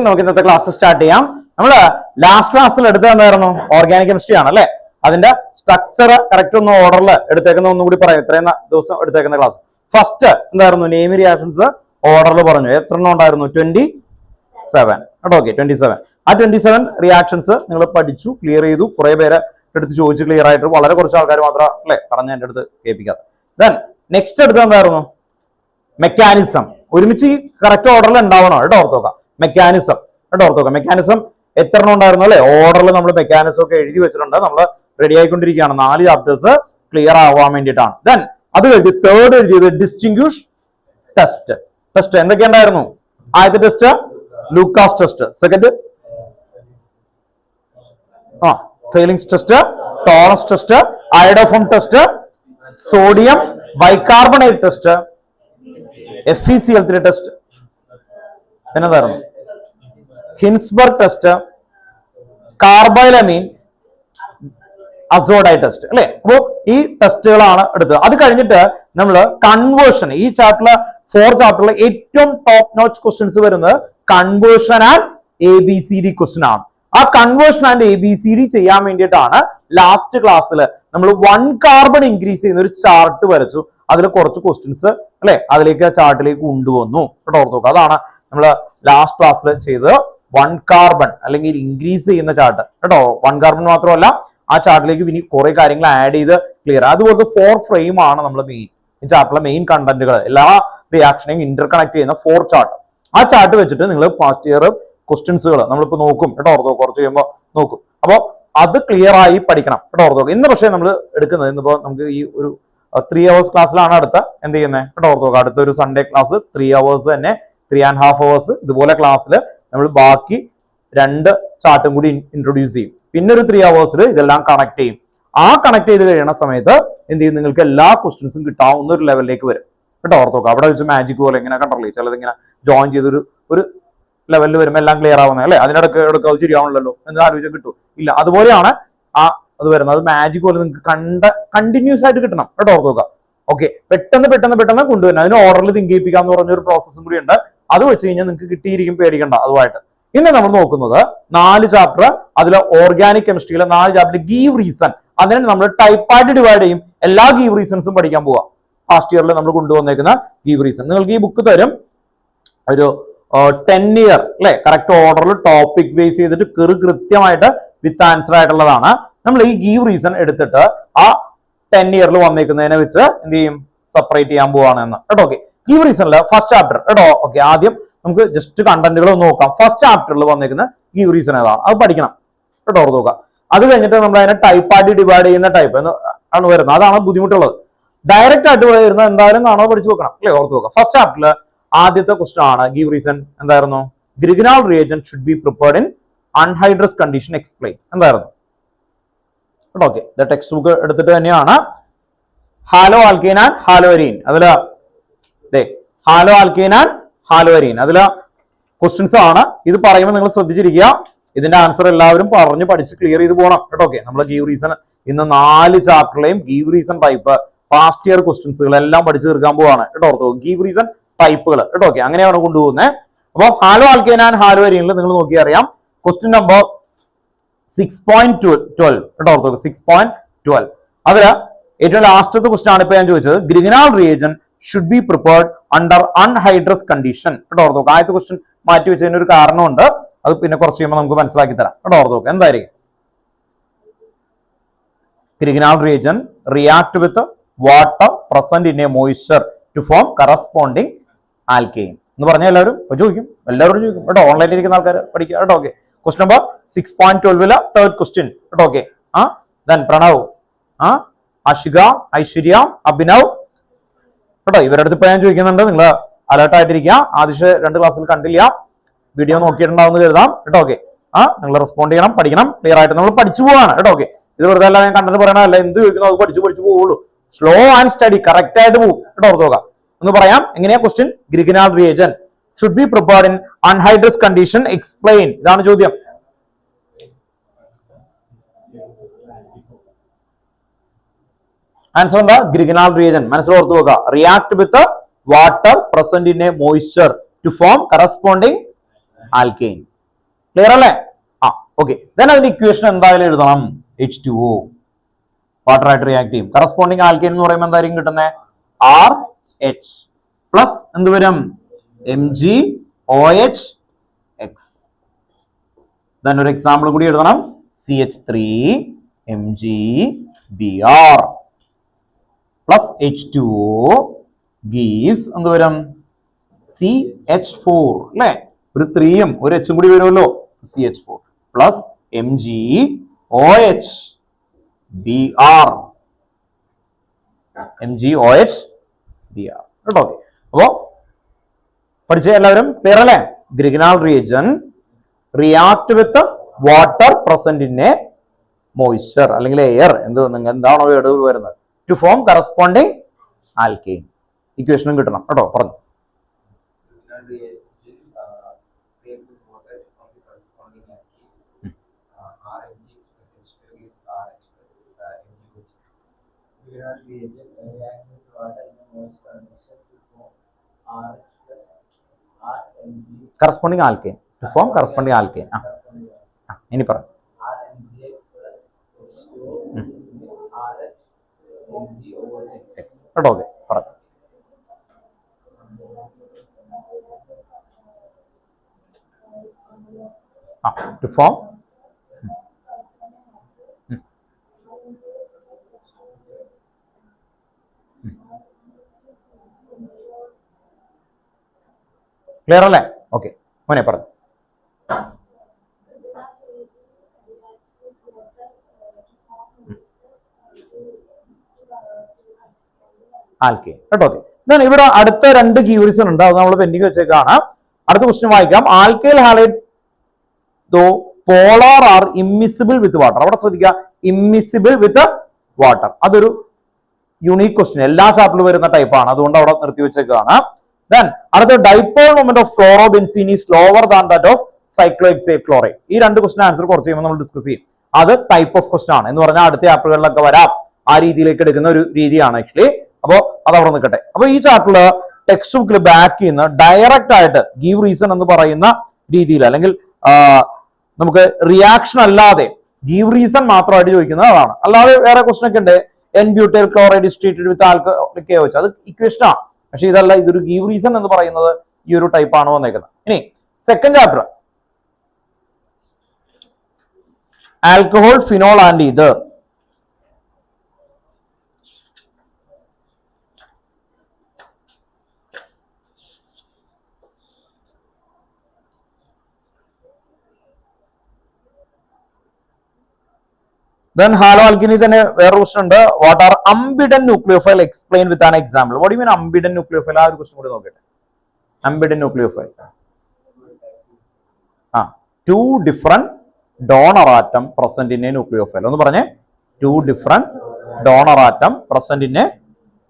നമുക്ക് ഇന്നത്തെ class start ചെയ്യാം. നമ്മള് ലാസ്റ്റ് ക്ലാസ്സിൽ എടുത്തത് എന്തായിരുന്നു? ഓർഗാനിക് കെമിസ്ട്രി ആണ് അല്ലെ. അതിന്റെ സ്ട്രക്ചർ കറക്റ്റ് ഒന്ന് ഓർഡറിൽ എടുത്തേക്കുന്ന ഒന്നും കൂടി പറയാം. ഇത്രയും ദിവസം എടുത്തേക്കുന്ന ക്ലാസ് ഫസ്റ്റ് എന്തായിരുന്നു? നെയിം റിയാക്ഷൻസ് ഓർഡറിൽ പറഞ്ഞു. എത്ര എണ്ണം ഉണ്ടായിരുന്നു? 27 കേട്ടോ. ഓക്കെ, 27. ആ 27 റിയാക്ഷൻസ് നിങ്ങൾ പഠിച്ചു, ക്ലിയർ ചെയ്തു. കുറെ പേര് എടുത്ത് ചോദിച്ചു ക്ലിയർ ആയിട്ട്. വളരെ കുറച്ച് ആൾക്കാർ മാത്രം അല്ലെ പറഞ്ഞ എന്റെ അടുത്ത് കേൾപ്പിക്കാതെ. ദെൻ നെക്സ്റ്റ് എടുത്തത് എന്തായിരുന്നു? മെക്കാനിസം. ഒരുമിച്ച് കറക്റ്റ് ഓർഡറിൽ ഉണ്ടാവണം കേട്ടോ. ഓർത്ത് നോക്കാം. മെക്കാനിസം കേട്ടോ. ഓർത്ത് നോക്കാം. മെക്കാനിസം എത്ര എണ്ണം ഉണ്ടായിരുന്നു അല്ലെ? ഓർഡറിൽ നമ്മൾ മെക്കാനിസം ഒക്കെ എഴുതി വെച്ചിട്ടുണ്ട്. നമ്മൾ റെഡി ആയിക്കൊണ്ടിരിക്കുകയാണ്. 4 ചാപ്റ്റേഴ്സ് ക്ലിയർ ആവാൻ വേണ്ടിയിട്ടാണ്. ദെൻ അത് കഴിഞ്ഞ് തേർഡ് എഴുതിയത് ഡിസ്റ്റിങ്ക്വിഷ് ടെസ്റ്റ്. ടെസ്റ്റ് എന്തൊക്കെ ഉണ്ടായിരുന്നു? ആദ്യത്തെ test Lucas test, second Fehling's test, Tollens test, iodoform test, sodium bicarbonate test, FeCl3 test, എന്നതായിരുന്നു? Hinsberg test, carbylamine azo dye test അല്ലെ. അപ്പോ ഈ ടെസ്റ്റുകളാണ് എടുത്തത്. അത് കഴിഞ്ഞിട്ട് നമ്മൾ കൺവേർഷൻ, ഈ ചാപ്റ്ററിലെ 4 ചാപ്റ്ററിലെ ഏറ്റവും ടോപ്പ് നോച്ച് ക്വസ്റ്റ്യൻസ് വരുന്നത് കൺവേർഷൻ ആൻഡ് ABCD ക്വസ്റ്റ്യൻ ആണ്. ആ കൺവേർഷൻ ആൻഡ് ABCD ചെയ്യാൻ വേണ്ടിയിട്ടാണ് ലാസ്റ്റ് ക്ലാസ്സിൽ നമ്മൾ 1 കാർബൺ ഇൻക്രീസ് ചെയ്യുന്ന ഒരു ചാർട്ട് വരച്ചു. അതിൽ കുറച്ച് ക്വസ്റ്റ്യൻസ് അല്ലെ അതിലേക്ക് ആ ചാർട്ടിലേക്ക് കൊണ്ടുവന്നു കേട്ടോ. ഓർത്ത് നോക്കുക. അതാണ് നമ്മൾ ലാസ്റ്റ് ക്ലാസ്സിൽ ചെയ്തത്. 1 കാർബൺ അല്ലെങ്കിൽ ഇൻക്രീസ് ചെയ്യുന്ന ചാർട്ട് കേട്ടോ. 1 കാർബൺ മാത്രമല്ല, ആ ചാർട്ടിലേക്ക് ഇനി കുറെ കാര്യങ്ങൾ ആഡ് ചെയ്ത് ക്ലിയർ. അതുപോലത്തെ 4 ഫ്രെയിം ആണ് നമ്മൾ മെയിൻ ഈ ചാർട്ടിലെ മെയിൻ കണ്ടന്റുകൾ. എല്ലാ റിയാക്ഷനെയും ഇന്റർ കണക്ട് ചെയ്യുന്ന 4 ചാർട്ട്. ആ ചാർട്ട് വെച്ചിട്ട് നിങ്ങൾ ഫസ്റ്റ് ഇയർ ക്വസ്റ്റ്യൻസുകൾ നമ്മളിപ്പോ നോക്കും കേട്ടോ. ഓർത്തോ കുറച്ച് കഴിയുമ്പോൾ നോക്കും. അപ്പോൾ അത് ക്ലിയർ ആയി പഠിക്കണം കേട്ടോ. ഓർത്തോ. ഇന്ന് പക്ഷേ നമ്മൾ എടുക്കുന്നത് ഇന്നിപ്പോ നമുക്ക് ഈ ഒരു 3 hours ക്ലാസ്സിലാണ് അടുത്ത എന്ത് ചെയ്യുന്നത് കേട്ടോ. ഓർത്തോ. അടുത്ത ഒരു സൺഡേ ക്ലാസ് 3 hours തന്നെ, 3.5 hours ഇതുപോലെ ക്ലാസ്സിൽ നമ്മൾ ബാക്കി 2 ചാർട്ടും കൂടി ഇൻട്രൊഡ്യൂസ് ചെയ്യും. പിന്നെ ഒരു 3 hours ഇതെല്ലാം കണക്ട് ചെയ്യും. ആ കണക്ട് ചെയ്ത് കഴിയുന്ന സമയത്ത് എന്ത് ചെയ്യും? നിങ്ങൾക്ക് എല്ലാ ക്വസ്റ്റ്യൻസും കിട്ടാവുന്ന ഒരു ലെവലിലേക്ക് വരും കേട്ടോ. ഓർത്തോക്കാം. അവിടെ വെച്ച് മാജിക് പോലെ ഇങ്ങനെ കണ്ടറില്ലേ, ചിലത് ഇങ്ങനെ ജോയിൻ ചെയ്തൊരു ലെവലിൽ വരുമ്പോൾ എല്ലാം ക്ലിയർ ആവുന്നത് അല്ലെ. അതിനിടക്ക് അത് ശരിയാവണല്ലോ എന്ന് ആലോചിച്ചാൽ കിട്ടും ഇല്ല. അതുപോലെയാണ് അത് വരുന്നത്. അത് മാജിക് പോലെ നിങ്ങൾക്ക് കണ്ടിന്യൂസ് ആയിട്ട് കിട്ടണം കേട്ടോ. ഓർത്തോക്കാം. ഓക്കെ, പെട്ടെന്ന് കൊണ്ടുവരണം. അതിന് ഓർഡറിൽ തിങ്ക് ചെയ്യിപ്പിക്കാന്ന് പറഞ്ഞൊരു പ്രോസസ്സും കൂടി ഉണ്ട്. അത് വെച്ച് കഴിഞ്ഞാൽ നിങ്ങൾക്ക് കിട്ടിയിരിക്കും, പേടിക്കണ്ട അതുമായിട്ട്. ഇന്ന് നമ്മൾ നോക്കുന്നത് 4 ചാപ്റ്റർ. അതിൽ ഓർഗാനിക് കെമിസ്ട്രിയിലെ 4 ചാപ്റ്റർ ഗീവ് റീസൺ. അതിനെ നമ്മൾ ടൈപ്പായിട്ട് ഡിവൈഡ് ചെയ്യും. എല്ലാ ഗീവ് റീസൺസും പഠിക്കാൻ പോവാം. ഫസ്റ്റ് ഇയറിൽ നമ്മൾ കൊണ്ടുവന്നേക്കുന്ന ഗീവ് റീസൺ നിങ്ങൾക്ക് ഈ ബുക്ക് തരും. ഒരു 10 year അല്ലെ കറക്റ്റ് ഓർഡറിൽ ടോപ്പിക് ബേസ് ചെയ്തിട്ട് കൃത്യമായിട്ട് വിത്ത് ആൻസർ ആയിട്ടുള്ളതാണ്. നമ്മൾ ഈ ഗീവ് റീസൺ എടുത്തിട്ട് ആ 10 yearൽ വന്നേക്കുന്നതിനെ വെച്ച് എന്ത് ചെയ്യും? സെപ്പറേറ്റ് ചെയ്യാൻ പോവാണ് എന്ന് കേട്ടോ. ഓക്കെ, ഗീവ് റീസണില് ഫസ്റ്റ് ചാപ്റ്റർ കേട്ടോ. ഓക്കെ, ആദ്യം നമുക്ക് ജസ്റ്റ് കണ്ടന്റുകൾ ഒന്ന് നോക്കാം. ഫസ്റ്റ് ചാപ്റ്ററിൽ വന്നിരിക്കുന്ന ഗീവ് റീസൺ ഏതാണ് അത് പഠിക്കണം കേട്ടോ. ഓർത്ത് നോക്കാം. അത് കഴിഞ്ഞിട്ട് നമ്മൾ അതിനെ ടൈപ്പായിട്ട് ഡിവൈഡ് ചെയ്യുന്ന ടൈപ്പ് ആണ് വരുന്നത്. അതാണ് ബുദ്ധിമുട്ടുള്ളത്. ഡയറക്റ്റ് ആയിട്ട് വരുന്നത് എന്തായാലും കാണാൻ പഠിച്ചു വെക്കണം അല്ലെ. ഓർത്ത് നോക്കാം. ഫസ്റ്റ് ചാപ്റ്ററിൽ ആദ്യത്തെ ക്വസ്റ്റൻ ആണ് ഗീവ് റീസൺ. എന്തായിരുന്നു? Grignard reagent should be prepared in anhydrous condition explain. എന്തായിരുന്നു കേട്ടോ. ഓക്കെ, ടെക്സ്റ്റ് ബുക്ക് എടുത്തിട്ട് തന്നെയാണ്. Halo alkene and haloarene. അതില് ഹാലോ ആൽക്കീൻ ആൻഡ് ഹാലോവരീൻ അതില് ക്വസ്റ്റ്യൻസ് ആണ്. ഇത് പറയുമ്പോൾ നിങ്ങൾ ശ്രദ്ധിച്ചിരിക്കുക. ഇതിന്റെ ആൻസർ എല്ലാവരും പറഞ്ഞ് പഠിച്ച് ക്ലിയർ ചെയ്ത് പോകണം കേട്ടോ. ഓക്കെ, നമ്മൾ ഗീവ് റീസൺ ഇന്ന് 4 ചാപ്റ്ററിലെയും give reason type first year ക്വസ്റ്റ്യൻസുകൾ എല്ലാം പഠിച്ചു തീർക്കാൻ പോവാണ് കേട്ടോ. ഓർത്തോ. ഗീവ് റീസൺ ടൈപ്പുകൾ കേട്ടോ. ഓക്കെ, അങ്ങനെയാണ് കൊണ്ടുപോകുന്നത്. അപ്പോൾ ഹാലോ ആൽക്കീൻ ആൻഡ് ഹാലോവരീനിൽ നിങ്ങൾ നോക്കി അറിയാം. ക്വസ്റ്റ്യൻ നമ്പർ 6.12 കേട്ടോ. ഓർത്തോ. 6.12 അതില് ഏറ്റവും ലാസ്റ്റത്തെ ക്വസ്റ്റ്യൻ ആണ് ഇപ്പൊ ഞാൻ ചോദിച്ചത്. Grignard reagent should be prepared under anhydrous condition കേട്ടോ. ഓർത്തോ. ആദ്യത്തെ ക്വസ്റ്റ്യൻ മാറ്റി വെച്ചതിന് ഒരു കാരണമുണ്ട്. അത് പിന്നെ കുറച്ച് കഴിയുമ്പോൾ നമുക്ക് മനസ്സിലാക്കി തരാം കേട്ടോ. ഓർത്തോ. എന്തായിരിക്കും? Grignard reagent react with water present in a moisture to form corresponding alkane എന്ന് പറഞ്ഞാൽ എല്ലാവരും ചോദിക്കും. എല്ലാവരും ചോദിക്കും കേട്ടോ. ഓൺലൈനിൽ ഇരിക്കുന്ന ആൾക്കാർ പഠിക്കുക കേട്ടോ. Okay, question number 6.12 third question കേട്ടോ. ഓക്കെ, ദെൻ പ്രണവ്, അഷിക, ഐശ്വര്യ, അഭിനവ് കേട്ടോ. ഇവരുടെ അടുത്ത് ഇപ്പൊ ഞാൻ ചോദിക്കുന്നുണ്ട്. നിങ്ങൾ അലേർട്ട് ആയിട്ടിരിക്കുക. ആദ്യ 2 ക്ലാസ്സിൽ കണ്ടില്ല, വീഡിയോ നോക്കിയിട്ടുണ്ടാവുന്ന കരുതാം കേട്ടോ. ഓക്കെ, നിങ്ങൾ റെസ്പോണ്ട് ചെയ്യണം, പഠിക്കണം. ക്ലിയർ ആയിട്ട് നമ്മൾ പഠിച്ചു പോവാണ് കേട്ടോ. ഓക്കെ, ഇത് വെറുതെ അല്ല ഞാൻ കണ്ടന്റ് പറയണല്ല. എന്ത് ചോദിക്കുന്നു അത് പഠിച്ചു പോവുള്ളൂ. സ്ലോ ആൻഡ് സ്റ്റഡി, കറക്റ്റ് ആയിട്ട് പോകും കേട്ടോ. ഓർത്ത് നോക്കാം. ഒന്ന് പറയാം എങ്ങനെയാ question. Grignard reagent should be prepared in anhydrous condition explain. ഇതാണ് ചോദ്യം. ആൻസർ എന്താ? Grignard reagent. മനസ്സിലോർത്ത് നോക്കുക. React with water present in a moisture to form corresponding alkane. Clear അല്ലേ? ആ ഓക്കെ. ദെൻ അതിന്റെ ഇക്വേഷൻ എന്തായാലും എഴുതണം. H2O വാട്ടർ ആയിട്ട് റിയാക്ട് ചെയ്യും. കറസ്പോണ്ടിങ് ആൽക്കൈൻ എന്ന് പറയുമ്പോൾ എന്തായിരിക്കും കിട്ടുന്നത്? RH പ്ലസ് എന്ത് വരും? MgOH X. ദെൻ ഒരു എക്സാമ്പിൾ കൂടി എഴുതണം. CH3MgBr പ്ലസ് H2O gives എന്ത് വരും? CH4 അല്ലേ? ഒരു 3ഉം ഒരു H കൂടി വരുമല്ലോ. CH4 plus MgOH Br. MgOH Br കേട്ടോ. അപ്പോ പഠിച്ച എല്ലാവരും ക്ലിയർ അല്ലേ? Grignard reagent react with water present in a moisture അല്ലെങ്കിൽ എയർ എന്താണോ വേർഡ് വരുന്നത് ടു ഫോം കറസ്പോണ്ടിങ് ആൽക്കെയിൻ. ഇക്വേഷനും കിട്ടണം കേട്ടോ. പറഞ്ഞു. Corresponding alkane to form corresponding alkane. ഇനി പറ. കേട്ടോ. ഓക്കെ പറഞ്ഞു. ടു ഫോം ക്ലിയർ അല്ലേ? ഓക്കെ മോനെ പറഞ്ഞു. ആൽക്കെയിൻ കേട്ടോ. ഓക്കെ. ദെൻ ഇവിടെ അടുത്ത 2 കീ വേർഡ്സ് ഉണ്ട്. അത് നമ്മൾ പെൻഡിങ് വെച്ചേക്കാണ്. അടുത്ത ക്വസ്റ്റ്യൻ വായിക്കാം. Alkyl halide though polar are immiscible with water. അവിടെ ശ്രദ്ധിക്കുക, ഇമ്മിസിബിൾ വിത്ത് വാട്ടർ. അതൊരു യൂണീക് ക്വസ്റ്റ്യൻ, എല്ലാ ചാപ്റ്ററിലും വരുന്ന ടൈപ്പാണ്. അതുകൊണ്ട് അവിടെ നിർത്തി വെച്ചേക്കാണ്. ദെൻ അടുത്ത dipole moment of chlorobenzene is lower than that of cyclohexyl chloride. ഈ 2 ക്വസ്റ്റ്യൻ ആൻസർ കുറച്ച് കഴിയുമ്പോൾ നമ്മൾ ഡിസ്കസ് ചെയ്യും. അത് ടൈപ്പ് ഓഫ് ക്വസ്റ്റ്യൻ ആണ് എന്ന് പറഞ്ഞാൽ അടുത്ത ചാപ്റ്ററുകളിലൊക്കെ വരാം. ആ രീതിയിലേക്ക് എടുക്കുന്ന ഒരു രീതിയാണ് ആക്ച്വലി. അപ്പോ അത് അവിടെ നിൽക്കട്ടെ. അപ്പൊ ഈ ചാപ്റ്ററിൽ ടെക്സ്റ്റ് ബുക്കിൽ ബാക്ക് ചെയ്യുന്ന ഡയറക്റ്റ് ആയിട്ട് ഗീവ് റീസൺ എന്ന് പറയുന്ന രീതിയിൽ അല്ലെങ്കിൽ നമുക്ക് റിയാക്ഷൻ അല്ലാതെ ഗീവ് റീസൺ മാത്രമായിട്ട് ചോദിക്കുന്നത് അതാണ്. അല്ലാതെ വേറെ ക്വസ്റ്റൻ ഒക്കെ ഉണ്ട്. N butyl chloride is treated with alcoholic വെച്ച് അത് ഇക്വേഷൻ ആണ്. പക്ഷെ ഇതല്ല, ഇതൊരു ഗീവ് റീസൺ എന്ന് പറയുന്നത് ഈ ഒരു ടൈപ്പ് ആണ് വന്നേക്കുന്നത്. ഇനി second chapter alcohol, phenol and ether. Then halo alkene തന്നെ വേറെ ക്വസ്റ്റൻ ഉണ്ട്. What are ambident nucleophile explain with an example. What you mean ambident nucleophile? ആ ഒരു ക്വസ്റ്റൻ കൂടി നോക്കട്ടെ. Ambident nucleophile. Two different donor atom present in a nucleophile. ഒന്ന് പറഞ്ഞേ. Two different donor atom present in a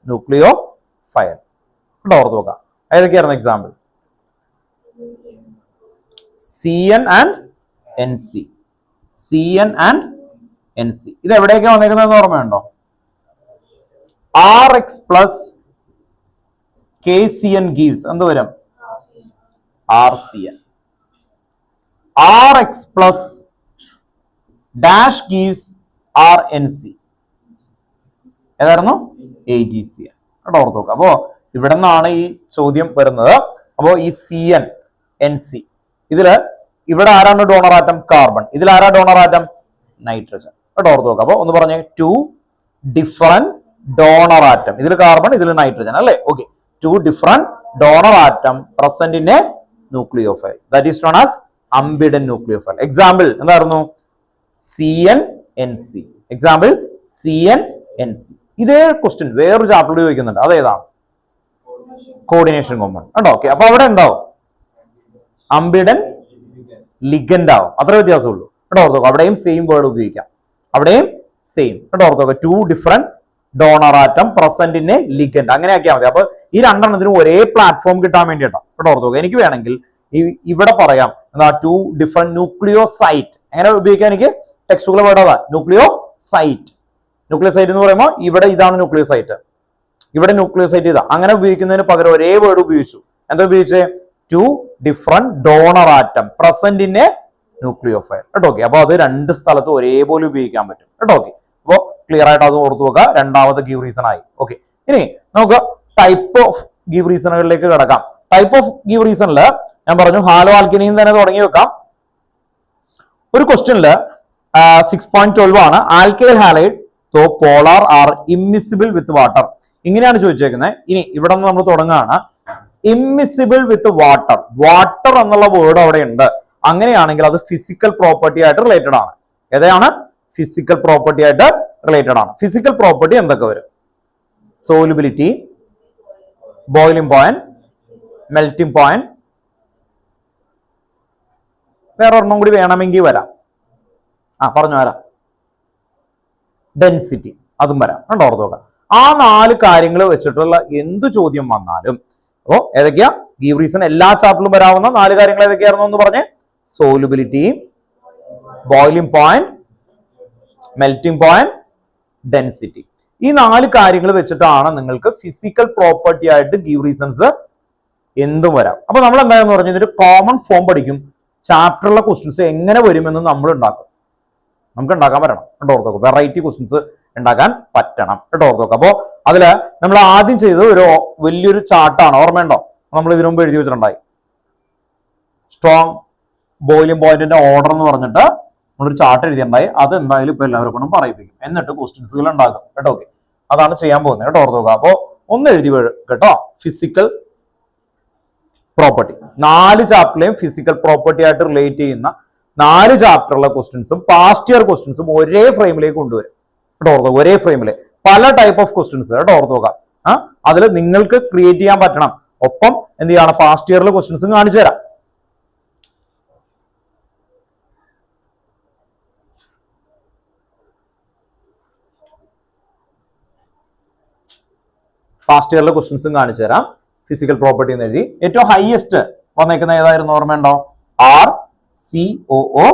nucleophile. ഓർത്ത് നോക്കാം. ഏതൊക്കെയായിരുന്നു example? CN and NC. CN and NC. ഇത് എവിടെയൊക്കെ വന്നേക്കുന്നത് ഓർമ്മയുണ്ടോ? RX പ്ലസ് KCN gives എന്ത് വരും? RCN. RX plus dash gives RNC. ഏതായിരുന്നു? AgCN. കേട്ടോ, ഓർത്ത് നോക്കുക. അപ്പോ ഇവിടെ നിന്നാണ് ഈ ചോദ്യം വരുന്നത്. അപ്പോ ഈ CN NC ഇതില് ഇവിടെ ആരാണ് ഡോണർ ആറ്റം? കാർബൺ. ഇതിൽ ആരാ ഡോണർ ആറ്റം? നൈട്രജൻ. കേട്ടോ, ഓർത്ത് നോക്കാം. അപ്പൊ ഒന്ന് പറഞ്ഞേ. Two different donor atom. ഇതിൽ കാർബൺ, ഇതിൽ നൈട്രജൻ അല്ലേ? Okay. Two different donor atom present in a nucleophile. That is known as ambident nucleophile. Example എന്തായിരുന്നു? CnNC. Example CnNC. ഇതേ ക്വസ്റ്റ്യൻ വേറൊരു ചാപ്റ്ററിൽ ചോദിക്കുന്നുണ്ട്. അതേതാണ്? Coordination compound. ഉണ്ടോ? ഓക്കെ. അപ്പൊ അവിടെ ഉണ്ടാവും അംബിഡൻ ലിഗൻഡ് ആവും. അത്ര വ്യത്യാസമുള്ളൂ. കേട്ടോ, ഓർത്തോ. അവിടെയും സെയിം വേർഡ് ഉപയോഗിക്കാം. അവിടെയും സെയിം. കേട്ടോ, ഓർത്തോ. Two different donor atom present in a ligand. അങ്ങനെ ആക്കിയാൽ മതി. അപ്പൊ ഈ രണ്ടെണ്ണത്തിനും ഒരേ പ്ലാറ്റ്ഫോം കിട്ടാൻ വേണ്ടിയിട്ടാണ്. കേട്ടോ, ഓർത്തോ. എനിക്ക് വേണമെങ്കിൽ ഇവിടെ പറയാം എന്താ? Two different nucleocyte. എങ്ങനെ ഉപയോഗിക്കാം? എനിക്ക് ടെക്സ്റ്റുകൾ വേർഡ് അതാ ന്യൂക്ലിയോസൈറ്റ്. ന്യൂക്ലിയോസൈറ്റ് എന്ന് പറയുമ്പോൾ ഇവിടെ ഇതാണ് ന്യൂക്ലിയോസൈറ്റ്, ഇവിടെ ന്യൂക്ലിയോസൈറ്റ് ഇതാ. അങ്ങനെ ഉപയോഗിക്കുന്നതിന് പകരം ഒരേ വേർഡ് ഉപയോഗിച്ചു. എന്താ ഉപയോഗിച്ചേ? Two different donor atom present in a nucleophile കേട്ടോ. ഓക്കെ, അപ്പൊ അത് രണ്ട് സ്ഥലത്ത് ഒരേപോലെ ഉപയോഗിക്കാൻ പറ്റും കേട്ടോ. ഓക്കെ, അപ്പൊ ക്ലിയർ ആയിട്ട് അത് ഓർത്തു വെക്കുക. രണ്ടാമത്തെ ഗീവ് റീസൺ ആയി. ഓക്കെ, ഇനി നമുക്ക് ടൈപ്പ് ഓഫ് ഗീവ് റീസണുകളിലേക്ക് കിടക്കാം. ടൈപ്പ് ഓഫ് ഗീവ് റീസണില് ഞാൻ പറഞ്ഞു ഹാലോ ആൽക്കനിയിൽ തന്നെ തുടങ്ങി വെക്കാം. ഒരു ക്വസ്റ്റ്യനില് 6.12 ആണ് alkyl halide so polar are immiscible with water. ഇങ്ങനെയാണ് ചോദിച്ചേക്കുന്നത്. ഇനി ഇവിടെ നിന്ന് നമ്മൾ തുടങ്ങുകയാണ്. ഇമ്മിസിബിൾ വിത്ത് വാട്ടർ, വാട്ടർ എന്നുള്ള വേർഡ് അവിടെ ഉണ്ട്. അങ്ങനെയാണെങ്കിൽ അത് ഫിസിക്കൽ പ്രോപ്പർട്ടി ആയിട്ട് റിലേറ്റഡ് ആണ്. ഏതാണ്? ഫിസിക്കൽ പ്രോപ്പർട്ടി ആയിട്ട് റിലേറ്റഡ് ആണ്. ഫിസിക്കൽ പ്രോപ്പർട്ടി എന്തൊക്കെ വരും? Solubility, boiling point, melting point, വേറെ ഒരെണ്ണം കൂടി വേണമെങ്കിൽ വരാം. പറഞ്ഞു വരാം. ഡെൻസിറ്റി, അതും വരാം. കണ്ടോ, ഓർത്ത് നോക്കാം. ആ 4 കാര്യങ്ങൾ വെച്ചിട്ടുള്ള എന്ത് ചോദ്യം വന്നാലും, അപ്പോ ഏതൊക്കെയാ ഗീവ് റീസൺ എല്ലാ ചാപ്റ്ററിലും വരാവുന്ന 4 കാര്യങ്ങൾ ഏതൊക്കെയായിരുന്നു എന്ന് പറഞ്ഞേ? Solubility, boiling point, melting point, density. ഈ 4 കാര്യങ്ങൾ വെച്ചിട്ടാണ് നിങ്ങൾക്ക് ഫിസിക്കൽ പ്രോപ്പർട്ടി ആയിട്ട് ഗീവ് റീസൺസ് എന്തും വരാം. അപ്പൊ നമ്മൾ എന്താണെന്ന് പറഞ്ഞാൽ ഇതിന്റെ കോമൺ ഫോം പഠിക്കും. ചാപ്റ്ററിലെ ക്വസ്റ്റ്യൻസ് എങ്ങനെ വരുമെന്ന് നമ്മൾ ഉണ്ടാക്കും. നമുക്ക് ഉണ്ടാക്കാൻ പറ്റണം കേട്ടോ, ഓർത്ത് നോക്കാം. വെറൈറ്റി ക്വസ്റ്റ്യൻസ് ഉണ്ടാക്കാൻ പറ്റണം കേട്ടോ, ഓർത്ത് നോക്കാം. അപ്പോ അതില് നമ്മൾ ആദ്യം ചെയ്തത് ഒരു വലിയൊരു ചാർട്ടാണ്. ഓർമ്മയുണ്ടോ? നമ്മൾ ഇതിനു മുമ്പ് എഴുതി വെച്ചിട്ടുണ്ടായി. സ്ട്രോങ് ബോയിലിംഗ് പോയിന്റിന്റെ ഓർഡർ എന്ന് പറഞ്ഞിട്ട് നമ്മളൊരു ചാർട്ട് എഴുതിയിട്ടുണ്ടായി. അത് എന്തായാലും ഇപ്പൊ എല്ലാവരും കൊണ്ടും പറയിപ്പിക്കും. എന്നിട്ട് ക്വസ്റ്റ്യൻസുകൾ ഉണ്ടാക്കും കേട്ടോ. ഓക്കെ, അതാണ് ചെയ്യാൻ പോകുന്നത് കേട്ടോ, ഓർത്ത് നോക്കാം. അപ്പോ ഒന്ന് എഴുതി കേട്ടോ. ഫിസിക്കൽ പ്രോപ്പർട്ടി, 4 ചാപ്റ്ററിലെയും ഫിസിക്കൽ പ്രോപ്പർട്ടി ആയിട്ട് റിലേറ്റ് ചെയ്യുന്ന 4 ചാപ്റ്ററിലെ ക്വസ്റ്റ്യൻസും പാസ്റ്റ് ഇയർ ക്വസ്റ്റ്യൻസും ഒരേ ഫ്രെയിമിലേക്ക് കൊണ്ടുവരും കേട്ടോ, ഓർത്ത്. ഒരേ ഫ്രെയിമില് പല ടൈപ്പ് ഓഫ് ക്വസ്റ്റ്യൻസ് കേട്ടോ, ഓർത്ത് നോക്കാം. അതിൽ നിങ്ങൾക്ക് ക്രിയേറ്റ് ചെയ്യാൻ പറ്റണം. ഒപ്പം എന്ത് ചെയ്യണം? പാസ്റ്റ് ഇയറിലെ ക്വസ്റ്റ്യൻസും കാണിച്ചു തരാം. പാസ്റ്റ് ഇയറിലെ ക്വസ്റ്റ്യൻസും കാണിച്ചു തരാം. ഫിസിക്കൽ പ്രോപ്പർട്ടി എന്ന് എഴുതി. ഏറ്റവും ഹൈയസ്റ്റ് വന്നേക്കുന്ന ഏതായിരുന്നു ഓർമ്മയുണ്ടോ? RCOOH,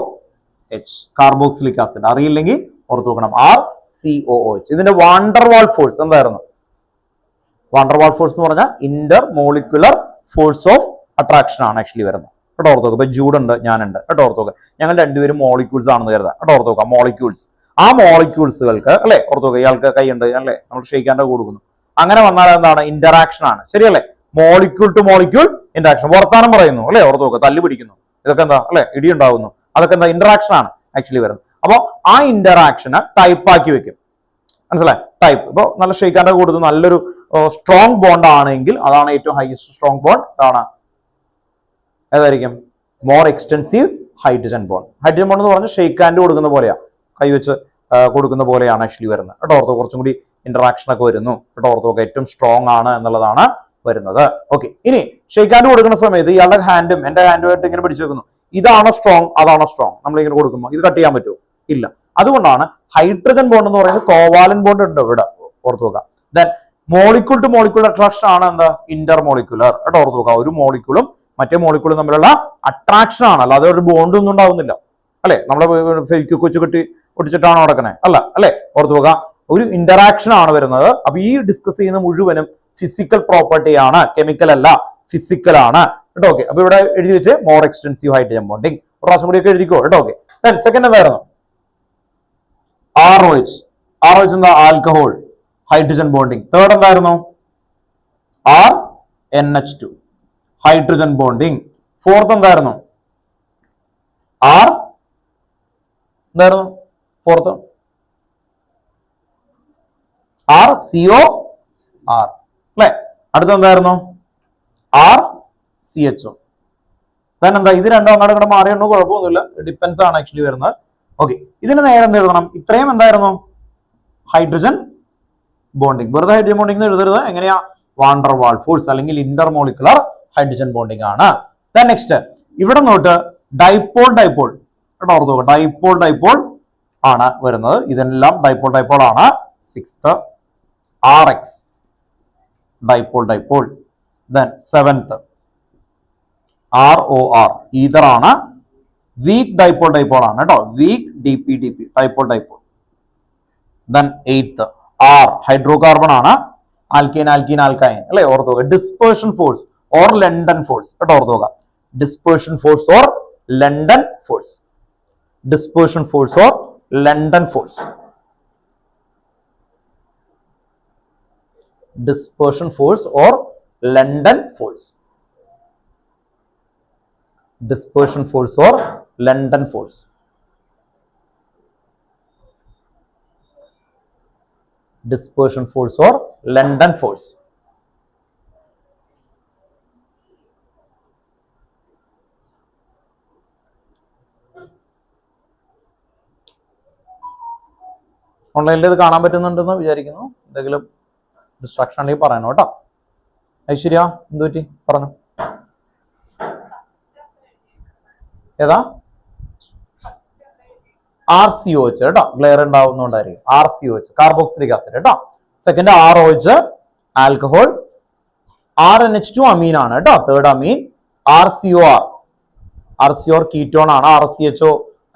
carboxylic acid. അറിയില്ലെങ്കിൽ ഓർത്ത് നോക്കണം. RCOOH. ഇതിന്റെ വാണ്ടർവാൾ ഫോഴ്സ് എന്തായിരുന്നു? വാണ്ടർവാൾ ഫോഴ്സ് എന്ന് പറഞ്ഞാൽ Inter molecular force of attraction ആണ് ആക്ച്വലി വരുന്നത് കേട്ടോ, ഓർത്ത് നോക്കുക. ഇപ്പൊ ജൂഡ് ഉണ്ട്, ഞാനുണ്ട് കേട്ടോ, ഓർത്ത് നോക്കുക. ഞങ്ങൾ രണ്ടുപേരും മോളിക്യൂൾസ് ആണെന്ന് കരുതാം കേട്ടോ, ഓർത്ത് നോക്കുക. മോളിക്യൂൾസ്, ആ മോളിക്യൂൾസുകൾക്ക് അല്ലെ, ഓർത്ത് നോക്കുക. ഇയാൾക്ക് കൈയുണ്ട് അല്ലെ, നമ്മൾ ഷെയ്ക്കാൻ്റെ കൊടുക്കുന്നു. അങ്ങനെ വന്നാൽ എന്താണ്? ഇന്ററാക്ഷൻ ആണ്. ശരിയല്ലേ? Molecule two molecule interaction. വർത്താനം പറയുന്നു അല്ലെ, ഓർത്ത് നോക്കുക. തല്ല് പിടിക്കുന്നു, ഇതൊക്കെ എന്താ അല്ലെ? ഇടി ഉണ്ടാകുന്നു, അതൊക്കെ എന്താ? ഇന്ററാക്ഷൻ ആണ് ആക്ച്വലി വരുന്നത്. അപ്പൊ ആ ഇന്ററാക്ഷനെ ടൈപ്പ് ആക്കി വെക്കും. മനസ്സിലായി? ടൈപ്പ്. ഇപ്പൊ നല്ല ഷെയ്ക്കാൻ്റെ കൊടുത്തു നല്ലൊരു സ്ട്രോങ് ബോണ്ട് ആണെങ്കിൽ അതാണ് ഏറ്റവും ഹൈയസ്റ്റ് സ്ട്രോങ് ബോണ്ട്. അതാണ് ഏതായിരിക്കും? More extensive hydrogen bond. Hydrogen bond എന്ന് പറഞ്ഞാൽ ഷെയ്ക്കാൻ്റെ കൊടുക്കുന്ന പോലെയാ, കൈവച്ച് കൊടുക്കുന്ന പോലെയാണ് ആക്ച്വലി വരുന്നത് കേട്ടോ, ഓർത്ത്. കുറച്ചും കൂടി ഇന്ററാക്ഷൻ ഒക്കെ വരുന്നു കേട്ടോ, ഓർത്ത്. ഏറ്റവും സ്ട്രോങ് ആണ് എന്നുള്ളതാണ് വരുന്നത്. ഓക്കെ, ഇനി ഷെയ്ക്കാൻ്റെ കൊടുക്കുന്ന സമയത്ത് ഇയാളുടെ ഹാൻഡും എന്റെ ഹാൻഡുമായിട്ട് ഇങ്ങനെ പിടിച്ചു വെക്കുന്നു. ഇതാണോ സ്ട്രോങ്, അതാണോ സ്ട്രോങ്? നമ്മൾ ഇങ്ങനെ കൊടുക്കുമ്പോൾ ഇത് കട്ട് ചെയ്യാൻ പറ്റുമോ? ഇല്ല. അതുകൊണ്ടാണ് ഹൈഡ്രജൻ ബോണ്ട് എന്ന് പറയുന്നത് കോവാലൻ ബോണ്ട് ഉണ്ട് ഇവിടെ, ഓർത്ത് നോക്കാം. Then molecule two molecule attraction ആണ് എന്താ? ഇന്റർ മോളിക്കുലർ കേട്ടോ, ഓർത്ത് നോക്കാം. ഒരു മോളിക്യൂളും മറ്റേ മോളിക്യൂളും തമ്മിലുള്ള അട്രാക്ഷൻ ആണ്, അല്ലാതെ ഒരു ബോണ്ട് ഒന്നും ഉണ്ടാവുന്നില്ല അല്ലെ. നമ്മളെ കൊച്ചു കെട്ടി ഒട്ടിച്ചിട്ടാണോ നടക്കണേ? അല്ല അല്ലെ, ഓർത്ത് നോക്കാം. ഒരു ഇന്ററാക്ഷൻ ആണ് വരുന്നത്. അപ്പൊ ഈ ഡിസ്കസ് ചെയ്യുന്ന മുഴുവനും ഫിസിക്കൽ പ്രോപ്പർട്ടി ആണ്, കെമിക്കൽ അല്ല, ഫിസിക്കൽ ആണ് കേട്ടോ. ഓക്കെ, അപ്പൊ ഇവിടെ എഴുതി വെച്ച് മോർ എക്സ്റ്റെൻസീവ് ഹൈഡ്രജൻ ബോണ്ടിങ്. ഒരു പ്രാവശ്യം കൂടി ഒക്കെ എഴുതിക്കോ കേട്ടോ. ഓക്കെ, സെക്കൻഡ് എന്തായിരുന്നു? ROH. ROH എന്താ? Alcohol, hydrogen bonding. തേർഡ് എന്തായിരുന്നു? RNH2, hydrogen bonding. ഫോർത്ത് എന്തായിരുന്നു? എന്തായിരുന്നു ഫോർത്ത്? RCOR അല്ലെ. അടുത്ത എന്തായിരുന്നു? RCHO. എന്താ? ഇത് രണ്ടും അങ്ങോട്ട് ഇവിടെ മാറിയൊന്നും കുഴപ്പമൊന്നുമില്ല, ഡിപ്പെൻസ് ആണ് ആക്ച്വലി വരുന്നത്. ഓക്കെ, ഇതിന് നേരെ എന്ത് എഴുതണം? ഇത്രയും എന്തായിരുന്നു? Hydrogen bonding. വെറുതെ ഹൈഡ്രജൻ ബോണ്ടിങ് എഴുതരുത്. എങ്ങനെയാ? വാണ്ടർവാൾ ഫോഴ്സ് അല്ലെങ്കിൽ ഇന്റർമോളിക്കുലർ ഹൈഡ്രജൻ ബോണ്ടിങ് ആണ്. നെക്സ്റ്റ് ഇവിടെ നോട്ട് ഡൈപോൾ ഡൈപോൾ കേട്ടോ, ഓർത്ത് നോക്കുക. ഡൈപോൾ ഡൈപോൾ ആണ് വരുന്നത്. ഇതെല്ലാം ഡൈപോൾ ഡൈപോൾ ആണ്. 6th RX, dipole dipole. Then 7th ROR, ether ആണ്. വീക്ക് ഡൈപോൾ ഡൈപോൾ ആണ് കേട്ടോ, weak DP dipole dipole. Then 8th R, hydrocarbon ആണ്. ആൽക്കൈൻ ആൽക്കീൻ ആൽക്കൈൻ അല്ലെ, ഓർത്ത് നോക്കുക. Dispersion force or London force കേട്ടോ, ഓർത്ത് നോക്കുക. Dispersion force or London force. dispersion force or London force. Dispersion force or London force. Dispersion force or London force. Dispersion force or London force. ഓൺലൈനിൽ ഇത് കാണാൻ പറ്റുന്നുണ്ടെന്ന് വിചാരിക്കുന്നു. എന്തെങ്കിലും ഡിസ്ട്രാക്ഷൻ ഉണ്ടെങ്കിൽ പറയണം കേട്ടോ. ഐശ്വര്യ എന്ത് പറ്റി പറഞ്ഞു? ഏതാ? RCOH കേട്ടോ, ഗ്ലെയർ ഉണ്ടാവുന്നതുകൊണ്ടായിരിക്കും. RCOH കാർബോക്സിലിക് ആസിഡ് കേട്ടോ. Second ROH alcohol, RNH2 amine ആണ് കേട്ടോ, തേർഡ് അമീൻ. RCOR കീറ്റോൺ ആണ്, RCHO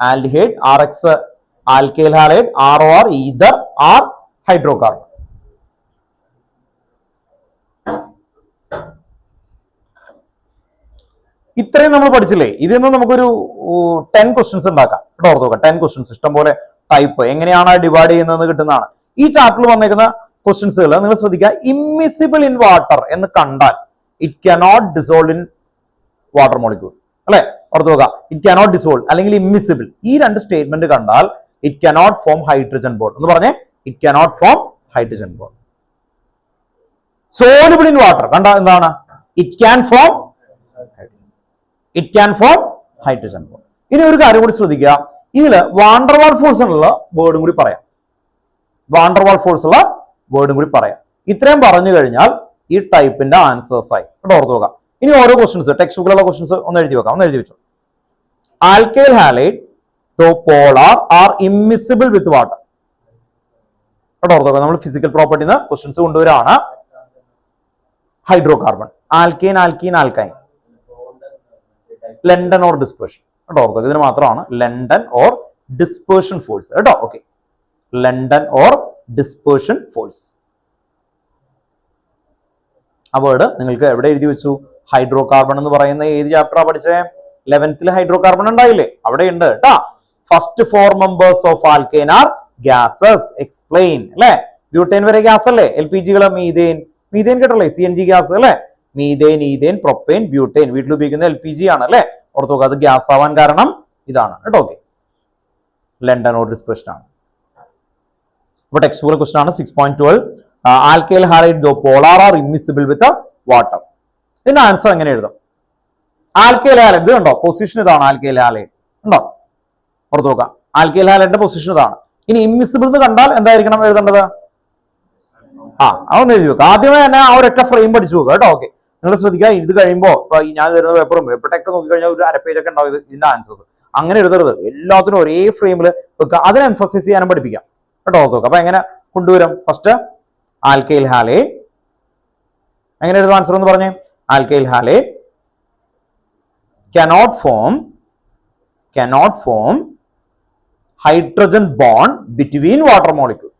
aldehyde, RX alkyl halide, ROR ether, R hydrocarbon. ഇത്രയും നമ്മൾ പഠിച്ചില്ലേ? ഇതിൽ നിന്ന് നമുക്കൊരു 10 ക്വസ്റ്റ്യൻസ് ഉണ്ടാക്കാം കേട്ടോ. ഓർത്ത് നോക്കാം, 10 ക്വസ്റ്റ്യൻസ് ഇഷ്ടംപോലെ ടൈപ്പ് എങ്ങനെയാണ് ഡിവൈഡ് ചെയ്യുന്നത് കിട്ടുന്നതാണ്. ഈ ചാപ്റ്ററിൽ വന്നേക്കുന്ന ക്വസ്റ്റ്യൻസുകൾ നിങ്ങൾ ശ്രദ്ധിക്കുക. ഇമ്മിസിബിൾ ഇൻ വാട്ടർ എന്ന് കണ്ടാൽ it cannot dissolve in water molecule അല്ലെ? ഓർത്ത് നോക്കുക, ഇറ്റ് കനോട്ട് ഡിസോൾവ് അല്ലെങ്കിൽ ഇമ്മിസിബിൾ, ഈ രണ്ട് സ്റ്റേറ്റ്മെന്റ് കണ്ടാൽ it cannot form hydrogen bond എന്ന് പറഞ്ഞേ. It cannot form hydrogen bond. Soluble in water കണ്ട എന്താണ്? It can form hydrogen bond. ഇനി ഒരു കാര്യം കൂടി ശ്രദ്ധിക്കുക, ഇതില് വാണ്ടർവാൾ ഫോഴ്സ് എന്നുള്ള വേർഡും കൂടി പറയാം. വാണ്ടർവാൾ ഫോഴ്സ് ഉള്ള വേർഡും കൂടി പറയാം. ഇത്രയും പറഞ്ഞു കഴിഞ്ഞാൽ ഈ ടൈപ്പിന്റെ ആൻസേഴ്സ് ആയി കേട്ടോ. ഓർത്ത് നോക്കാം. ഇനി ഓരോ ക്വസ്റ്റ്യൻസ്, ടെക്സ്റ്റ് ബുക്കിലുള്ള ക്വസ്റ്റ്യൻസ് ഒന്ന് എഴുതി വെക്കാം. ഒന്ന് എഴുതി വെച്ചു. Alkyl halide polar are immiscible with water കേട്ടോ. ഓർത്ത് നോക്കാം, നമ്മൾ ഫിസിക്കൽ പ്രോപ്പർട്ടിന്ന് ക്വസ്റ്റ്യൻസ് കൊണ്ടുവരാണ്. Hydrocarbon, alkyne, alkene, alkyne, London or dispersion കേട്ടോ. ഓർത്ത് ഇതിന് മാത്രമാണ് ലണ്ടൻ ഓർ ഡിസ്പേർഷൻ ഫോഴ്സ് കേട്ടോ. Okay, London or dispersion force. ആ വേർഡ് നിങ്ങൾക്ക് എവിടെ എഴുതി വെച്ചു? ഹൈഡ്രോകാർബൺ എന്ന് പറയുന്ന ഏത് ചാപ്റ്ററാ പഠിച്ചേ? 11th ഹൈഡ്രോകാർബൺ ഉണ്ടായില്ലേ? അവിടെ ഉണ്ട് കേട്ടാ. First 4 members of alkyne are gases. Explain അല്ലെ? ബ്യൂട്ടൈൻ വരെ ഗ്യാസ് അല്ലേ? LPG കള് മീഥേൻ, മീഥേൻ കേട്ടല്ലേ? CNG ഗ്യാസ് അല്ലെ? മീഥേൻ, ഈഥേൻ, പ്രൊപ്പൈൻ, ബ്യൂട്ടൈൻ വീട്ടിൽ ഉപയോഗിക്കുന്ന LPG ആണ് അല്ലെ? ഓർത്ത് നോക്കുക, അത് ഗ്യാസ് ആവാൻ കാരണം ഇതാണ് കേട്ടോ. ഓക്കെ, ലണ്ടൻ ഓർ ഡിസ്പേർഷൻ ആണ്. അപ്പൊ ടെക്സ്റ്റ് ബുക്കിലെ ക്വസ്റ്റൻ ആണ് 6.12. Alkyl halide polar are immiscible with water. ഇതിന്റെ ആൻസർ എങ്ങനെ എഴുതാം? ആൽക്കൈൽ ഹാലൈഡ് ഇത് കണ്ടോ, പൊസിഷൻ ഇതാണ്. ആൽക്കൈൽ ഹാലൈഡ് ഉണ്ടോ? ഓർത്ത് നോക്കാം, ആൽക്കൈൽ ഹാലൈഡിന്റെ പൊസിഷൻ ഇതാണ്. ഇനി ഇമ്മിസിബിൾ എന്ന് കണ്ടാൽ എന്തായിരിക്കണം എഴുതേണ്ടത്? അതൊന്ന് എഴുതി വെക്കുക. ആദ്യമേ തന്നെ ആ ഒരൊറ്റ ഫ്രെയിം പഠിച്ചു നോക്കുക കേട്ടോ. ഓക്കെ, നിങ്ങൾ ശ്രദ്ധിക്കുക, ഇത് കഴിയുമ്പോൾ ഇപ്പൊ ഞാൻ തരുന്ന പേപ്പറും പേപ്പറൊക്കെ നോക്കിക്കഴിഞ്ഞാൽ ഒരു അരപ്പേജൊക്കെ ഉണ്ടാവും ഇതിന്റെ ആൻസേഴ്സ്. അങ്ങനെ എഴുതരുത്, എല്ലാത്തിനും ഒരേ ഫ്രെയിമിൽ വെക്കുക. അതിനെ എംഫസൈസ് ചെയ്യാനും പഠിപ്പിക്കാം കേട്ടോ. ഓർത്ത് നോക്കുക. അപ്പൊ എങ്ങനെ കൊണ്ടുവരും? ഫസ്റ്റ് ആൽക്കൈൽ ഹാലൈഡ് എങ്ങനെ എഴുതും ആൻസർ എന്ന് പറഞ്ഞേ? Alkyl halide cannot form hydrogen bond between water molecule.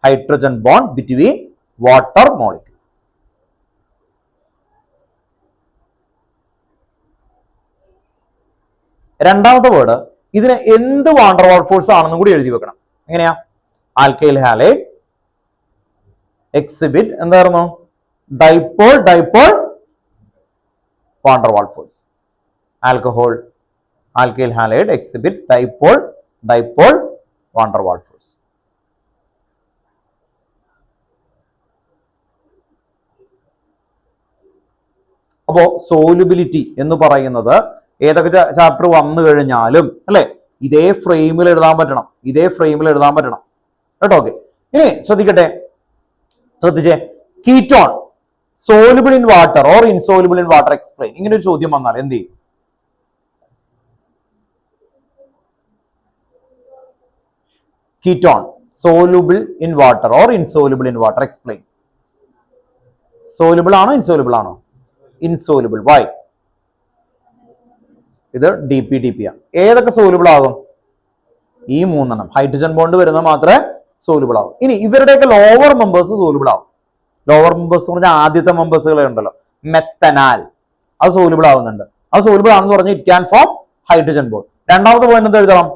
Hydrogen bond between water molecule. രണ്ടാമത്തെ വേർഡ്, ഇതിന് എന്ത് വാണ്ടർവാൾ ഫോഴ്സ് ആണെന്നും കൂടി എഴുതി വെക്കണം. എങ്ങനെയാ? ആൽക്കൈൽ ഹാലൈഡ് എക്സിബിറ്റ് എന്തായിരുന്നു? Dipole van der Waals force. Alcohol, alkyl halide exhibit dipole van der Waals force. അപ്പോ സോലുബിലിറ്റി എന്ന് പറയുന്നത് ഏതൊക്കെ ചാപ്റ്റർ വന്നു കഴിഞ്ഞാലും അല്ലെ ഇതേ ഫ്രെയിമിൽ എഴുതാൻ പറ്റണം. കേട്ടോ. ഓക്കെ, ഇനി ശ്രദ്ധിച്ചേ. Ketone soluble in water or insoluble in water explain. ഇങ്ങനെ ഒരു ചോദ്യം വന്നാൽ എന്ത് ചെയ്യും? Ketone soluble in water or insoluble in water, explain. Soluble ആണോ insoluble ആണോ? Insoluble. Why? ഇത് DP ആണ്. ഏതൊക്കെ soluble ആകും? ഈ മൂന്നെണ്ണം ഹൈഡ്രജൻ ബോണ്ട് വരുന്നത് മാത്രമേ soluble ആവും. ഇനി ഇവരുടെയൊക്കെ ലോവർ മെമ്പേഴ്സ് soluble ആവും. ലോവർ മെമ്പേഴ്സ് എന്ന് പറഞ്ഞാൽ ആദ്യത്തെ മെമ്പേഴ്സുകളെ ഉണ്ടല്ലോ, മെത്തനാൽ, അത് soluble ആവുന്നുണ്ട്. അത് soluble ആണെന്ന് പറഞ്ഞാൽ it can form hydrogen bond. രണ്ടാമത്തെ പോയിന്റ് എന്താ എഴുതണം?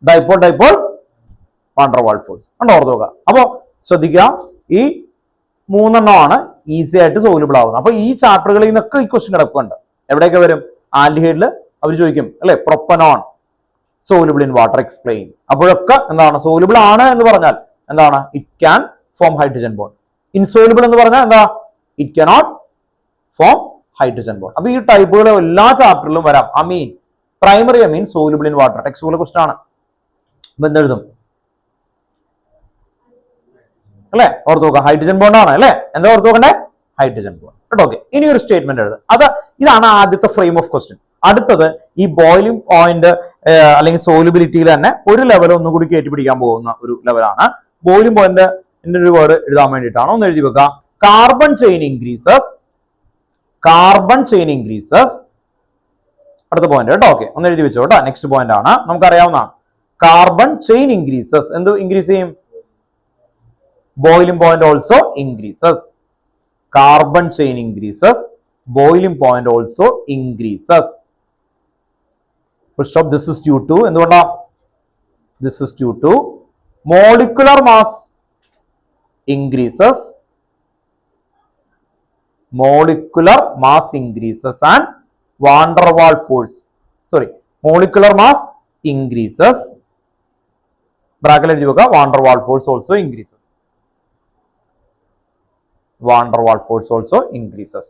Dipole dipole van der Waal force കണ്ടോ, ഓർത്ത് നോക്കുക. അപ്പോ ശ്രദ്ധിക്കുക, ഈ 3 ഈസി ആയിട്ട് സോൾവബിൾ ആവുന്നത്. അപ്പൊ ഈ ചാപ്റ്ററുകളിൽ നിന്നൊക്കെ ഈ ക്വസ്റ്റ്യൻ കിടക്കുന്നുണ്ട്. എവിടെയൊക്കെ വരും? ആൽഡിഹൈഡിൽ അവർ ചോദിക്കും അല്ലെ, propanone soluble in water explain. അപ്പോഴൊക്കെ എന്താണ് സോലുബിൾ ആണ് എന്ന് പറഞ്ഞാൽ എന്താണ്? It can form hydrogen bond. Insoluble എന്ന് പറഞ്ഞാൽ എന്താ? It cannot form hydrogen bond. അപ്പൊ ഈ ടൈപ്പുകൾ എല്ലാ ചാപ്റ്ററിലും വരാം. Amine, primary amine soluble in water, text ബുക്കിലെ ക്വസ്റ്റ്യൻ ആണ്. അപ്പൊ എന്തെഴുതും അല്ലെ, ഓർത്ത് നോക്കുക, ഹൈഡ്രജൻ ബോണ്ട് ആണ് അല്ലെ, എന്താ ഓർത്ത് നോക്കണ്ടേ? ഹൈഡ്രജൻ ബോണ്ട് കേട്ടോ. ഓക്കെ, ഇനി ഒരു സ്റ്റേറ്റ്മെന്റ് എഴുതും. ഇതാണ് ആദ്യത്തെ ഫ്രെയിം ഓഫ് ക്വസ്റ്റ്യൻ. അടുത്തത് ഈ ബോയിലിംഗ് പോയിന്റ് അല്ലെങ്കിൽ സോലുബിലിറ്റിയിൽ തന്നെ ഒരു ലെവൽ ഒന്നുകൂടി കയറ്റി പിടിക്കാൻ പോകുന്ന ഒരു ലെവലാണ്. ബോയിലിംഗ് പോയിന്റ് ഒരു വേർഡ് എഴുതാൻ വേണ്ടിയിട്ടാണ്. ഒന്ന് എഴുതി വെക്കാം. Carbon chain increases, carbon chain increases. അടുത്ത പോയിന്റ് കേട്ടോ. ഓക്കെ, ഒന്ന് എഴുതി വെച്ചോ കേട്ടോ. നെക്സ്റ്റ് പോയിന്റ് ആണ്, നമുക്കറിയാവുന്നതാണ്. Carbon chain increases. എന്ത് ഇൻക്രീസ് ചെയ്യും? boiling point also increases. Carbon chain increases, boiling point also increases. Full stop. This is due to എന്തുകൊണ്ടാ? This is due to molecular mass increases, molecular mass increases and van der Waals force. Sorry, molecular mass increases. Bracket എഴുതി വെക്കുക. van der Waals force also increases. Van der Waals force also increases.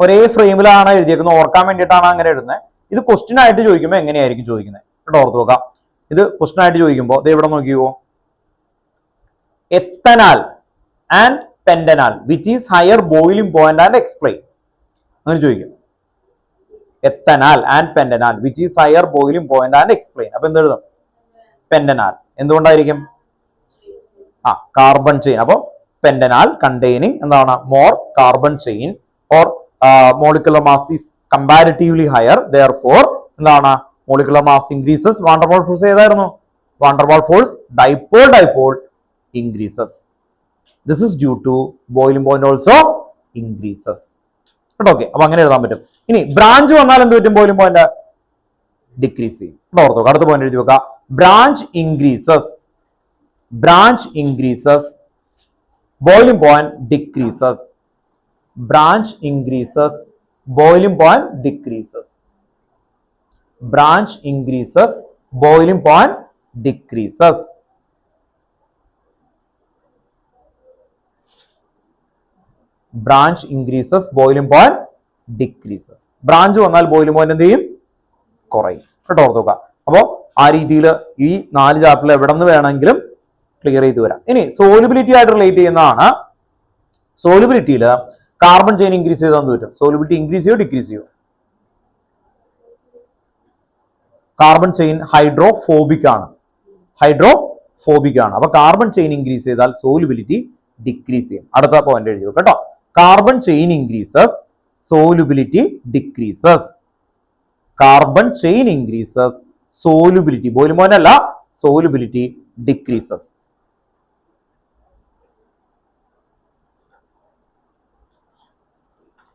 ഒരേ ഫ്രെയിമിലാണ് എഴുതിയേക്കുന്നത്, ഓർക്കാൻ വേണ്ടിയിട്ടാണ് അങ്ങനെ എഴുതുന്നത്. ഇത് question ആയിട്ട് ചോദിക്കുമ്പോൾ എങ്ങനെയായിരിക്കും ചോദിക്കുന്നത് കേട്ടോ, ഓർത്ത് നോക്കാം. ഇത് ക്വസ്റ്റ്യൻ ആയിട്ട് ചോദിക്കുമ്പോൾ ഇത് എവിടെ നോക്കിയോ? Ethanal and pentanal which is higher boiling point and explain. അങ്ങനെ ചോദിക്കും. Ethanal and pentanal which is higher boiling point and explain. അപ്പൊ എന്ത് എഴുതും? പെന്റനാൽ. എന്തുകൊണ്ടായിരിക്കും? Carbon chain. അപ്പൊ പെന്റനാൽ കണ്ടെയ്നിങ് എന്താണ്? More carbon chain or molecular mass is comparatively higher, therefore എന്താണ്? Molecular mass increases. Van der Waal force ഏതായിരുന്നു? Van der Waal force dipole dipole increases. This is due to boiling point also increases. കേട്ടോ. Okay, അപ്പൊ അങ്ങനെ എഴുതാൻ പറ്റും. ഇനി branch വന്നാൽ എന്ത് പറ്റും? ബോയിലിംഗ് പോയിന്റ് ഡിക്രീസ് ചെയ്യും. ഓർത്തോ. അടുത്ത പോയിന്റ് എഴുതി വെക്കുക. Branch increases, branch increases, boiling point decreases. Branch increases, boiling point decreases. Branch increases, boiling point decreases. Branch increases, boiling point decreases. Branch വന്നാൽ ബോയിലിംഗ് പോയിന്റ് എന്ത് ചെയ്യും? കുറയും കേട്ടോ, ഓർത്തോക്കുക. അപ്പോ ആ രീതിയിൽ ഈ 4 ചാപ്റ്ററിൽ എവിടെ നിന്ന് വേണമെങ്കിലും ക്ലിയർ ചെയ്ത് വരാം. ഇനി സോലിബിലിറ്റി ആയിട്ട് റിലേറ്റ് ചെയ്യുന്നതാണ്. സോലിബിലിറ്റിയിൽ കാർബൺ ചെയിൻ ഇൻക്രീസ് ചെയ്താൽ എന്ത് പറ്റും? സോലിബിലിറ്റി ഇൻക്രീസ് ചെയ്യോ ഡിക്രീസ് ചെയ്യോ? കാർബൺ ചെയിൻ ഹൈഡ്രോഫോബിക് ആണ്, ഹൈഡ്രോഫോബിക് ആണ്. അപ്പൊ കാർബൺ ചെയിൻ ഇൻക്രീസ് ചെയ്താൽ സോലിബിലിറ്റി ഡിക്രീസ് ചെയ്യും. അടുത്ത പോയിന്റ് എഴുതി കേട്ടോ. Carbon chain increases, solubility decreases. Carbon chain increases, solubility, boiling point അല്ല, solubility decreases.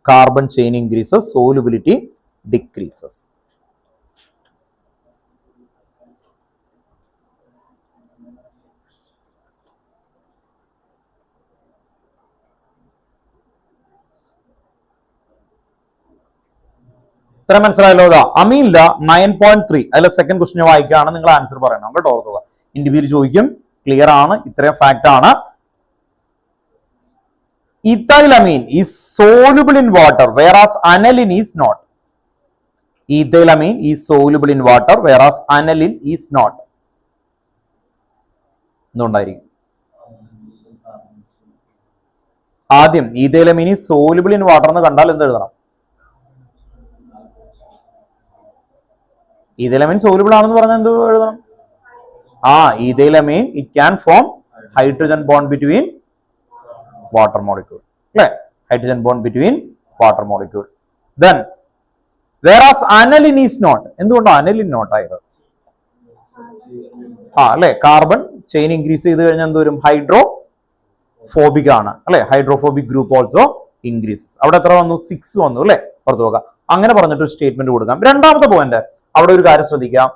Carbon chain increases, solubility decreases. ഇത്ര മനസ്സിലായല്ലോ. അമീനില്ല 9.3 അതിലെ സെക്കൻഡ് ക്വസ്റ്റ്യൻ വായിക്കുകയാണ്, നിങ്ങൾ ആൻസർ പറയണം കേട്ടോ, ഓർക്കുക. ഇന്റർവ്യൂവിൽ ചോദിക്കും. ക്ലിയർ ആണ്, ഇത്രയും ഫാക്ട് ആണ്. ethylamine is soluble in water whereas aniline is not. Ethylamine is soluble in water whereas aniline is not. എന്തുകൊണ്ടായിരിക്കും? ആദ്യം ethylamine is soluble in water എന്ന് കണ്ടാൽ എന്ത് എഴുതണം? ethylamine soluble ആണെന്ന് പറഞ്ഞാൽ എന്ത് എഴുതണം? ethylamine it can form hydrogen bond between water molecule. അല്ലേ? hydrogen bond between water molecule. Then whereas aniline is not. എന്തുകൊണ്ട് aniline not ആയത്? അല്ലേ? കാർബൺ ചെയിൻ ഇൻക്രീസ് ചെയ്ത് കഴിഞ്ഞാൽ എന്ത് വരും? ഹൈഡ്രോഫോബിക് ആണ് അല്ലെ? Hydrophobic group also increases. അവിടെ എത്ര വന്നു? 6 വന്നു അല്ലെ? ഓർത്ത് നോക്കുക. അങ്ങനെ പറഞ്ഞിട്ട് ഒരു സ്റ്റേറ്റ്മെന്റ് കൊടുക്കാം. രണ്ടാമത്തെ പോയിന്റ് അവിടെ ഒരു കാര്യം ശ്രദ്ധിക്കാം.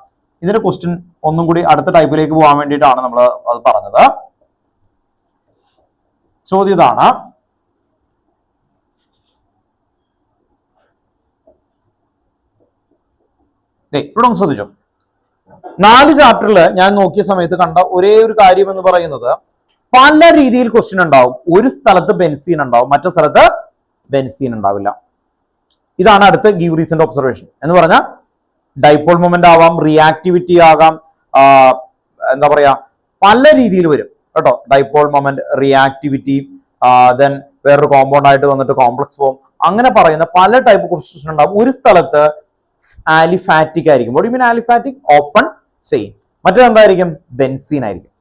ഇതിന്റെ ക്വസ്റ്റ്യൻ ഒന്നും കൂടി അടുത്ത ടൈപ്പിലേക്ക് പോകാൻ വേണ്ടിയിട്ടാണ് നമ്മൾ അത് പറഞ്ഞത്. ചോദ്യം ഇതാണ്, ഇവിടെ ഒന്ന് ശ്രദ്ധിച്ചോ. 4 ചാപ്റ്ററിൽ ഞാൻ നോക്കിയ സമയത്ത് കണ്ട ഒരേ ഒരു കാര്യം എന്ന് പറയുന്നത് പല രീതിയിൽ ക്വസ്റ്റ്യൻ ഉണ്ടാവും. ഒരു സ്ഥലത്ത് ബെൻസീൻ ഉണ്ടാവും, മറ്റു സ്ഥലത്ത് ബെൻസീൻ ഉണ്ടാവില്ല. ഇതാണ് അടുത്ത ഗീവ് റീസന്റ് ഒബ്സർവേഷൻ എന്ന് പറഞ്ഞാൽ ഡൈപോൾ മൊമെന്റ് ആവാം, റിയാക്ടിവിറ്റി ആകാം, എന്താ പറയാ, പല രീതിയിൽ വരും കേട്ടോ. ഡൈപോൾ മൊമെന്റ്, റിയാക്ടിവിറ്റി, ദെൻ വേറൊരു കോമ്പൗണ്ട് ആയിട്ട് വന്നിട്ട് കോംപ്ലക്സ് ഫോം, അങ്ങനെ പറയുന്ന പല ടൈപ്പ് ക്വസ്റ്റ്യൻ ഉണ്ടാവും. ഒരു സ്ഥലത്ത് ആലിഫാറ്റിക് ആയിരിക്കും. What you mean aliphatic? Open chain. മറ്റേതെന്തായിരിക്കും? ബെൻസീൻ ആയിരിക്കും.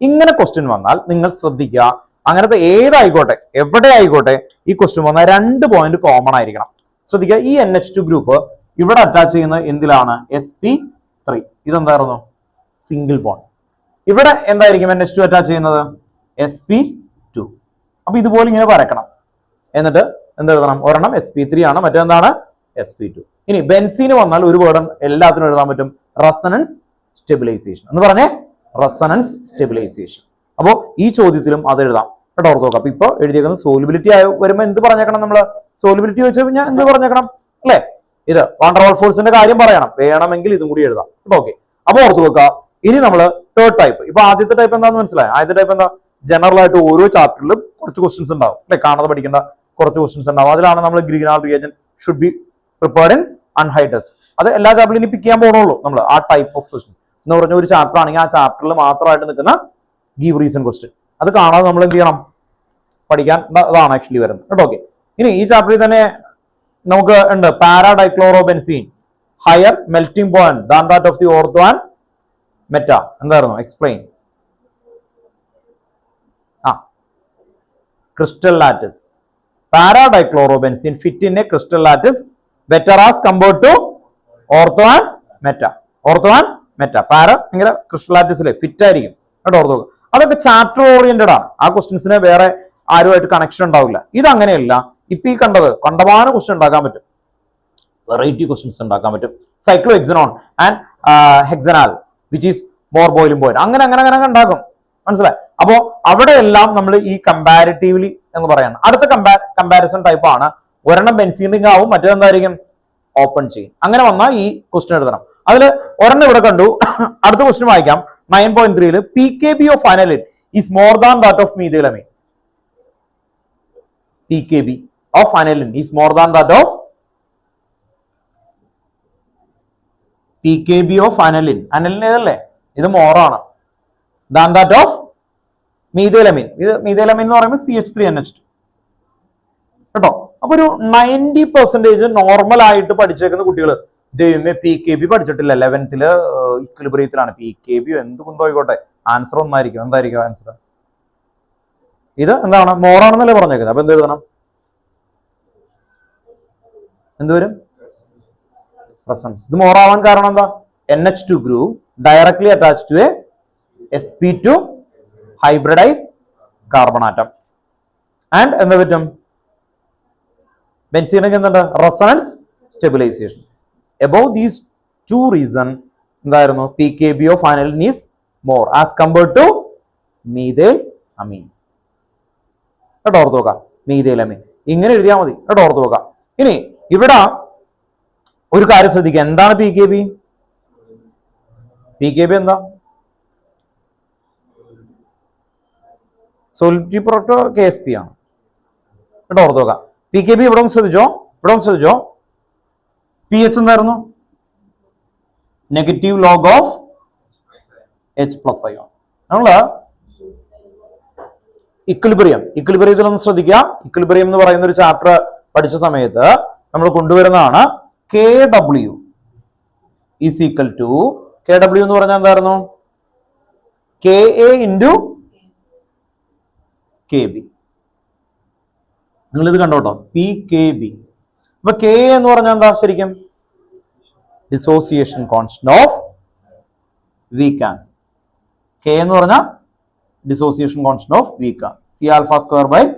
ഇങ്ങനെ ക്വസ്റ്റ്യൻ വന്നാൽ നിങ്ങൾ ശ്രദ്ധിക്കുക, അങ്ങനത്തെ ഏതായിക്കോട്ടെ, എവിടെ ആയിക്കോട്ടെ, ഈ ക്വസ്റ്റ്യൻ വന്നാൽ 2 പോയിന്റ് കോമൺ ആയിരിക്കണം. ശ്രദ്ധിക്കുക, ഈ NH2 ഗ്രൂപ്പ് ഇവിടെ അറ്റാച്ച് ചെയ്യുന്നത് എന്തിലാണ്? sp3. ഇതെന്തായിരുന്നു? Single bond. ഇവിടെ എന്തായിരിക്കും NH2 അറ്റാച്ച് ചെയ്യുന്നത്? sp2. അപ്പൊ ഇതുപോലെ ഇങ്ങനെ വരക്കണം. എന്നിട്ട് എന്തെഴുതണം? ഒരെണ്ണം sp3 ആണ്, മറ്റേന്താണ്? sp2. ഇനി ബെൻസീന് വന്നാൽ ഒരു വേർഡ് എല്ലാത്തിനും എഴുതാൻ പറ്റും, റെസണൻസ് സ്റ്റെബിലൈസേഷൻ എന്ന് പറഞ്ഞേ, റെസണൻസ് സ്റ്റെബിലൈസേഷൻ. അപ്പോൾ ഈ ചോദ്യത്തിലും അത് എഴുതാം കേട്ടോ, ഓർത്ത് നോക്കാം. അപ്പൊ ഇപ്പൊ എഴുതിയേക്കുന്നത് സോലിബിലിറ്റി ആയി വരുമ്പോൾ എന്ത് പറഞ്ഞേക്കണം? നമ്മള് സോലിബിലിറ്റി വെച്ച് കഴിഞ്ഞാൽ എന്ത് പറഞ്ഞേക്കണം അല്ലെ? ഇത് വാണ്ടർവാൾ ഫോഴ്സിന്റെ കാര്യം പറയണം, വേണമെങ്കിൽ ഇതും കൂടി എഴുതാം കേട്ടോ. ഓക്കെ, അപ്പൊ ഓർത്ത് വെക്കുക. ഇനി നമ്മള് തേർഡ് ടൈപ്പ്. ഇപ്പൊ ആദ്യത്തെ ടൈപ്പ് എന്താന്ന് മനസ്സിലായി? ആദ്യത്തെ ടൈപ്പ് എന്താ? ജനറൽ ആയിട്ട് ഓരോ ചാപ്റ്ററിലും കുറച്ച് ക്വസ്റ്റ്യൻസ് ഉണ്ടാവും അല്ലെ, കാണാതെ പഠിക്കേണ്ട കുറച്ച് ക്വസ്റ്റ്യൻസ് ഉണ്ടാവും. അതിലാണ് നമ്മൾ Grignard reagent should be prepared in അൺഹൈ ടെസ്റ്റ്. അത് എല്ലാ ചാപ്റ്ററിലും ഇനി പിക്ക് ചെയ്യാൻ പോകണുള്ളൂ നമ്മൾ ആ ടൈപ്പ് ഓഫ് ക്വസ്റ്റ്യൻ എന്ന് പറഞ്ഞ ഒരു ചാപ്റ്റർ ആണെങ്കിൽ ആ ചാപ്റ്ററിൽ മാത്രമായിട്ട് നിൽക്കുന്ന ഗീവ് റീസൺ ക്വസ്റ്റ്യൻ അത് കാണാതെ നമ്മൾ എന്ത് ചെയ്യണം? പഠിക്കാൻ. അതാണ് ആക്ച്വലി വരുന്നത് കേട്ടോ. ഓക്കെ, ഇനി ഈ ചാപ്റ്ററിൽ തന്നെ നമുക്ക് ഉണ്ട് paradichlorobenzene higher melting point than that of the ortho and meta. എന്തായിരുന്നു? Explain. Crystal lattice. Paradichlorobenzene fit in a crystal lattice better as compared to ortho and meta. ortho and meta. പാര ഭയങ്കര ക്രിസ്റ്റലാറ്റിസിലെ fit ആയിരിക്കും കേട്ടോ, ortho. അതൊക്കെ chapter oriented ആണ്. ആ ക്വസ്റ്റ്യൻസിന് വേറെ ആരുമായിട്ട് കണക്ഷൻ ഉണ്ടാവില്ല. ഇത് അങ്ങനെയല്ല. ഇപ്പൊ ഈ കണ്ടമാന ക്വസ്റ്റ്യൻ ഉണ്ടാക്കാൻ പറ്റും, വെറൈറ്റി ക്വസ്റ്റ്യൻസ് ഉണ്ടാക്കാൻ പറ്റും. Cyclohexanone and hexanal which is more boiling point, അങ്ങനെ അങ്ങനെ അങ്ങനെ ഉണ്ടാക്കും. മനസ്സിലായി? അപ്പോ അവിടെയെല്ലാം നമ്മൾ ഈ കമ്പാരിറ്റീവ്ലി എന്ന് പറയണം. അടുത്ത കമ്പാരിസൺ ടൈപ്പ് ആണ്. ഒരെണ്ണം ബെൻസീൻ റിംഗ് ആവും, മറ്റേതെന്തായിരിക്കും? Open chain. അങ്ങനെ വന്നാൽ ഈ ക്വസ്റ്റ്യൻ എഴുതണം. അതിൽ ഒരെണ്ണം ഇവിടെ കണ്ടു. അടുത്ത ക്വസ്റ്റ്യൻ വായിക്കാം. 9.3 PKB of aniline is more than that of methylamine. PKB of aniline is more than that of PKB of aniline. Aniline ഏതല്ലേ? ഇത് മോറാണ് ദാൻ ദാറ്റ് ഓഫ് മീഥൈലമൈൻ. ഇത് മീഥൈലമൈൻ എന്ന് പറയുമ്പോൾ CH3NH2 കേട്ടോ. അപ്പൊ ഒരു 90% നോർമൽ ആയിട്ട് പഠിച്ചേക്കുന്ന കുട്ടികൾ ദൈവമേ PKB പഠിച്ചിട്ടില്ല, 11th ഇക്വിലിബ്രിയത്തിലാണ്. PKB എന്ത് കുന്തോയിക്കോട്ടെ, ആൻസർ ഒന്നായിരിക്കും. എന്തായിരിക്കും ആൻസർ? ഇത് എന്താണ്? മോറാണെന്നല്ലേ പറഞ്ഞേക്കുന്നത്. അപ്പൊ എന്ത് എഴുതണം? എന്ത് വരും? റെസണൻസ്. ഇത് മോറാവാൻ കാരണം എന്താ? NH2 group directly attach to a sp2 hybridise carbon atom. And എന്താ പറ്റും? ബെൻസീനൊക്കെ എന്തുണ്ട്? Resonance stabilisation. Above these 2 reasons എന്തായിരുന്നു? PKB of aniline is more as compared to methylamine കേട്ടോ, ഓർത്ത് നോക്കാം. മീഥൈലമൈൻ ഇങ്ങനെ എഴുതിയാൽ മതി കേട്ടോ, ഓർത്ത് നോക്കാം. ഇനി ഇവിടെ ഒരു കാര്യം ശ്രദ്ധിക്കുക. എന്താണ് PKB? PKB എന്താ? സോലിബിലിറ്റി പ്രോട്ടോ KSP ആണ് കേട്ടോ, ഓർത്ത് നോക്കാം. PKB ഇവിടെ ഒന്ന് ശ്രദ്ധിച്ചോ, ഇവിടെ ഒന്ന് ശ്രദ്ധിച്ചോ. pH എന്തായിരുന്നു? Negative log of H+ ion. നമ്മള് ഇക്വിലിബ്രിയത്തിൽ ഒന്ന് ശ്രദ്ധിക്കുക. ഇക്വിലിബ്രിയം എന്ന് പറയുന്ന ഒരു ചാപ്റ്റർ പഠിച്ച സമയത്ത് നമ്മൾ കൊണ്ടുവരുന്നതാണ് KW is equal to KW എന്ന് പറഞ്ഞാൽ എന്തായിരുന്നു? KA into KB. നിങ്ങൾ ഇത് കണ്ടോട്ടോ, PKB. അപ്പൊ K എന്ന് പറഞ്ഞാൽ എന്താ ശരിക്കും? Dissociation constant of weak acid. K എന്ന് പറഞ്ഞാൽ ഡിസോസിയേഷൻ കോൺസ്റ്റന്റ് ഓഫ് വീക്ക് ആണ്. C⁴² /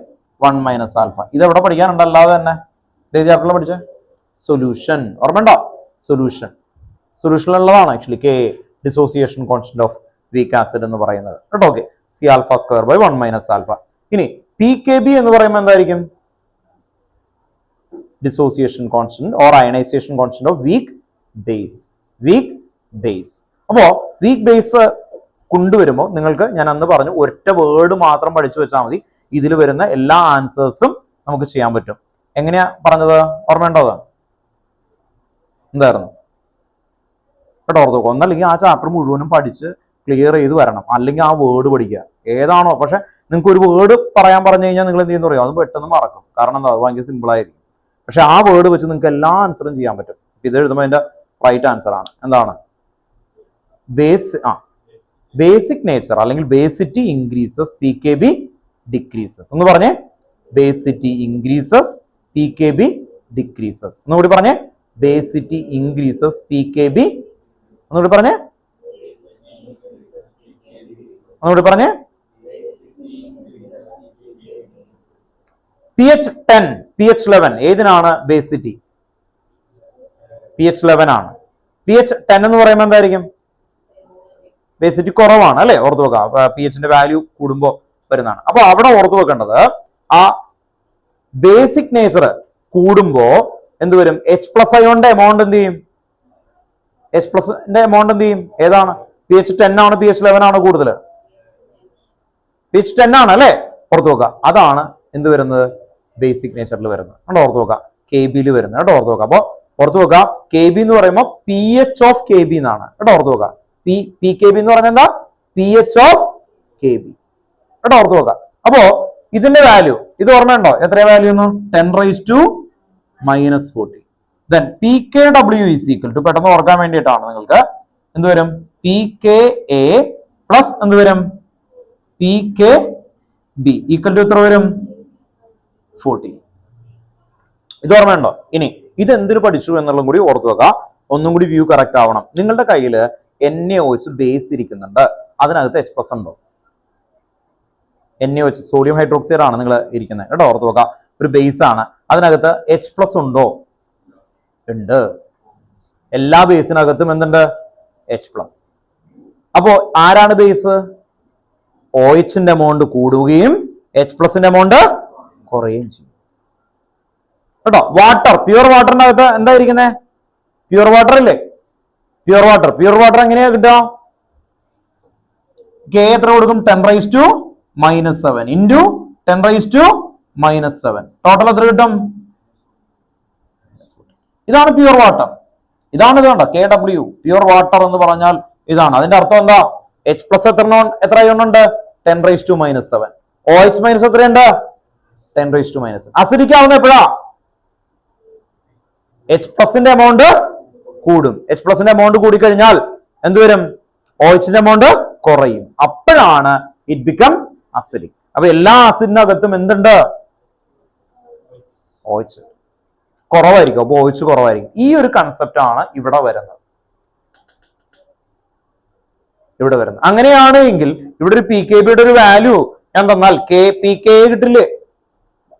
1 - α. ഇത് എവിടെ പഠിക്കാനുണ്ട്? അല്ലാതെ തന്നെ ചാപ്റ്ററിൽ പഠിച്ചേ സൊല്യൂഷൻ. ഓർമ്മയുണ്ടോ? സൊല്യൂഷൻ. സൊല്യൂഷനിലുള്ളതാണ് actually K dissociation constant of weak acid എന്ന് പറയുന്നത് കേട്ടോ. Okay, C alpha square by 1 minus alpha. ഇനി പി കെ ബി എന്ന് പറയുമ്പോൾ എന്തായിരിക്കും? Dissociation constant or ionisation constant of weak base. Weak base. അപ്പോ വീക്ക് ബേസ് കൊണ്ടുവരുമ്പോൾ നിങ്ങൾക്ക് ഞാൻ അന്ന് പറഞ്ഞു ഒറ്റ വേർഡ് മാത്രം പഠിച്ചു വെച്ചാൽ മതി, ഇതിൽ വരുന്ന എല്ലാ ആൻസേഴ്സും നമുക്ക് ചെയ്യാൻ പറ്റും. എങ്ങനെയാ പറഞ്ഞത്? ഓർമ്മയുണ്ടോ? എന്തായിരുന്നു കേട്ടോ? ഓർത്ത് നോക്കുക. ഒന്നല്ലെങ്കിൽ ആ ചാപ്റ്റർ മുഴുവനും പഠിച്ച് ക്ലിയർ ചെയ്ത് വരണം, അല്ലെങ്കിൽ ആ വേർഡ് പഠിക്കുക ഏതാണോ. പക്ഷെ നിങ്ങൾക്ക് ഒരു വേർഡ് പറയാൻ പറഞ്ഞു കഴിഞ്ഞാൽ നിങ്ങൾ എന്ത് ചെയ്യുന്ന പറയും, അത് പെട്ടെന്ന് മറക്കും. കാരണം എന്താ, ഭയങ്കര സിമ്പിൾ ആയിരിക്കും. പക്ഷെ ആ വേർഡ് വെച്ച് നിങ്ങൾക്ക് എല്ലാ ആൻസറും ചെയ്യാൻ പറ്റും. ഇത് എഴുതുമ്പോൾ അതിന്റെ റൈറ്റ് ആൻസർ ആണ് എന്താണ്? ബേസിക് നേച്ചർ അല്ലെങ്കിൽ basicity increases P K B decreases. ഒന്ന് പറഞ്ഞേ, basicity increases P K B decreases. ഒന്നുകൂടി പറഞ്ഞേ, basicity increases P K B. ഒന്നുകൂടി പറഞ്ഞേ, ഒന്നുകൂടി പറഞ്ഞേ. pH10 pH11 ഏതിനാണ് basicity? pH11 ആണ്. pH10 എന്ന് പറയുമ്പോൾ എന്തായിരിക്കും? ബേസിറ്റി കുറവാണ് അല്ലെ? ഓർത്ത് വെക്കുക. pHന്റെ വാല്യൂ കൂടുമ്പോൾ വരുന്നതാണ്. അപ്പൊ അവിടെ ഓർത്ത് വെക്കേണ്ടത് ആ ബേസിക് നേച്ചർ കൂടുമ്പോ എന്ത് വരും? H പ്ലസ് അയോണിന്റെ എമൗണ്ട് എന്ത് ചെയ്യും? H പ്ലസിന്റെ എമൗണ്ട് എന്ത് ചെയ്യും? ഏതാണ്? pH10 ആണ് pH11 ആണ് കൂടുതൽ? pH10 ആണ് അല്ലെ? ഓർത്ത് വെക്കുക. അതാണ് എന്ത് വരുന്നത്? ബേസിക് നേച്ചറിൽ വരുന്നത്. കണ്ടോ? ഓർത്ത് നോക്കാം. കെ ബിയിൽ വരുന്നത് കേട്ടോ. ഓർത്ത് നോക്കാം. അപ്പൊ ഓർത്ത് നോക്കാം, കെ ബി എന്ന് പറയുമ്പോൾ P H of K B എന്നാണ് കേട്ടോ. ഓർത്ത് നോക്കാം. പി കെ ബി എന്ന് പറഞ്ഞാൽ എന്താ? P H of K B കേട്ടോ. ഓർത്ത് നോക്കാം. അപ്പോ ഇതിന്റെ വാല്യൂ ഇത് ഓർമ്മയുണ്ടോ? എത്രയാ value? 10⁻⁻40. Then P K W is equal to, പെട്ടെന്ന് ഓർക്കാൻ വേണ്ടിയിട്ടാണ് നിങ്ങൾക്ക്, എന്ത് വരും? പി കെ എ പ്ലസ് എന്ത് വരും? P K B equal to എത്ര വരും? 40. ഇത് ഓർമ്മയുണ്ടോ? ഇനി ഇത് എന്തിനു പഠിച്ചു എന്നുള്ളതും കൂടി ഓർത്തു വെക്കുക. ഒന്നും കൂടി വ്യൂ കറക്റ്റ് ആവണം. നിങ്ങളുടെ കയ്യിൽ NaOH ബേസ് ഇരിക്കുന്നുണ്ട്, അതിനകത്ത് H പ്ലസ് ഉണ്ടോ? NaOH സോഡിയം ഹൈഡ്രോക്സൈഡ് ആണ് നിങ്ങൾ ഇരിക്കുന്നത് കേട്ടോ. ഓർത്ത് വെക്കുക. ഒരു ബേസ് ആണ്, അതിനകത്ത് H പ്ലസ് ഉണ്ടോ? ഉണ്ട്. എല്ലാ ബേസിനകത്തും എന്തുണ്ട്? H plus. അപ്പോ ആരാണ് ബേസ്? OHന്റെ എമൗണ്ട് കൂടുകയും H പ്ലസിന്റെ എമൗണ്ട് കുറയുകയും ചെയ്യും കേട്ടോ. വാട്ടർ, പ്യുവർ വാട്ടറിന്റെ അകത്ത് എന്താ ഇരിക്കുന്നത്? പ്യുവർ വാട്ടർ ഇല്ലേ? പ്യുവർ വാട്ടർ എങ്ങനെയാ കിട്ടുക? കെ എത്ര കൊടുക്കും? 10⁻⁻7 ഇൻറ്റു 10⁻⁻7. ടോട്ടൽ എത്ര കിട്ടും? ഇതാണ് പ്യുവർ വാട്ടർ. ഇതാണ് ഇത് കണ്ടോ, കെ ഡബ്ല്യു പ്യുവർ വാട്ടർ എന്ന് പറഞ്ഞാൽ ഇതാണ്. അതിന്റെ അർത്ഥം എന്താ? എച്ച് പ്ലസ് എത്ര ഉണ്ട്? 10⁻⁻7. OH മൈനസ് എത്രയുണ്ട്? 10⁻⁻. അസിഡിക് ആവുന്ന എപ്പോഴാ? H പ്ലസിന്റെ എമൗണ്ട് കൂടും. H പ്ലസിന്റെ എമൗണ്ട് കൂടിക്കഴിഞ്ഞാൽ എന്ത് വരും? OHന്റെ എമൗണ്ട് കുറയും. അപ്പോഴാണ് ഇറ്റ് ബിക്കം അസിഡിക്. അപ്പൊ എല്ലാ ആസിഡിനകത്തും എന്തുണ്ട്? OH കുറവായിരിക്കും. അപ്പൊ OH കുറവായിരിക്കും. ഈ ഒരു കൺസെപ്റ്റ് ആണ് ഇവിടെ വരുന്നത്. അങ്ങനെയാണ് എങ്കിൽ ഇവിടെ ഒരു പി കെ ബിയുടെ ഒരു വാല്യൂ ഞാൻ തന്നാൽ പി കെ കിട്ടില്ലേ?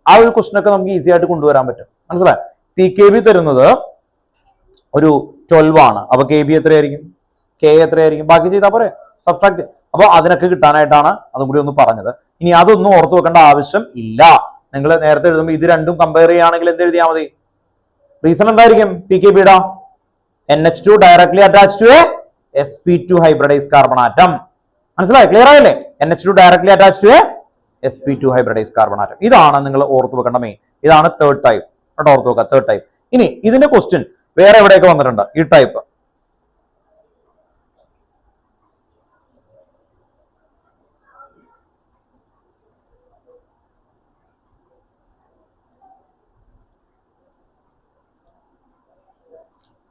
ആ ഒരു ക്വസ്റ്റൻ ഒക്കെ നമുക്ക് ഈസി ആയിട്ട് കൊണ്ടുവരാൻ പറ്റും. മനസ്സിലായി? പി കെ ബി തരുന്നത് ഒരു 12 ആണ്. അപ്പൊ കെ ബി എത്രയായിരിക്കും? കെ എത്രയായിരിക്കും? ബാക്കി ചെയ്താൽ പോരെ, സബ്ട്രാക്ട്. അപ്പൊ അതിനൊക്കെ കിട്ടാനായിട്ടാണ് അതും കൂടി ഒന്ന് പറഞ്ഞത്. ഇനി അതൊന്നും ഓർത്തു വെക്കേണ്ട ആവശ്യം ഇല്ല. നിങ്ങൾ നേരത്തെ എഴുതുമ്പോൾ ഇത് രണ്ടും കമ്പയർ ചെയ്യുകയാണെങ്കിൽ എന്ത് എഴുതിയാൽ മതി? റീസൺ എന്തായിരിക്കും? പി കെ ബിയുടെ NH2 directly attach to a sp2 hybridise carbon atom. മനസ്സിലായി? ക്ലിയർ ആയല്ലേ? NH2 directly attach to a sp2 hybridise carbon atom. ഇതാണ് നിങ്ങൾ ഓർത്തു വെക്കേണ്ട മെയിൻ. ഇതാണ് തേർഡ് ടൈപ്പ് കേട്ടോ. ഓർത്തു വെക്കുക, തേർഡ് ടൈപ്പ്. ഇനി ഇതിന്റെ ക്വസ്റ്റ്യൻ വേറെ എവിടെയൊക്കെ വന്നിട്ടുണ്ട് ഈ ടൈപ്പ്?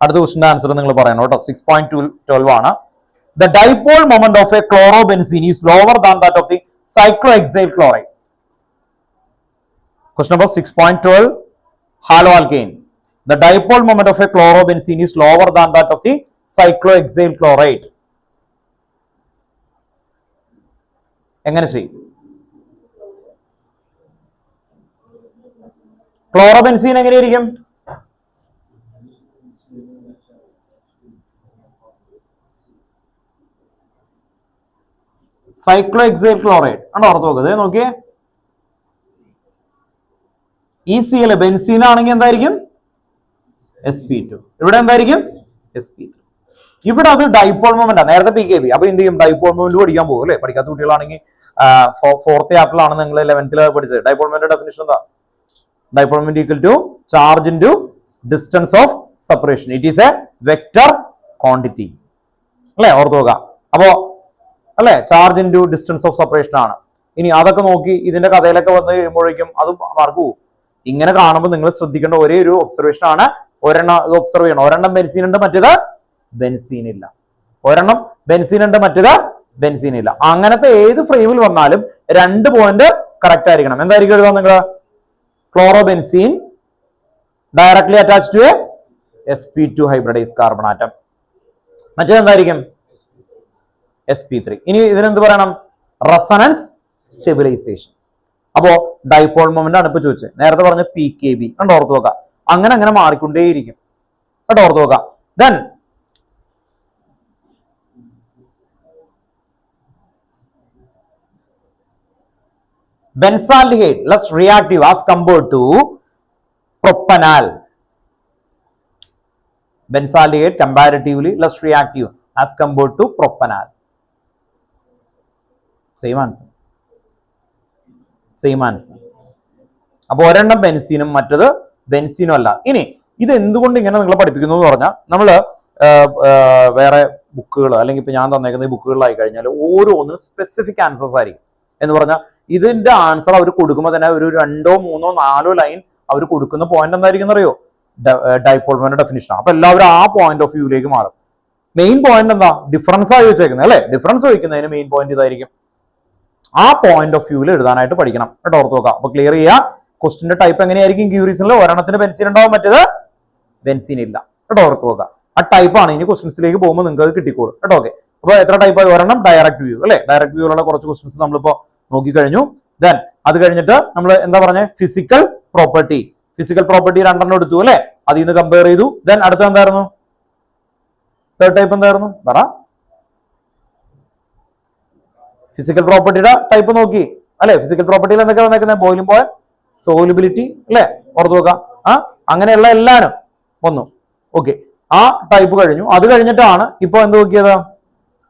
അടുത്ത ക്വസ്റ്റിന്റെ ആൻസർ നിങ്ങൾ പറയണം കേട്ടോ. 6.12 ആണ്. The dipole moment of a chlorobenzene is lower than that of the cyclohexyl chloride. Question number 6.12, haloalkane. The dipole moment of a chlorobenzene is lower than that of the cyclohexyl chloride. എങ്ങനെ ചെയ്യും? Chlorobenzene എങ്ങനെയായിരിക്കും? സൈക്ലോഹെക്സൈൽ chloride ആണ് ഓർത്ത് നോക്കുക. നോക്കിയേ, ഈ Cl benzene ആണെങ്കിൽ എന്തായിരിക്കും? sp2. ഇവിടെ എന്തായിരിക്കും? sp3. ഇവിടെ അത് ഡൈപോൾ മൊമെന്റ് ആണ്. നേരത്തെ PKB. അപ്പൊ എന്ത് ചെയ്യും? ഡൈപോൾ മൊമെന്റ് പഠിക്കാൻ പോകും അല്ലെ? പഠിക്കാത്ത കുട്ടികളാണെങ്കിൽ ഫോർത്ത് ചാപ്റ്ററിലാണ് നിങ്ങൾ 11th പഠിച്ചത്. ഡൈപോൾ മൊമെന്റ് ഡെഫിനിഷൻ എന്താ? Dipole moment equal to charge into distance of separation. It is a vector quantity അല്ലെ? ഓർത്ത് നോക്കാം. അപ്പോ അല്ലെ, charge into distance of separation ആണ്. ഇനി അതൊക്കെ നോക്കി ഇതിന്റെ കഥയിലൊക്കെ വന്ന് കഴിയുമ്പോഴേക്കും അത് മാർക്ക് പോകും. ഇങ്ങനെ കാണുമ്പോൾ നിങ്ങൾ ശ്രദ്ധിക്കേണ്ട ഒരേ ഒരു ഒബ്സർവേഷൻ ആണ്. ഒരെണ്ണം ഒബ്സർവ് ചെയ്യണം. ഒരെണ്ണം ബെൻസീൻ ഉണ്ട്, മറ്റേത് ബെൻസീൻ ഇല്ല. ഒരെണ്ണം ബെൻസീൻ ഉണ്ട്, മറ്റേത് ബെൻസീൻ ഇല്ല. അങ്ങനത്തെ ഏത് ഫ്രെയിമിൽ വന്നാലും 2 പോയിന്റ് കറക്റ്റ് ആയിരിക്കണം. എന്തായിരിക്കും എഴുതാം നിങ്ങൾ? Chlorobenzene directly attach to a sp2 hybridise carbon atom. മറ്റേത് എന്തായിരിക്കും? sp3. ഇനി ഇതിനെന്ത് പറയണം? Resonance stabilisation. അപ്പോ ഡൈപോൾ മൊമെന്റ് ആണ് ഇപ്പൊ ചോദിച്ചത്. നേരത്തെ പറഞ്ഞ PKB കണ്ടോ? ഓർത്ത് നോക്കാം. അങ്ങനെ മാറിക്കൊണ്ടേയിരിക്കും കേട്ടോ. ഓർത്ത് നോക്കാം. Then benzaldehyde less reactive as compared to propanol. Benzaldehyde comparatively less reactive as compared to propanol. Same answer. അപ്പൊ ഒരെണ്ണം ബെൻസീനും മറ്റത് ബെൻസീനും അല്ല. ഇനി ഇത് എന്തുകൊണ്ട് ഇങ്ങനെ നിങ്ങൾ പഠിപ്പിക്കുന്നു എന്ന് പറഞ്ഞാൽ, നമ്മള് വേറെ ബുക്കുകൾ അല്ലെങ്കിൽ ഇപ്പൊ ഞാൻ തന്നേക്കുന്ന ഈ ബുക്കുകളിലായി കഴിഞ്ഞാൽ ഓരോന്നും സ്പെസിഫിക് ആൻസേഴ്സ് ആയിരിക്കും. എന്ന് പറഞ്ഞാൽ ഇതിന്റെ ആൻസർ അവർ കൊടുക്കുമ്പോൾ തന്നെ ഒരു 2, 3, 4 ലൈൻ അവർ കൊടുക്കുന്ന പോയിന്റ് എന്തായിരിക്കും അറിയോ? Dipole moment definition. അപ്പൊ എല്ലാവരും ആ പോയിന്റ് ഓഫ് വ്യൂയിലേക്ക് മാറും. മെയിൻ പോയിന്റ് എന്താ? ഡിഫറൻസ് ആയി വെച്ചേക്കുന്നത് അല്ലെ? ഡിഫറൻസ് ചോദിക്കുന്നതിന് മെയിൻ പോയിന്റ് ഇതായിരിക്കും. ആ പോയിന്റ് ഓഫ് വ്യൂവിൽ എഴുതാനായിട്ട് പഠിക്കണം കേട്ടോ. ഓർത്ത് നോക്കാം. അപ്പൊ ക്ലിയർ ചെയ്യുക. ക്വസ്റ്റിന്റെ ടൈപ്പ് എങ്ങനെയായിരിക്കും? ക്യൂറീസിൽ ഒരെണ്ണത്തിന് ബെൻസീൻ ഉണ്ടാവും, മറ്റേത് ബെൻസീൻ ഇല്ല കേട്ടോ. ഓർത്ത് നോക്കുക. ആ ടൈപ്പ് ആണ് ഇനി ക്വസ്റ്റൻസിലേക്ക് പോകുമ്പോൾ നിങ്ങൾക്ക് അത് കിട്ടിക്കോളും കേട്ടോ. ഓക്കെ, അപ്പൊ എത്ര ടൈപ്പ് ആയി? ഒരെണ്ണം ഡയറക്റ്റ് വ്യൂ അല്ലെ? ഡയറക്റ്റ് വ്യൂയിലുള്ള കുറച്ച് ക്വസ്റ്റൻസ് നമ്മളിപ്പോ നോക്കിക്കഴിഞ്ഞു. ദെൻ അത് കഴിഞ്ഞിട്ട് നമ്മൾ എന്താ പറഞ്ഞത്? Physical property. ഫിസിക്കൽ പ്രോപ്പർട്ടി 2 എടുത്തു അല്ലെ? അതിൽ നിന്ന് കമ്പയർ ചെയ്തു. ദെൻ അടുത്ത എന്തായിരുന്നു? തേർഡ് ടൈപ്പ് എന്തായിരുന്നു? പറ. ഫിസിക്കൽ പ്രോപ്പർട്ടിയുടെ ടൈപ്പ് നോക്കി അല്ലെ? ഫിസിക്കൽ പ്രോപ്പർട്ടിയിൽ എന്തൊക്കെ വന്നേക്കുന്നത്? ബോയിലിംഗ് പോയിന്റ്, സോലുബിലിറ്റി അല്ലെ? ഓർത്ത് നോക്കാം. അങ്ങനെയുള്ള എല്ലാരും വന്നു. ഓക്കെ, ആ ടൈപ്പ് കഴിഞ്ഞു. അത് കഴിഞ്ഞിട്ടാണ് ഇപ്പൊ എന്ത് നോക്കിയത്?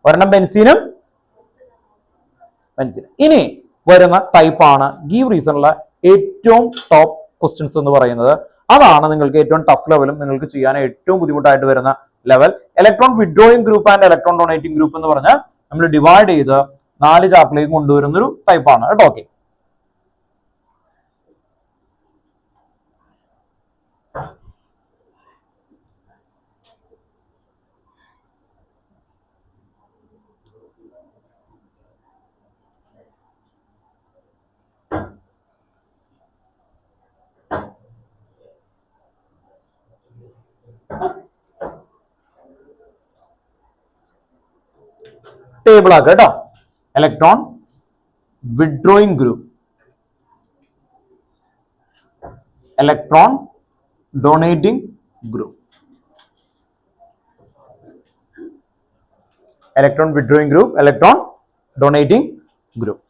ഒരെണ്ണം ബെൻസീനും ബെൻസീൻ. ഇനി വരുന്ന ടൈപ്പാണ് ഗീവ് റീസണിലെ ഏറ്റവും ടോപ്പ് ക്വസ്റ്റ്യൻസ് എന്ന് പറയുന്നത്. അതാണ് നിങ്ങൾക്ക് ഏറ്റവും ടഫ് ലെവലും നിങ്ങൾക്ക് ചെയ്യാൻ ഏറ്റവും ബുദ്ധിമുട്ടായിട്ട് വരുന്ന level. Electron withdrawing group and electron donating group എന്ന് പറഞ്ഞാൽ നമ്മൾ ഡിവൈഡ് ചെയ്ത് 4 ചാപ്റ്ററിലേക്ക് കൊണ്ടുവരുന്ന ഒരു ടൈപ്പാണ് കേട്ടോ. ഓക്കെ, ടേബിൾ ആക്കുക കേട്ടോ. Electron withdrawing group, electron donating group, electron withdrawing group, electron donating group.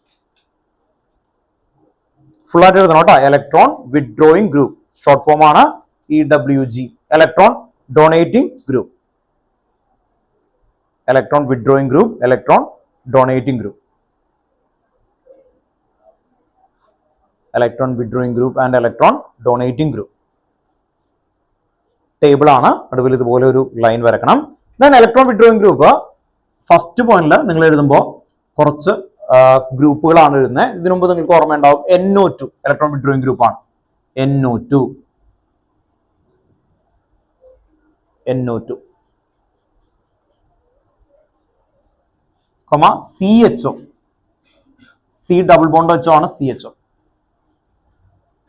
Full ആയിട്ട് എഴുതണം കേട്ടോ. Electron withdrawing group short form ആണ് EWG. Electron donating group, electron withdrawing group, electron donating group, electron withdrawing group and electron donating group. Table ആണ്. നടുവിൽ ഇതുപോലെ ഒരു line വരക്കണം. Then electron withdrawing group first പോയിന്റിൽ നിങ്ങൾ എഴുതുമ്പോൾ കുറച്ച് ഗ്രൂപ്പുകളാണ് എഴുതുന്നത്. ഇതിനു മുമ്പ് നിങ്ങൾക്ക് ഓർമ്മ ഉണ്ടാവും, NO2 ഇലക്ട്രോൺ വിഡ്രോയിങ് ഗ്രൂപ്പ് ആണ്. NO2 CHO, C double bond HO ആണ് CHO.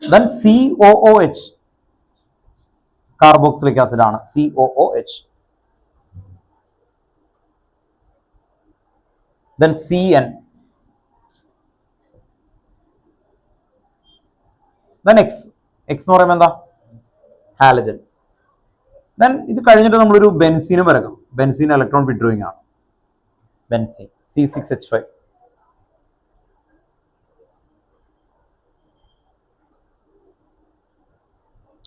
Then COOH carboxylic acid ആണ് COOH. Then CN, then X എന്ന് പറയുമ്പോൾ എന്താ? ഹാലജൻസ്. ദെൻ ഇത് കഴിഞ്ഞിട്ട് നമ്മളൊരു ബെൻസീനും വരക്കും. ബെൻസീൻ ഇലക്ട്രോൺ വിഡ്രോയിങ് ആണ്. Benzene C6H5.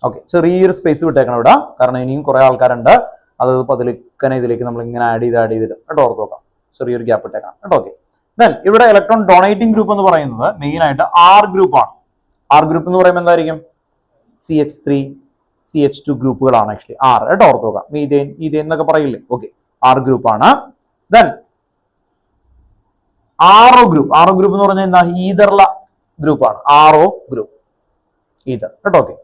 ഓക്കെ, ചെറിയൊരു സ്പേസ് വിട്ടേക്കണം ഇവിടെ, കാരണം ഇനിയും കുറെ ആൾക്കാരുണ്ട്. അത് പതിലിക്കനെ ഇതിലേക്ക് നമ്മൾ ഇങ്ങനെ ആഡ് ചെയ്തിട്ട് കേട്ടോ, ഓർത്ത് നോക്കാം. ചെറിയൊരു ഗ്യാപ്പ് ഇട്ടേക്കാം കേട്ടോ. ഓക്കെ, ദെൻ ഇവിടെ ഇലക്ട്രോൺ ഡൊണേറ്റിംഗ് ഗ്രൂപ്പ് എന്ന് പറയുന്നത് മെയിൻ ആയിട്ട് ആർ ഗ്രൂപ്പ് ആണ്. ആർ ഗ്രൂപ്പ് എന്ന് പറയുമ്പോൾ എന്തായിരിക്കും? CH3 CH2 ഗ്രൂപ്പുകളാണ് ആക്ച്വലി ആർ കേട്ടോ, ഓർത്ത് നോക്കാം. മീതേൻ ഈതേൻ എന്നൊക്കെ പറയില്ലേ? ഓക്കെ, ആർ ഗ്രൂപ്പ് ആണ്. Then RO group. RO group എന്ന് പറഞ്ഞാൽ എന്താ? ഈതറുള്ള ഗ്രൂപ്പാണ് ആർഒ ഗ്രൂപ്പ്, ഈതർ കേട്ടോ. ഓക്കെ,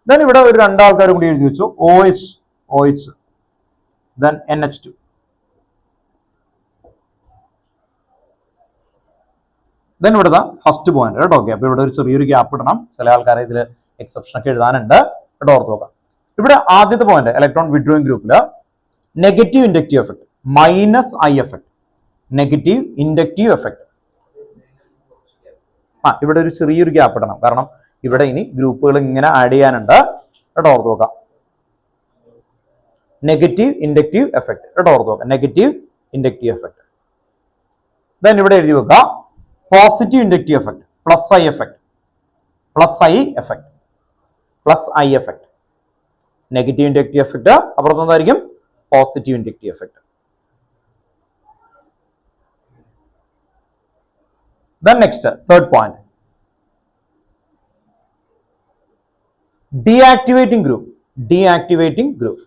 ദെൻ ഇവിടെ ഒരു രണ്ടാൾക്കാർ കൂടി എഴുതി വെച്ചു, OH ദെൻ NH2. ദെൻ ഇവിടുത്തെ ഫസ്റ്റ് പോയിന്റ് കേട്ടോ. ഓക്കെ, അപ്പൊ ഇവിടെ ഒരു ചെറിയൊരു ഗ്യാപ്പ് ഇടണം, ചില ആൾക്കാരെ ഇതിൽ എക്സെപ്ഷൻ ഒക്കെ എഴുതാനുണ്ട് കേട്ടോ, ഓർത്ത് നോക്കാം. ഇവിടെ ആദ്യത്തെ പോയിന്റ് ഇലക്ട്രോൺ വിഡ്രോയിങ് ഗ്രൂപ്പില് negative inductive effect -I effect, negative inductive effect. ഇവിടെ ഒരു ചെറിയൊരു ഗ്യാപ്പ് ഇടണം, കാരണം ഇവിടെ ഇനി ഗ്രൂപ്പുകൾ ഇങ്ങനെ ആഡ് ചെയ്യാനുണ്ട് കേട്ടോ, ഓർത്ത് നോക്കാം. നെഗറ്റീവ് ഇൻഡക്റ്റീവ് എഫക്ട് കേട്ടോ, ഓർത്ത് നോക്കാം. Negative inductive effect. ദെൻ ഇവിടെ എഴുതി വെക്കുക positive inductive effect +I effect, +I effect, +I effect. Negative inductive effect അപ്പുറത്ത് എന്തായിരിക്കും? Positive inductive effect. Then next, third point, deactivating group. Deactivating group.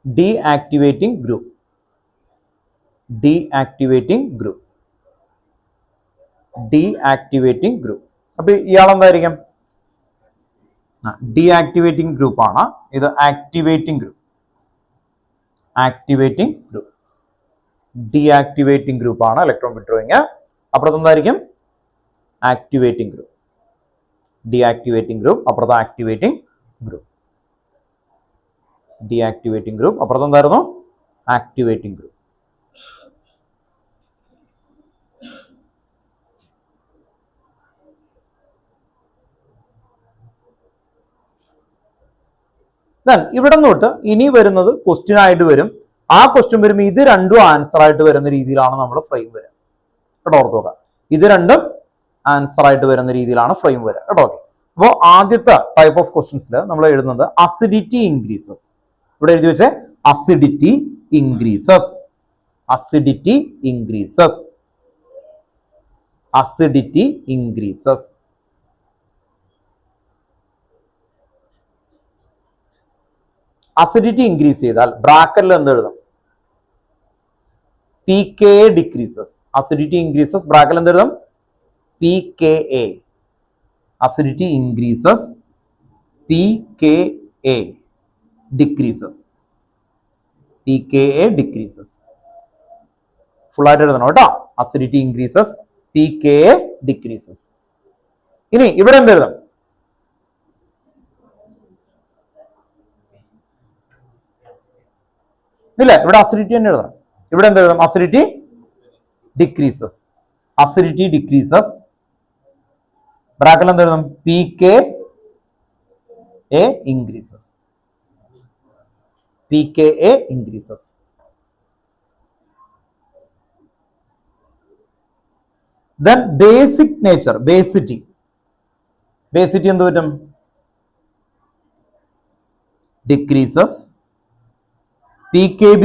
Deactivating group. Deactivating group. Deactivating group. അപ്പൊ ഇയാൾ എന്തായിരിക്കും? Deactivating group ആണ് ഇത്. Activating group. Activating group. Deactivating group ആണ് electron withdrawing. അപ്പുറത്ത് എന്തായിരിക്കും? Activating group. ഡീആക്ടിവേറ്റിംഗ് ഗ്രൂപ്പ് അപ്പുറത്ത് activating group. Deactivating group അപ്പുറത്ത് എന്തായിരുന്നു? Activating group. ഇവിടെ തൊട്ട് ഇനി വരുന്നത് ക്വസ്റ്റ്യൻ ആയിട്ട് വരും. ആ ക്വസ്റ്റ്യൻ വരുമ്പോൾ ഇത് രണ്ടും ആൻസർ ആയിട്ട് വരുന്ന രീതിയിലാണ് നമ്മൾ ഫ്രെയിം വരിക കേട്ടോ, ഓർത്ത് നോക്കാം. ഇത് രണ്ടും ആൻസർ ആയിട്ട് വരുന്ന രീതിയിലാണ് ഫ്രെയിം വരിക കേട്ടോ. ഓക്കെ, അപ്പോൾ ആദ്യത്തെ ടൈപ്പ് ഓഫ് ക്വസ്റ്റ്യൻസിൽ നമ്മൾ എഴുതുന്നത് അസിഡിറ്റി ഇൻക്രീസസ്. ഇവിടെ എഴുതി വെച്ചേ acidity increases. Acidity increases. Acidity increases. Acidity increase ചെയ്താൽ ബ്രാക്കറ്റിൽ എന്ത് എഴുതാം? pKa decreases. അസിഡിറ്റി ഇൻക്രീസസ് ബ്രാക്കറ്റിൽ എന്ത് എഴുതാം? pKa. Acidity increases pKa decreases. pKa decreases. Full ആയിട്ട് എഴുതണം കേട്ടോ. Acidity increases pKa decreases. ഇനി ഇവിടെ എന്ത് എഴുതാം? ഇല്ല, ഇവിടെ അസിഡിറ്റി തന്നെ എഴുതണം. ഇവിടെ എന്ത് എഴുതാം? Acidity decreases. അസിഡിറ്റി ഡിക്രീസസ് ബ്രാക്കറ്റിൽ എന്ത് എഴുതാം? pKa increases. pKa increases. then basic nature, basicity. basicity എന്ത് പറ്റും? decreases. pKb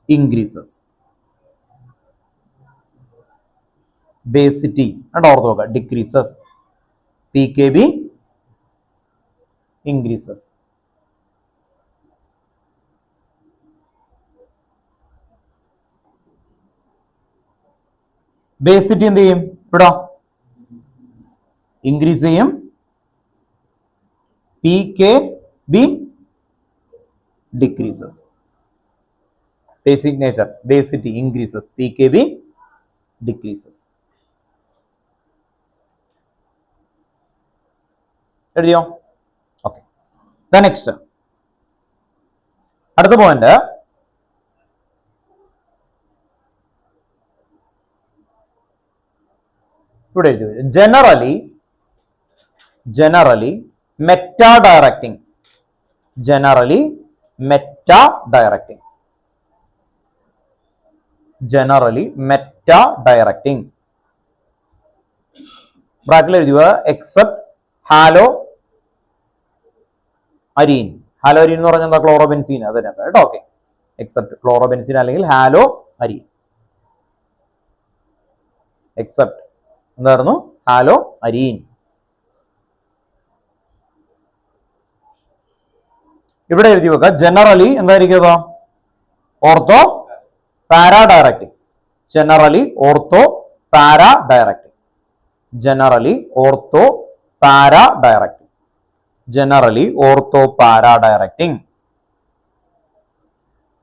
increases. basicity and ഓർത്ത് നോക്കുക, decreases. pKb increases. basicity എന്ത് ചെയ്യും? ഇവിടെ ഇൻക്രീസ് ചെയ്യും. pKb decreases. basic nature, basicity increases, pKb decreases. എഴുതിയോ? ഓക്കെ, നെക്സ്റ്റ് അടുത്ത പോയിന്റ് ഇവിടെ എഴുതി. generally meta directing. generally meta directing. generally meta directing ബ്രാക്കറ്റിൽ എഴുതുക except halo arene. Halo arene എന്ന് പറഞ്ഞാൽ എന്താ? ക്ലോറോബെൻസീൻ. അത് തന്നെ കേട്ടോ. ഓക്കെ, എക്സെപ്റ്റ് ക്ലോറോബെൻസീൻ അല്ലെങ്കിൽ ഹാലോ അരീൻ. എക്സെപ്റ്റ് എന്തായിരുന്നു? Halo arene. ഇവിടെ എഴുതി വെക്കുക. ജനറലി എന്തായിരിക്കും? Ortho para directing. Generally ortho para directing. Generally ortho para directing. Generally ortho para directing.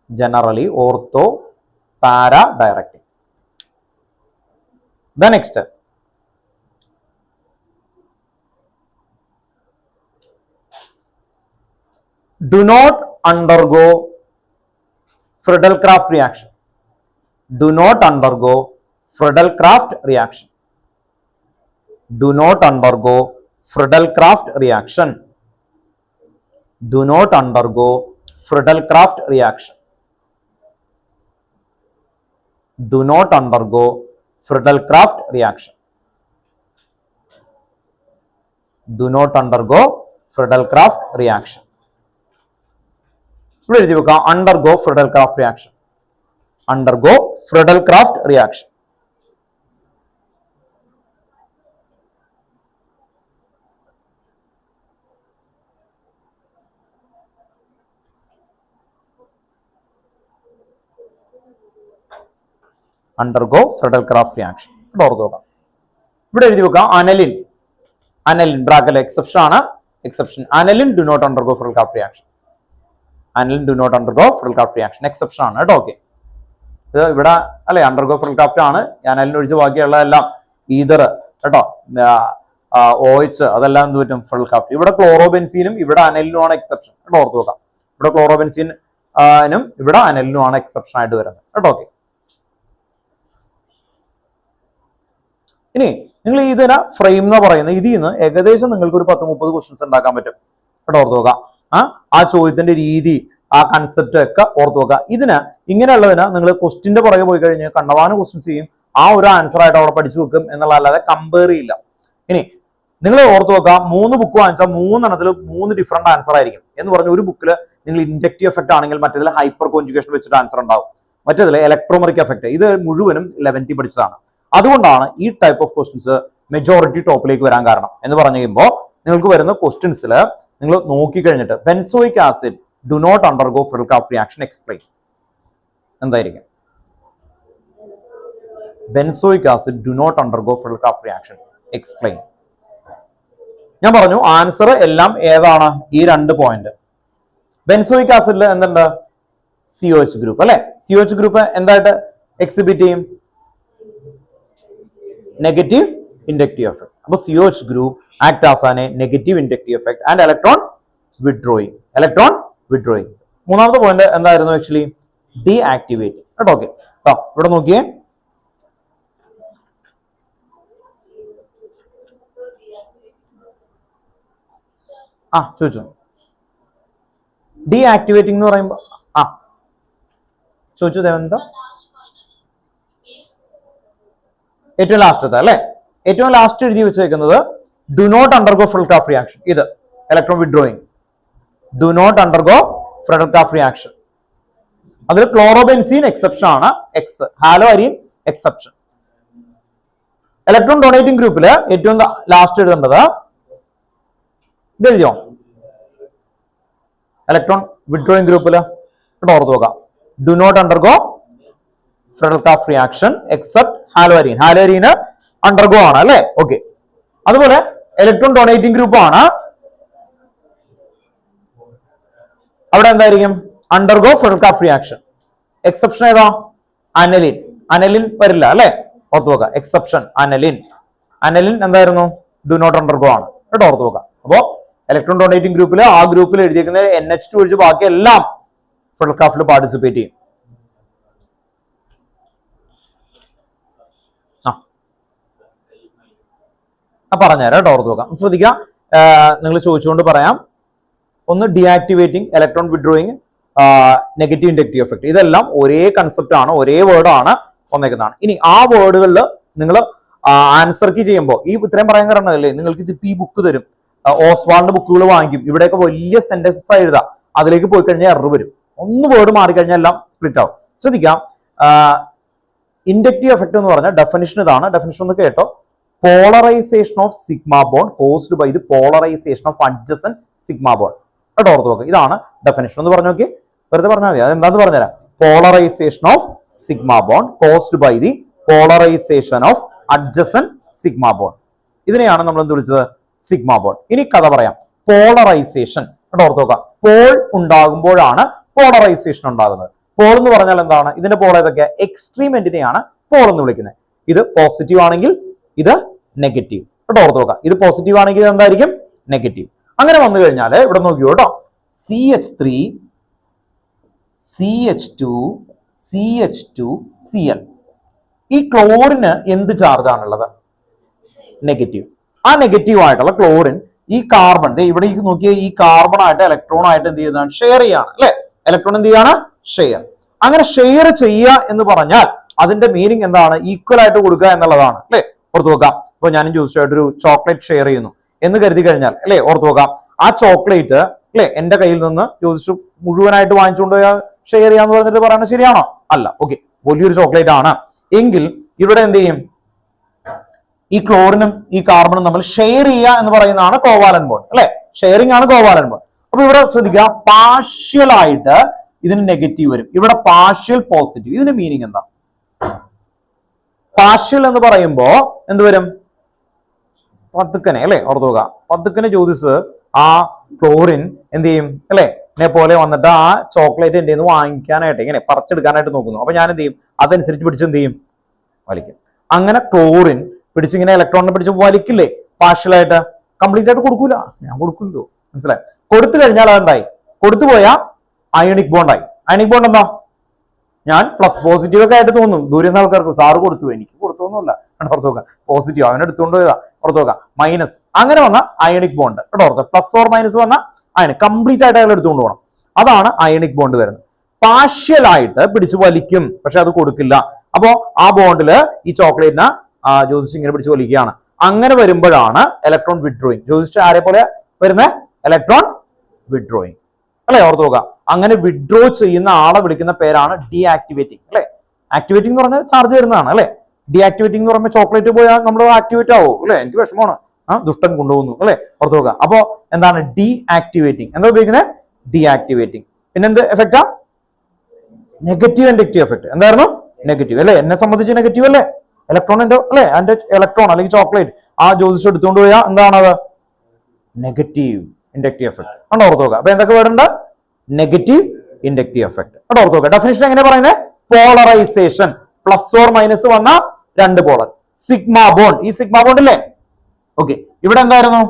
Generally ortho para directing. The next, do not undergo Friedel-Crafts reaction. Do not undergo Friedel-Crafts reaction. Do not undergo Friedel-Crafts reaction. Do not undergo Friedel-Crafts reaction. Do not undergo Friedel-Crafts reaction. Do not undergo Friedel-Crafts reaction. ഇവിടെ എഴുതി വെക്കുക. undergo Friedel-Crafts reaction. Undergo Friedel-Crafts reaction. undergo Friedel-Crafts reaction. ഇവിടെ എഴുതി വെക്കുക. Aniline. Aniline ബ്രാക്കറ്റിൽ exception ആണ്. Exception. Aniline do not undergo Friedel-Crafts reaction. Aniline do not undergo Friedel-Crafts reaction. Exception ആണ് കേട്ടോ. ഓക്കെ, ഇത് ഇവിടെ അല്ലെ undergo Friedel-Crafts ആണ്. അനലിൻ ഒഴിച്ച് ബാക്കിയുള്ളതെല്ലാം ഈതർ കേട്ടോ. OH അതെല്ലാം എന്ത് പറ്റും? Friedel-Crafts. ഇവിടെ ക്ലോറോബെൻസീനും ഇവിടെ അനലിനുമാണ് എക്സെപ്ഷൻ കേട്ടോ. ഓർത്ത് വെക്കാം. ഇവിടെ ക്ലോറോബെൻസീനും ഇവിടെ അനലിനുമാണ് എക്സെപ്ഷൻ ആയിട്ട് വരുന്നത് കേട്ടോ. ഓക്കെ, ഇനി നിങ്ങൾ ഇതിനെ ഫ്രെയിം എന്ന് പറയുന്നത് ഇതിൽ നിന്ന് ഏകദേശം നിങ്ങൾക്ക് ഒരു 10-30 ക്വസ്റ്റ്യൻസ് ഉണ്ടാക്കാൻ പറ്റും കേട്ടോ. ഓർത്ത് നോക്കുക. ആ ചോദ്യത്തിന്റെ രീതി, ആ കൺസെപ്റ്റ് ഒക്കെ ഓർത്ത് നോക്കുക. ഇതിന് ഇങ്ങനെയുള്ളതിന് നിങ്ങൾ ക്വസ്റ്റിന്റെ പുറകെ പോയി കഴിഞ്ഞാൽ കണ്ടവാനും ക്വസ്റ്റ്യൻസ് ചെയ്യും. ആ ഒരു ആൻസർ ആയിട്ട് അവിടെ പഠിച്ചു വെക്കും എന്നുള്ളതല്ലാതെ കമ്പയർ ചെയ്യില്ല. ഇനി നിങ്ങൾ ഓർത്ത് നോക്കുക. 3 ബുക്ക് വാങ്ങിച്ചാൽ 3 3 ഡിഫറെന്റ് ആൻസർ ആയിരിക്കും എന്ന് പറഞ്ഞ ഒരു ബുക്കിൽ നിങ്ങൾ ഇൻഡക്റ്റീവ് എഫക്ട് ആണെങ്കിൽ മറ്റേതിൽ ഹൈപ്പർ കോൺജുഗേഷൻ വെച്ചിട്ട് ആൻസർ ഉണ്ടാവും. മറ്റേതിൽ ഇലക്ട്രോമെറിക് എഫക്ട്. ഇത് മുഴുവനും 11th പഠിച്ചതാണ്. അതുകൊണ്ടാണ് ഈ ടൈപ്പ് ഓഫ് ക്വസ്റ്റ്യൻസ് മെജോറിറ്റി ടോപ്പിലേക്ക് വരാൻ കാരണം. എന്ന് പറഞ്ഞു കഴിയുമ്പോൾ നിങ്ങൾക്ക് വരുന്ന ക്വസ്റ്റ്യൻസിൽ നിങ്ങൾ നോക്കിക്കഴിഞ്ഞിട്ട് benzoic acid do not undergo Friedel-Crafts reaction explain എന്തായിരിക്കും? Benzoic acid do not undergo Friedel-Crafts reaction explain. ഞാൻ പറഞ്ഞു ആൻസർ എല്ലാം ഏതാണ്? ഈ 2 പോയിന്റ്. ബെൻസോയിക് ആസിഡിൽ എന്തുണ്ട്? COH ഗ്രൂപ്പ് അല്ലെ. COH ഗ്രൂപ്പ് എന്തായിട്ട് എക്സിബിറ്റ് ചെയ്യും? Negative inductive effect. അപ്പൊ COH group act as an negative inductive effect and electron withdrawing. Electron withdrawing. മൂന്നാമത്തെ പോയിന്റ് എന്തായിരുന്നു? ആക്ച്വലി ഡീആക്ടിവേറ്റിംഗ് കേട്ടോ. ഓക്കെ, ഇവിടെ നോക്കിയേ. ചോദിച്ചു. ഡീആക്ടിവേറ്റിംഗ് എന്ന് പറയുമ്പോ ചോദിച്ചു ദേവന്ത. ഏറ്റവും ലാസ്റ്റത്തെ അല്ലെ. ഏറ്റവും ലാസ്റ്റ് എഴുതി വെച്ചേക്കുന്നത് do not undergo Friedel-Crafts reaction. ഇത് electron withdrawing. Do not undergo Friedel-Crafts reaction. അതിൽ ക്ലോറോബെൻസീൻ എക്സെപ്ഷൻ ആണ്. Halo arene exception. Electron donating ഗ്രൂപ്പിൽ ഏറ്റവും ലാസ്റ്റ് എഴുതേണ്ടത് ഇത് എഴുതിയോ? ഇലക്ട്രോൺ വിഡ്രോയിങ് ഗ്രൂപ്പിൽ ഓർത്ത് നോക്കാം. Do not undergo Friedel-Crafts reaction except halo arene. Halo അരീന് അണ്ടർഗോ ആണ് അല്ലെ. ഓക്കെ, അതുപോലെ ഇലക്ട്രോൺ ഡൊണേറ്റിംഗ് ഗ്രൂപ്പ് ആണ്. അവിടെ എന്തായിരിക്കും? Undergo Friedel-Crafts reaction. എക്സെപ്ഷൻ ഏതാ? അനലിൻ. അനലിൻ വരില്ല അല്ലെ. ഓർത്ത് നോക്കുക. Exception aniline. അനലിൻ എന്തായിരുന്നു? ഡു നോട്ട് അണ്ടർഗോ ആണ് കേട്ടോ. ഓർത്ത് നോക്കുക. അപ്പോ ഇലക്ട്രോൺ ഡൊണേറ്റിംഗ് ഗ്രൂപ്പിൽ ആ ഗ്രൂപ്പിൽ എഴുതിയിരിക്കുന്ന NH2 ഒഴിച്ച് ബാക്കി എല്ലാം Friedel-Crafts പാർട്ടിസിപ്പേറ്റ് ചെയ്യും. പറഞ്ഞുതരാം കേട്ടോ. ഓർത്ത് നോക്കാം. ശ്രദ്ധിക്കുക. നിങ്ങൾ ചോദിച്ചുകൊണ്ട് പറയാം. ഒന്ന് deactivating, electron withdrawing, negative inductive effect. ഇതെല്ലാം ഒരേ കൺസെപ്റ്റ് ആണ്, ഒരേ വേർഡാണ് വന്നേക്കുന്നതാണ്. ഇനി ആ വേർഡുകളിൽ നിങ്ങൾ ആൻസർ കീ ചെയ്യുമ്പോൾ ഈ ഇത്രയും പറയാൻ കാരണമല്ലേ നിങ്ങൾക്ക് ഇതിപ്പോ ഈ ബുക്ക് തരും. ഓസ്വാളിന്റെ ബുക്കുകൾ വാങ്ങിക്കും, ഇവിടെയൊക്കെ വലിയ സെന്റൻസസ് എഴുതാം, അതിലേക്ക് പോയി കഴിഞ്ഞാൽ എറർ വരും. ഒന്ന് വേർഡ് മാറിക്കഴിഞ്ഞാൽ എല്ലാം സ്പ്ലിറ്റ് ആവും. ശ്രദ്ധിക്കാം, ഇൻഡക്റ്റീവ് എഫക്ട് എന്ന് പറഞ്ഞാൽ ഡെഫിനിഷൻ ഇതാണ്. ഡെഫിനിഷൻ ഒന്ന് കേട്ടോ. Polarisation of sigma bond caused by the polarisation of adjacent sigma bond. കേട്ടോ, ഓർത്ത് നോക്കുക. ഇതാണ് ഡെഫിനിഷൻ. എന്ന് പറഞ്ഞു നോക്കി, വെറുതെ പറഞ്ഞാൽ മതി. അതെന്താന്ന് പറഞ്ഞുതരാം. Polarisation of sigma bond caused by the polarisation of adjacent sigma bond. ഇതിനെയാണ് നമ്മൾ എന്ത് വിളിച്ചത്? Sigma bond. ഇനി കഥ പറയാം. പോളറൈസേഷൻ, കേട്ടോ, ഓർത്ത് നോക്കുക. പോൾ ഉണ്ടാകുമ്പോഴാണ് പോളറൈസേഷൻ ഉണ്ടാകുന്നത്. പോൾ എന്ന് പറഞ്ഞാൽ എന്താണ്? ഇതിന്റെ പോൾ ഏതൊക്കെയാ? എക്സ്ട്രീം എൻഡിനെയാണ് പോൾ എന്ന് വിളിക്കുന്നത്. ഇത് പോസിറ്റീവ് ആണെങ്കിൽ ഇത് നെഗറ്റീവ്. കേട്ടോ, ഓർത്ത് നോക്കുക. ഇത് പോസിറ്റീവ് ആണെങ്കിൽ എന്തായിരിക്കും? നെഗറ്റീവ്. അങ്ങനെ വന്നു കഴിഞ്ഞാൽ ഇവിടെ നോക്കിയോ കേട്ടോ, CH3 CH2 CH2 Cl. ഈ ക്ലോറിന് എന്ത് ചാർജ് ആണുള്ളത്? നെഗറ്റീവ്. ആ നെഗറ്റീവ് ആയിട്ടുള്ള ക്ലോറിൻ ഈ കാർബൺ, ഇവിടെ നോക്കിയ ഈ കാർബൺ ആയിട്ട് ഇലക്ട്രോൺ ആയിട്ട് എന്ത് ചെയ്യുന്നതാണ്? ഷെയർ ചെയ്യാണ്, അല്ലെ? ഇലക്ട്രോൺ എന്ത് ചെയ്യാണ്? ഷെയർ. അങ്ങനെ ഷെയർ ചെയ്യുക എന്ന് പറഞ്ഞാൽ അതിന്റെ മീനിങ് എന്താണ്? ഈക്വൽ ആയിട്ട് കൊടുക്കുക എന്നുള്ളതാണ്, അല്ലെ? ഓർത്ത് നോക്കാം. ഇപ്പൊ ഞാനും ജ്യൂസായിട്ട് ഒരു ചോക്ലേറ്റ് ഷെയർ ചെയ്യുന്നു എന്ന് കരുതി കഴിഞ്ഞാൽ, അല്ലെ, ഓർത്ത് നോക്കാം, ആ ചോക്ലേറ്റ്, അല്ലെ, എന്റെ കയ്യിൽ നിന്ന് ചോദിച്ചു മുഴുവനായിട്ട് വാങ്ങിച്ചുകൊണ്ട് ഷെയർ ചെയ്യാന്ന് പറഞ്ഞിട്ട് പറയുന്നത് ശരിയാണോ? അല്ല. ഓക്കെ, വലിയൊരു ചോക്ലേറ്റ് ആണ് എങ്കിൽ ഇവിടെ എന്ത് ചെയ്യും? ഈ ക്ലോറിനും ഈ കാർബണും തമ്മിൽ ഷെയർ ചെയ്യുക എന്ന് പറയുന്നതാണ് കോവാലന്റ് ബോണ്ട്, അല്ലെ? ഷെയറിംഗ് ആണ് കോവാലന്റ് ബോണ്ട്. അപ്പൊ ഇവിടെ ശ്രദ്ധിക്കുക, പാർഷ്യൽ ആയിട്ട് ഇതിന് നെഗറ്റീവ് വരും, ഇവിടെ പാർഷ്യൽ പോസിറ്റീവ്. ഇതിന്റെ മീനിങ് എന്താ? പാർഷ്യൽ എന്ന് പറയുമ്പോ എന്ത് വരും? പതുക്കനെ, അല്ലെ, ഓർത്ത് നോക്കുക. പതുക്കനെ ജ്യോതിസ് ആ ക്ലോറിൻ എന്ത് ചെയ്യും, അല്ലെ, എന്നെ പോലെ വന്നിട്ട് ആ ചോക്ലേറ്റ് എന്റെ നിന്ന് വാങ്ങിക്കാനായിട്ട് ഇങ്ങനെ പറിച്ചെടുക്കാനായിട്ട് നോക്കുന്നു. അപ്പൊ ഞാൻ എന്ത് ചെയ്യും? അതനുസരിച്ച് പിടിച്ച് എന്ത് ചെയ്യും? വലിക്കും. അങ്ങനെ ക്ലോറിൻ പിടിച്ചിങ്ങനെ ഇലക്ട്രോണിനെ പിടിച്ച് വലിക്കില്ലേ? പാർഷ്യലായിട്ട്. കംപ്ലീറ്റ് ആയിട്ട് കൊടുക്കൂല, ഞാൻ കൊടുക്കുമല്ലോ, മനസ്സിലായി? കൊടുത്തു കഴിഞ്ഞാൽ അതെന്തായി? കൊടുത്തു പോയാൽ അയോണിക് ബോണ്ടായി. അയോണിക് ബോണ്ട് എന്താ? ഞാൻ പ്ലസ് പോസിറ്റീവ് ഒക്കെ ആയിട്ട് തോന്നും ദൂരെ നിന്ന് ആൾക്കാർക്ക്. സാറ് കൊടുത്തു, എനിക്ക് കൊടുത്തൊന്നുമില്ല. ഓർത്ത് നോക്കാം. പോസിറ്റീവ് അവനെ എടുത്തുകൊണ്ട് പോയതാ. ഓർത്ത് നോക്കാം. മൈനസ്. അങ്ങനെ വന്ന അയോണിക് ബോണ്ട്. കേട്ടോ, ഓർത്ത്. പ്ലസ് ഓർ മൈനസ് വന്ന അയണിക് കംപ്ലീറ്റ് ആയിട്ട് അയാൾ എടുത്തുകൊണ്ട് പോകണം. അതാണ് അയണിക് ബോണ്ട് വരുന്നത്. പാർഷ്യൽ ആയിട്ട് പിടിച്ചു വലിക്കും, പക്ഷെ അത് കൊടുക്കില്ല. അപ്പോ ആ ബോണ്ടില് ഈ ചോക്ലേറ്റിനെ ജ്യോതിഷ് ഇങ്ങനെ പിടിച്ചു വലിക്കുകയാണ്. അങ്ങനെ വരുമ്പോഴാണ് ഇലക്ട്രോൺ വിഡ്രോയിങ്. ജ്യോതിഷ് ആരെ പോലെ വരുന്നത്? ഇലക്ട്രോൺ വിഡ്രോയിങ്, അല്ലെ? ഓർത്ത് നോക്കുക. അങ്ങനെ വിഡ്രോ ചെയ്യുന്ന ആളെ വിളിക്കുന്ന പേരാണ് ഡീആക്ടിവേറ്റിംഗ്, അല്ലെ? ആക്ടിവേറ്റിംഗ് എന്ന് പറഞ്ഞാൽ ചാർജ് വരുന്നതാണ്, അല്ലെ? ഡീആക്ടിവേറ്റിംഗ് എന്ന് പറയുമ്പോൾ ചോക്ലേറ്റ് പോയാൽ നമ്മൾ ആക്ടിവേറ്റ് ആവോ? അല്ലെ? എനിക്ക് വിഷമമാണ്, ദുഷ്ടൻ കൊണ്ടുപോകുന്നു, അല്ലെ? ഓർത്ത് നോക്കുക. അപ്പോ എന്താണ് ഡീആക്ടിവേറ്റിംഗ്? എന്താ ഉപയോഗിക്കുന്നത്? ഡീആക്ടിവേറ്റിംഗ്. പിന്നെന്ത് എഫക്റ്റാ? Negative inductive effect. എന്തായിരുന്നു? നെഗറ്റീവ്, അല്ലെ? എന്നെ സംബന്ധിച്ച് നെഗറ്റീവ്, അല്ലെ? ഇലക്ട്രോണിന്റെ, അല്ലെ, അതിന്റെ ഇലക്ട്രോൺ അല്ലെങ്കിൽ ചോക്ലേറ്റ് ആ ജ്യോതിഷം എടുത്തുകൊണ്ട് പോയാൽ എന്താണത്? Negative inductive effect. കണ്ടോ, ഓർത്ത് നോക്കുക. അപ്പൊ എന്തൊക്കെ വേണ്ട? Negative inductive effect. കണ്ടോ, ഓർത്ത് നോക്കുക. ഡെഫിനിഷൻ എങ്ങനെ പറയുന്നത്? പോളറൈസേഷൻ, പ്ലസ് ഓർ മൈനസ് വന്ന രണ്ട് പോളർ. സിഗ്മ ബോണ്ട്, ഈ സിഗ്മ ബോണ്ട് ഇല്ലേ? ഓക്കെ, ഇവിടെ എന്തായിരുന്നു?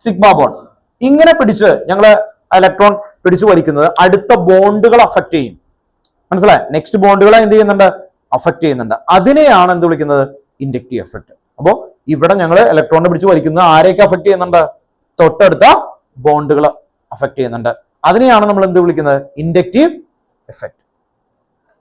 Sigma bond. ഇങ്ങനെ പിടിച്ച് ഞങ്ങള് ഇലക്ട്രോൺ പിടിച്ചു വലിക്കുന്നത് അടുത്ത ബോണ്ടുകൾ അഫക്ട് ചെയ്യും, മനസ്സിലായി? നെക്സ്റ്റ് ബോണ്ടുകളെ എന്ത് ചെയ്യുന്നുണ്ട്? അഫക്ട് ചെയ്യുന്നുണ്ട്. അതിനെയാണ് എന്ത് വിളിക്കുന്നത്? Inductive effect. അപ്പോ ഇവിടെ ഞങ്ങൾ ഇലക്ട്രോണിനെ പിടിച്ച് വലിക്കുന്നത് ആരെയൊക്കെ അഫക്ട് ചെയ്യുന്നുണ്ട്? തൊട്ടടുത്ത ബോണ്ടുകൾ അഫക്ട് ചെയ്യുന്നുണ്ട്. അതിനെയാണ് നമ്മൾ എന്ത് വിളിക്കുന്നത്? Inductive effect.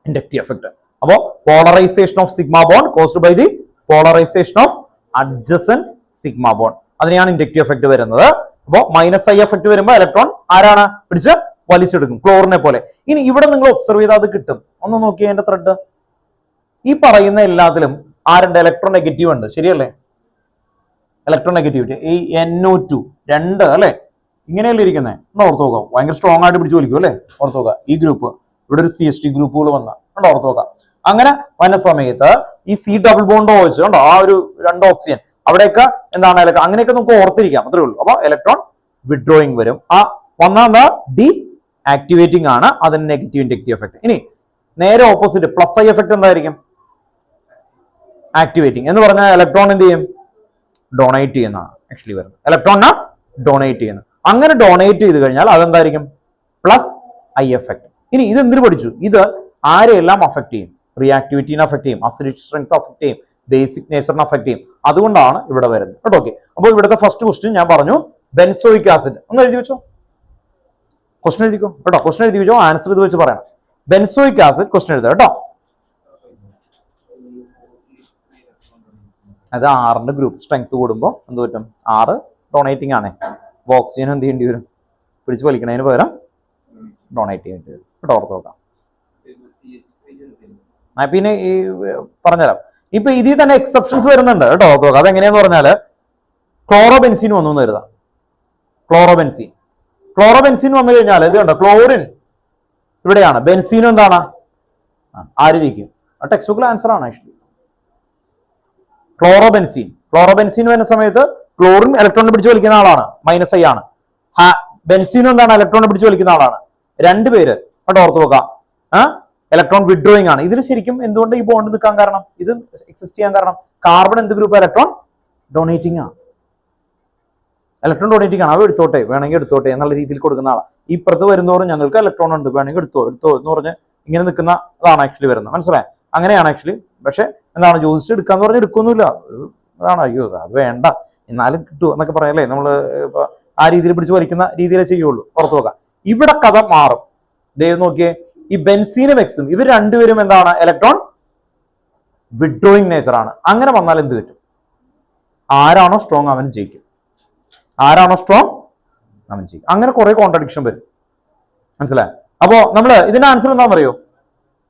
Inductive effect. അപ്പോ polarisation of sigma bond caused by the polarisation of adjacent sigma bond, അതിനെയാണ് ഇൻഡക്റ്റീവ് എഫക്ട് വരുന്നത്. അപ്പോ മൈനസ് ഐ എഫക്ട് വരുമ്പോൾ ഇലക്ട്രോൺ ആരാണ്? പിടിച്ച് വലിച്ചെടുക്കും, ക്ലോറിനെ പോലെ. ഇനി ഇവിടെ നിങ്ങൾ ഒബ്സർവ് ചെയ്താൽ അത് കിട്ടും. ഒന്ന് നോക്കിയേ എന്റെ ത്രെഡ്. ഈ പറയുന്ന എല്ലാത്തിലും ആരുണ്ട്? ഇലക്ട്രോൺ നെഗറ്റീവ് ഉണ്ട്, ശരിയല്ലേ? ഇലക്ട്രോൺ നെഗറ്റിവിറ്റി ഈ NO2 രണ്ട്, അല്ലെ? ഇങ്ങനെയല്ലേ ഇരിക്കുന്നത്? ഓർത്ത് നോക്കാം. ഭയങ്കര സ്ട്രോങ് ആയിട്ട് പിടിച്ചു വലിക്കും, അല്ലെ? ഓർത്ത് നോക്കാം. ഈ ഗ്രൂപ്പ് ഇവിടെ ഒരു CH3 ഗ്രൂപ്പുകൾ വന്ന ഓർത്ത് നോക്കാം. അങ്ങനെ വന്ന സമയത്ത് ഈ C ഡബിൾ ബോണ്ട് OH ഉണ്ടോ? ആ ഒരു രണ്ട് ഓക്സിജൻ അവിടെയൊക്കെ എന്താണ്? അങ്ങനെയൊക്കെ നമുക്ക് ഓർത്തിരിക്കാം, അത്രേ ഉള്ളൂ. അപ്പൊ ഇലക്ട്രോൺ വിഡ്രോയിങ് വരും. ആ വന്ന എന്താ? ഡി ആക്ടിവേറ്റിംഗ് ആണ്, അതിന് നെഗറ്റീവ് ഇൻഡക്റ്റീവ് എഫക്ട്. ഇനി നേരെ ഓപ്പോസിറ്റ് പ്ലസ് ഐ എഫക്ട് എന്തായിരിക്കും? ആക്ടിവേറ്റിംഗ് എന്ന് പറഞ്ഞാൽ ഇലക്ട്രോൺ എന്ത് ചെയ്യും? ഡൊണേറ്റ് ചെയ്യുന്നതാണ് ആക്ച്വലി വരുന്നത്. ഇലക്ട്രോണിനെ ഡൊണേറ്റ് ചെയ്യുന്നത്. അങ്ങനെ ഡൊണേറ്റ് ചെയ്ത് കഴിഞ്ഞാൽ അതെന്തായിരിക്കും? Plus I effect. ഇനി ഇത് എന്തിനു പഠിച്ചു? ഇത് ആരെയെല്ലാം അഫക്ട് ചെയ്യും? റിയാക്ടിവിറ്റിനെ അഫക്ട് ചെയ്യും, അസിഡിക് സ്ട്രെങ്ത് അഫക്ട് ചെയ്യും, ബേസിക് നേച്ചറിനെ അഫക്ട് ചെയ്യും. അതുകൊണ്ടാണ് ഇവിടെ വരുന്നത് കേട്ടോ. ഓക്കെ, അപ്പോൾ ഇവിടുത്തെ ഫസ്റ്റ് ക്വസ്റ്റ്യൻ ഞാൻ പറഞ്ഞു ബെൻസോയിക് ആസിഡ്. ഒന്ന് എഴുതി വെച്ചോ, ക്വസ്റ്റ്യൻ എഴുതിക്കോ കേട്ടോ. ക്വസ്റ്റ്യൻ എഴുതി വെച്ചോ, ആൻസർ ഇത് വെച്ച് പറയണം. ബെൻസോയിക് ആസിഡ് ക്വസ്റ്റ്യൻ എഴുതാം കേട്ടോ. അത് 6ന്റെ ഗ്രൂപ്പ് സ്ട്രെങ്ത് കൂടുമ്പോൾ എന്ത് പറ്റും? 6 ഡൊണേറ്റിംഗ് ആണ്. അപ്പോൾ ഓക്സിജൻ എന്ത് ചെയ്യേണ്ടി വരും? പിടിച്ച് വലിക്കണതിന് പകരം ഡൊണേറ്റ് ചെയ്യേണ്ടി വരും കേട്ടോ. ഓർത്ത് നോക്കാം. പിന്നെ ഈ പറഞ്ഞുതരാം. ഇപ്പൊ ഇതിൽ തന്നെ എക്സെപ്ഷൻസ് വരുന്നുണ്ട് കേട്ടോ. ഓർത്ത് നോക്കാം. അതെങ്ങനെയാന്ന് പറഞ്ഞാല് ക്ലോറോബെൻസിൻ വന്നു എന്ന് കരുതാം. ക്ലോറോബെൻസിൻ വന്നു കഴിഞ്ഞാൽ ഇത് കണ്ടോ, ക്ലോറിൻ ഇവിടെയാണ്, ബെൻസീനും എന്താണ് ആര് ജയിക്കും? ടെക്സ്റ്റ് ബുക്കിൽ ആൻസർ ആണ് ആക്ച്വലി. ക്ലോറോബെൻസീൻ വരുന്ന സമയത്ത് ക്ലോറിൻ ഇലക്ട്രോണിനെ പിടിച്ച് വലിക്കുന്ന ആളാണ്, -I ആണ്. ബെൻസീനും എന്താണ് ഇലക്ട്രോണിനെ പിടിച്ച് വലിക്കുന്ന ആളാണ്. രണ്ടുപേര് കേട്ടോ. ഓർത്ത് നോക്കാം. ഇലക്ട്രോൺ വിഡ്രോയിങ് ആണ്. ഇതിൽ ശരിക്കും എന്തുകൊണ്ട് ഈ ബോണ്ട് നിൽക്കാൻ കാരണം, ഇത് എക്സിസ്റ്റ് ചെയ്യാൻ കാരണം, കാർബൺ എന്ത് ഗ്രൂപ്പ്? ഇലക്ട്രോൺ ഡൊണേറ്റിംഗ് ആണ്. അവ എടുത്തോട്ടെ, വേണമെങ്കിൽ എടുത്തോട്ടെ എന്നുള്ള രീതിയിൽ കൊടുക്കുന്ന ആളാണ്. ഈ പുറത്ത് വരുന്നതോറും ഞങ്ങൾക്ക് ഇലക്ട്രോൺ ഉണ്ട്, വേണമെങ്കിൽ എടുത്തോ എന്ന് പറഞ്ഞ് ഇങ്ങനെ നിൽക്കുന്ന അതാണ് ആക്ച്വലി വരുന്നത്. മനസ്സിലായി? അങ്ങനെയാണ് ആക്ച്വലി. പക്ഷെ എന്താണ് യോജിച്ച് എടുക്കാന്ന് പറഞ്ഞ് എടുക്കൊന്നുമില്ല. അതാണ് അയ്യോ അത് വേണ്ട എന്നാലും കിട്ടുമോ എന്നൊക്കെ പറയല്ലേ. നമ്മൾ ആ രീതിയിൽ പിടിച്ച് വലിക്കുന്ന രീതിയിലേ ചെയ്യുള്ളൂ. പുറത്തു നോക്കാം. ഇവിടെ കഥ മാറും. ദൈവം നോക്കിയേ, ഈ ബെൻസീനും എക്സും ഇവർ രണ്ടുപേരും എന്താണ്? ഇലക്ട്രോൺ വിഡ്രോയിങ് നേച്ചർ ആണ്. അങ്ങനെ വന്നാൽ എന്ത് പറ്റും? ആരാണോ സ്ട്രോങ് അവൻ ജയിക്കും. അങ്ങനെ കുറെ കോൺട്രഡിക്ഷൻ വരും. മനസ്സിലായി? അപ്പോ നമ്മള് ഇതിന്റെ ആൻസർ എന്താണെന്ന് അറിയോ?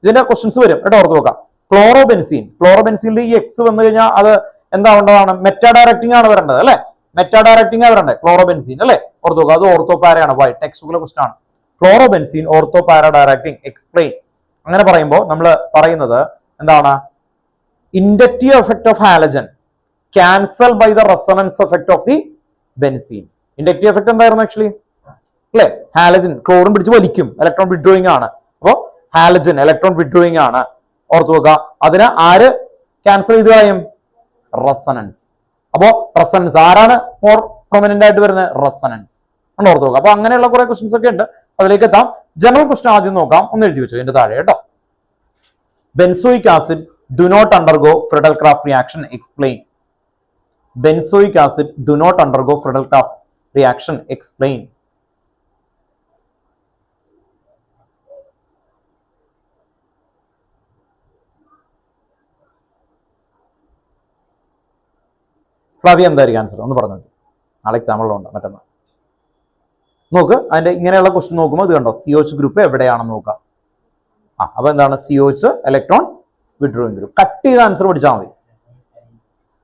ഇതിന്റെ ക്വസ്റ്റ്യൻസ് വരും കേട്ടോ. ഓർത്ത് നോക്കാം. ക്ലോറോബെൻസീനിൽ ഈ എക്സ് വന്നു കഴിഞ്ഞാൽ അത് എന്താ വേണ്ടതാണ്? മെറ്റാ ഡയറക്റ്റിംഗ് ആണ് വരേണ്ടത് അല്ലെ? ക്ലോറോബെൻസീൻ അല്ലെ? ഓർത്ത് നോക്കുക. അത് ഓർത്തോ പാരയാണ്. ടെക്സ്റ്റ് ബുക്കിലെ ക്വസ്റ്റൻ ആണ്. Chlorobenzene ortho para directing explain. അങ്ങനെ പറയുമ്പോൾ നമ്മൾ പറയുന്നത് എന്താണ്? Inductive effect of halogen cancel by the resonance effect of the benzene. Inductive effect എന്തായിരുന്നു ആക്ച്വലി അല്ലെ? ഹാലജൻ ക്ലോറിൻ പിടിച്ച് വലിക്കും, ഇലക്ട്രോൺ വിഡ്രോയിങ് ആണ്. അപ്പോ ഹാലജൻ ഇലക്ട്രോൺ വിഡ്രോയിങ് ആണ്. ഓർത്ത് നോക്കുക. അതിന് ആര് ക്യാൻസൽ ചെയ്ത് കളയും? റെസൊണൻസ്. അപ്പോ റെസൊണൻസ് ആരാണ് മോർ പ്രൊമിനന്റ് ആയിട്ട് വരുന്നത്? റെസൊണൻസ്. ഓർത്ത് നോക്കുക. അപ്പൊ അങ്ങനെയുള്ള കുറെ ക്വസ്റ്റൻസ് ഒക്കെ ഉണ്ട്, അതിലേക്ക് എത്താം. ജനറൽ ക്വസ്റ്റൻ ആദ്യം നോക്കാം. ഒന്ന് എഴുതി വെച്ചു ഇതിന്റെ താഴെ കേട്ടോ. Benzoic acid do not undergo Friedel-Crafts reaction explain. Benzoic acid do not undergo Friedel-Crafts reaction. Explain. ഫ്ലവി എന്തായിരിക്കും ആൻസർ ഒന്ന് പറഞ്ഞു. നാളെ എക്സാമ്പിളുണ്ട് മറ്റന്നാൾ. നോക്ക്, അതിന്റെ ഇങ്ങനെയുള്ള ക്വസ്റ്റ്യൻ നോക്കുമ്പോൾ ഇത് കണ്ടോ, COH ഗ്രൂപ്പ് എവിടെയാണെന്ന് നോക്കാം. അപ്പൊ എന്താണ് COH? Electron withdrawing group. Cut ചെയ്ത ആൻസർ പഠിച്ചാൽ മതി.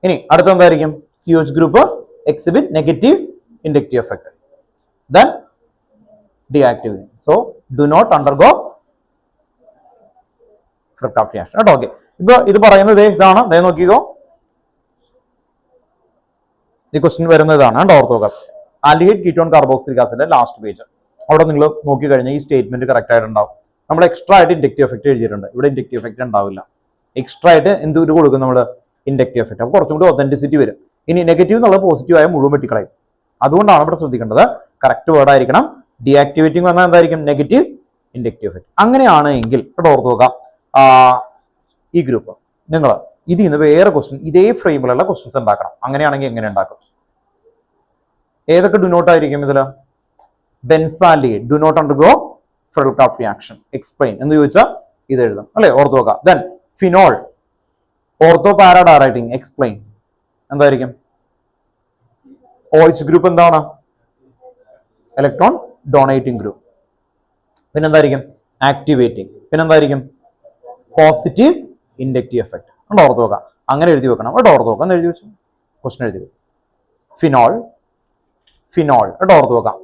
ഇനി അടുത്ത എന്തായിരിക്കും? COH group exhibit negative inductive effect, then deactivate. So do not undergo Friedel-Crafts reaction. കേട്ടോ. ഓക്കെ, ഇപ്പൊ ഇത് പറയുന്നത് ഇതാണ്. ദേ നോക്കിക്കോ, ഈ ക്വസ്റ്റ്യൻ വരുന്നത് ഇതാണ് കേട്ടോ. ഓർത്ത് നോക്കാം. ആൽഡിഹൈഡ് കീറ്റോൺ കാർബോക്സിലിക് ആസിഡിന്റെ ലാസ്റ്റ് പേജ്. അവിടെ നിങ്ങൾ നോക്കി കഴിഞ്ഞാൽ ഈ സ്റ്റേറ്റ്മെന്റ് കറക്റ്റ് ആയിട്ടുണ്ടാവും. നമ്മൾ എക്സ്ട്രാ ആയിട്ട് ഇൻഡക്റ്റീവ് എഫക്ട് എഴുതിയിട്ടുണ്ട്. ഇവിടെ ഇൻഡക്റ്റീവ് എഫക്ട് ഉണ്ടാവില്ല. എക്സ്ട്രാ ആയിട്ട് എന്തൊരു കൊടുക്കും നമ്മൾ? Inductive effect. അപ്പൊ കുറച്ചും കൂടി ഒതന്റിസിറ്റി വരും. ഇനി നെഗറ്റീവ് എന്നുള്ളത് പോസിറ്റീവ് ആയ മുഴുവൻ വെട്ടിക്കളയും. അതുകൊണ്ടാണ് ഇവിടെ ശ്രദ്ധിക്കേണ്ടത്. കറക്റ്റ് വേർഡ് ആയിരിക്കണം. ഡീആക്ടിവേറ്റിംഗ് വന്നാൽ എന്തായിരിക്കും? Negative inductive effect. അങ്ങനെയാണ് എങ്കിൽ ഇവിടെ ഓർത്ത് നോക്കാം. ഈ ഗ്രൂപ്പ് നിങ്ങൾ ഇതിൽ നിന്ന് വേറെ ക്വസ്റ്റ്യൻ ഇതേ ഫ്രെയിമിലുള്ള ക്വസ്റ്റ്യൻസ് ഉണ്ടാക്കണം. അങ്ങനെയാണെങ്കിൽ എങ്ങനെ ഉണ്ടാക്കും? ഏതൊക്കെ ഡു നോട്ട് ആയിരിക്കും ഇതിൽ? Benzaldehyde do not undergo Friedel-Crafts reaction explain എന്ന് ചോദിച്ചാൽ ഇത് എഴുതാം അല്ലെ? ഓർത്ത് നോക്കാം. Then phenol ortho para directing explain എന്തായിരിക്കും? OH ഗ്രൂപ്പ് എന്താണ്? Electron donating group. പിന്നെന്തായിരിക്കും? ആക്ടിവേറ്റിംഗ്. പിന്നെന്തായിരിക്കും? Positive inductive effect. അവിടെ ഓർത്ത് നോക്കാം. അങ്ങനെ എഴുതി വെക്കണം. അവിടെ ഓർത്ത് നോക്കാം. എഴുതി വെച്ചു ക്വസ്റ്റൻ എഴുതി വെക്കും. ഫിനോൾ ഇവിടെ ഓർത്ത് നോക്കാം.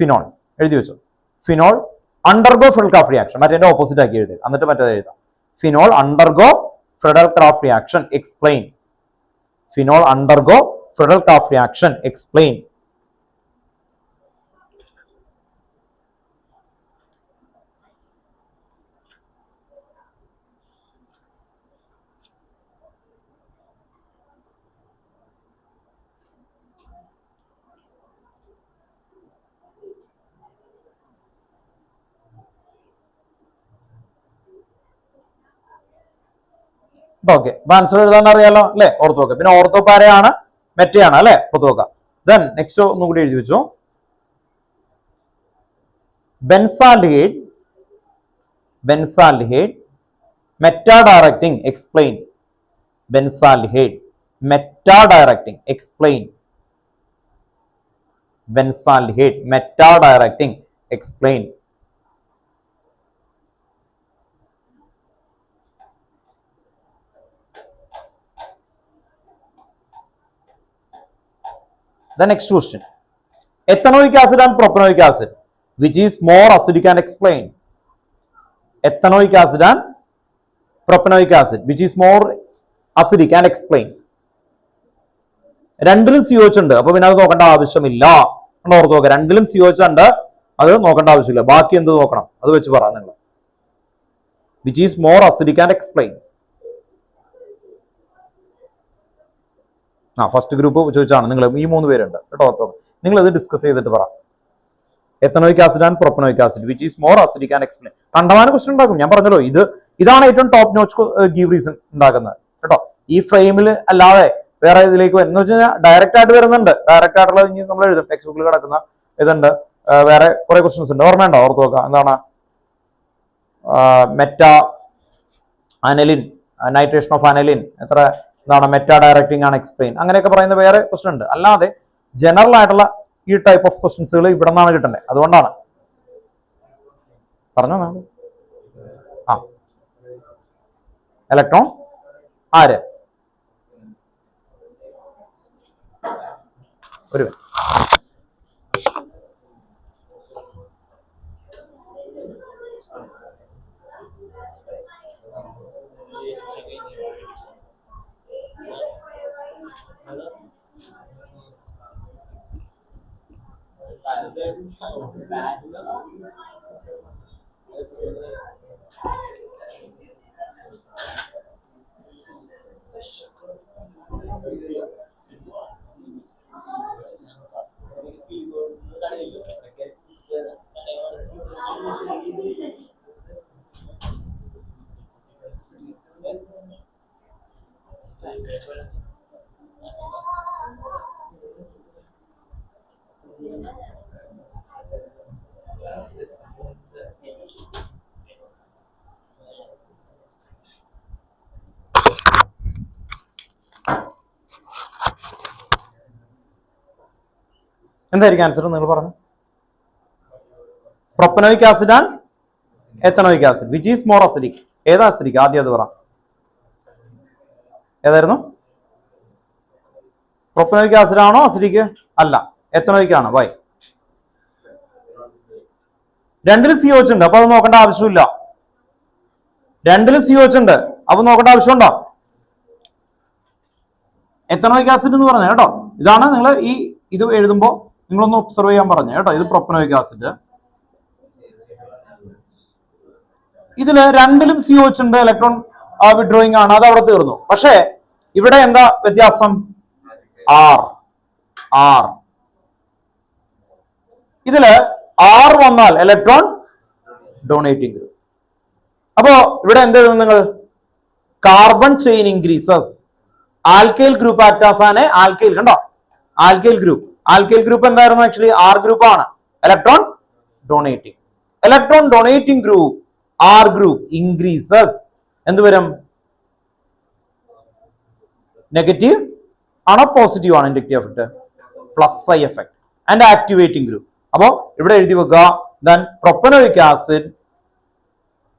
ഫിനോൾ എഴുതി വെച്ചു. Phenol undergo Friedel-Crafts reaction. മറ്റേ ഓപ്പോസിറ്റ് ആക്കി എഴുതി, എന്നിട്ട് മറ്റേത് എഴുതാം. Phenol undergo Friedel-Crafts reaction explain. Phenol undergo Friedel-Crafts reaction explain. Okay, answer എഴുതാൻ അറിയാലോ അല്ലെ? ഓർത്ത് നോക്കാം. പിന്നെ ഓർത്തോ പാരയാണ്, മെറ്റയാണ് അല്ലെ? ഓർത്ത് നോക്കാം. ദെൻ നെക്സ്റ്റ് ഒന്നും കൂടി എഴുതി വെച്ചു. Benzaldehyde meta directing explain. Benzaldehyde meta directing explain. benzaldehyde. Meta directing. Explain. The next question. Ethanoic acid and propanoic acid, which is more acidic, and explain. Ethanoic acid and propanoic acid, which is more acidic, and explain. രണ്ടിലും COH ഉണ്ട്, അപ്പൊ പിന്നെ അത് നോക്കേണ്ട ആവശ്യമില്ല. ഓർത്ത് നോക്കുക, രണ്ടിലും COH ഉണ്ട്, അത് നോക്കേണ്ട ആവശ്യമില്ല. ബാക്കി എന്ത് നോക്കണം, അത് വെച്ച് പറയാം നിങ്ങൾ. Which is more acidic, and explain. First group ചോദിച്ചാണ് നിങ്ങൾ, ഈ 3 പേരുണ്ട് കേട്ടോ. നിങ്ങൾ ഇത് ഡിസ്കസ് ചെയ്തിട്ട് പറ. Ethanoic acid and propanoic acid, which is more acidic, and explain. കണ്ടമാനം ക്വസ്റ്റൻ ഉണ്ടാക്കും, ഞാൻ പറഞ്ഞല്ലോ. ഇതാണ് ഏറ്റവും ടോപ്പ് നോച്ച് ഗീവ് റീസൺ ഉണ്ടാക്കുന്നത് കേട്ടോ. ഈ ഫ്രെയിമിൽ അല്ലാതെ വേറെ ഇതിലേക്ക് എന്ന് വെച്ച് കഴിഞ്ഞാൽ ഡയറക്റ്റ് ആയിട്ട് വരുന്നുണ്ട്. ഡയറക്റ്റ് ആയിട്ടുള്ള നമ്മൾ എഴുതും, ടെക്സ്റ്റ് ബുക്കിൽ കിടക്കുന്ന ഇതുണ്ട്. വേറെ കുറെ ക്വസ്റ്റൻസ് ഉണ്ട്, ഓർമ്മയുണ്ടോ? ഓർത്ത് നോക്കാം. എന്താണ് Meta aniline, nitration of aniline, എത്ര എന്താണ് മെറ്റാ ഡയറക്റ്റിംഗ് ആണ് എക്സ്പ്ലെയിൻ, അങ്ങനെയൊക്കെ പറയുന്ന വേറെ ക്വസ്റ്റൻ ഉണ്ട്. അല്ലാതെ ജനറൽ ആയിട്ടുള്ള ഈ ടൈപ്പ് ഓഫ് ക്വസ്റ്റൻസുകൾ ഇവിടെ നിന്നാണ് കിട്ടേണ്ടത്. അതുകൊണ്ടാണ് പറഞ്ഞോ. ഇലക്ട്രോൺ ആര്? ഒരു എന്തായിരിക്കും ആൻസർ നിങ്ങൾ പറഞ്ഞു? Propanoic acid and ethanoic acid, which is more acidic. ഏതാ അസിഡിക്? ആദ്യം അത് പറ. ഏതായിരുന്നു? പ്രൊപ്പനോയിക് ആസിഡ് ആണോ അസിഡിക്? അല്ല, എത്തനോയിക് ആണ്. വൈ? രണ്ടിലും COH ഉണ്ട്, അപ്പൊ അത് നോക്കേണ്ട ആവശ്യമില്ല. രണ്ടിലും COH ഉണ്ട്, അപ്പൊ നോക്കേണ്ട ആവശ്യമുണ്ടോ? എത്തനോയിക് ആസിഡ് എന്ന് പറഞ്ഞ കേട്ടോ, ഇതാണ് നിങ്ങൾ ഇത് എഴുതുമ്പോൾ നിങ്ങളൊന്ന് ഒബ്സർവ് ചെയ്യാൻ പറഞ്ഞു കേട്ടോ. ഇത് പ്രൊപ്പനോയിക് ആസിഡ്, ഇതില് രണ്ടിലും COH ഉണ്ട്, ഇലക്ട്രോൺ വിഡ്രോയിങ് ആണ്, അത് അവിടെ തീർന്നു. പക്ഷേ ഇവിടെ എന്താ വ്യത്യാസം? R. ഇതില് R വന്നാൽ ഇലക്ട്രോൺ ഡൊണേറ്റിംഗ് ഗ്രൂപ്പ്. അപ്പോ ഇവിടെ എന്ത് എഴുതും നിങ്ങൾ? Carbon chain increases, alkyl group act as an alkyl. കണ്ടോ? ആൽക്കൈൽ ഗ്രൂപ്പ് എന്തായിരുന്നു? ആക്ച്വലി R ഗ്രൂപ്പ് ആണ്. Electron donating group R group increases. എന്ത് വരും? നെഗറ്റീവ് ആണോ പോസിറ്റീവ് ആണോ inductive effect? Plus I effect. And activating group. അപ്പോ ഇവിടെ എഴുതി വെക്കുക. ദെൻ പ്രൊപ്പനോയിക് ആസിഡ്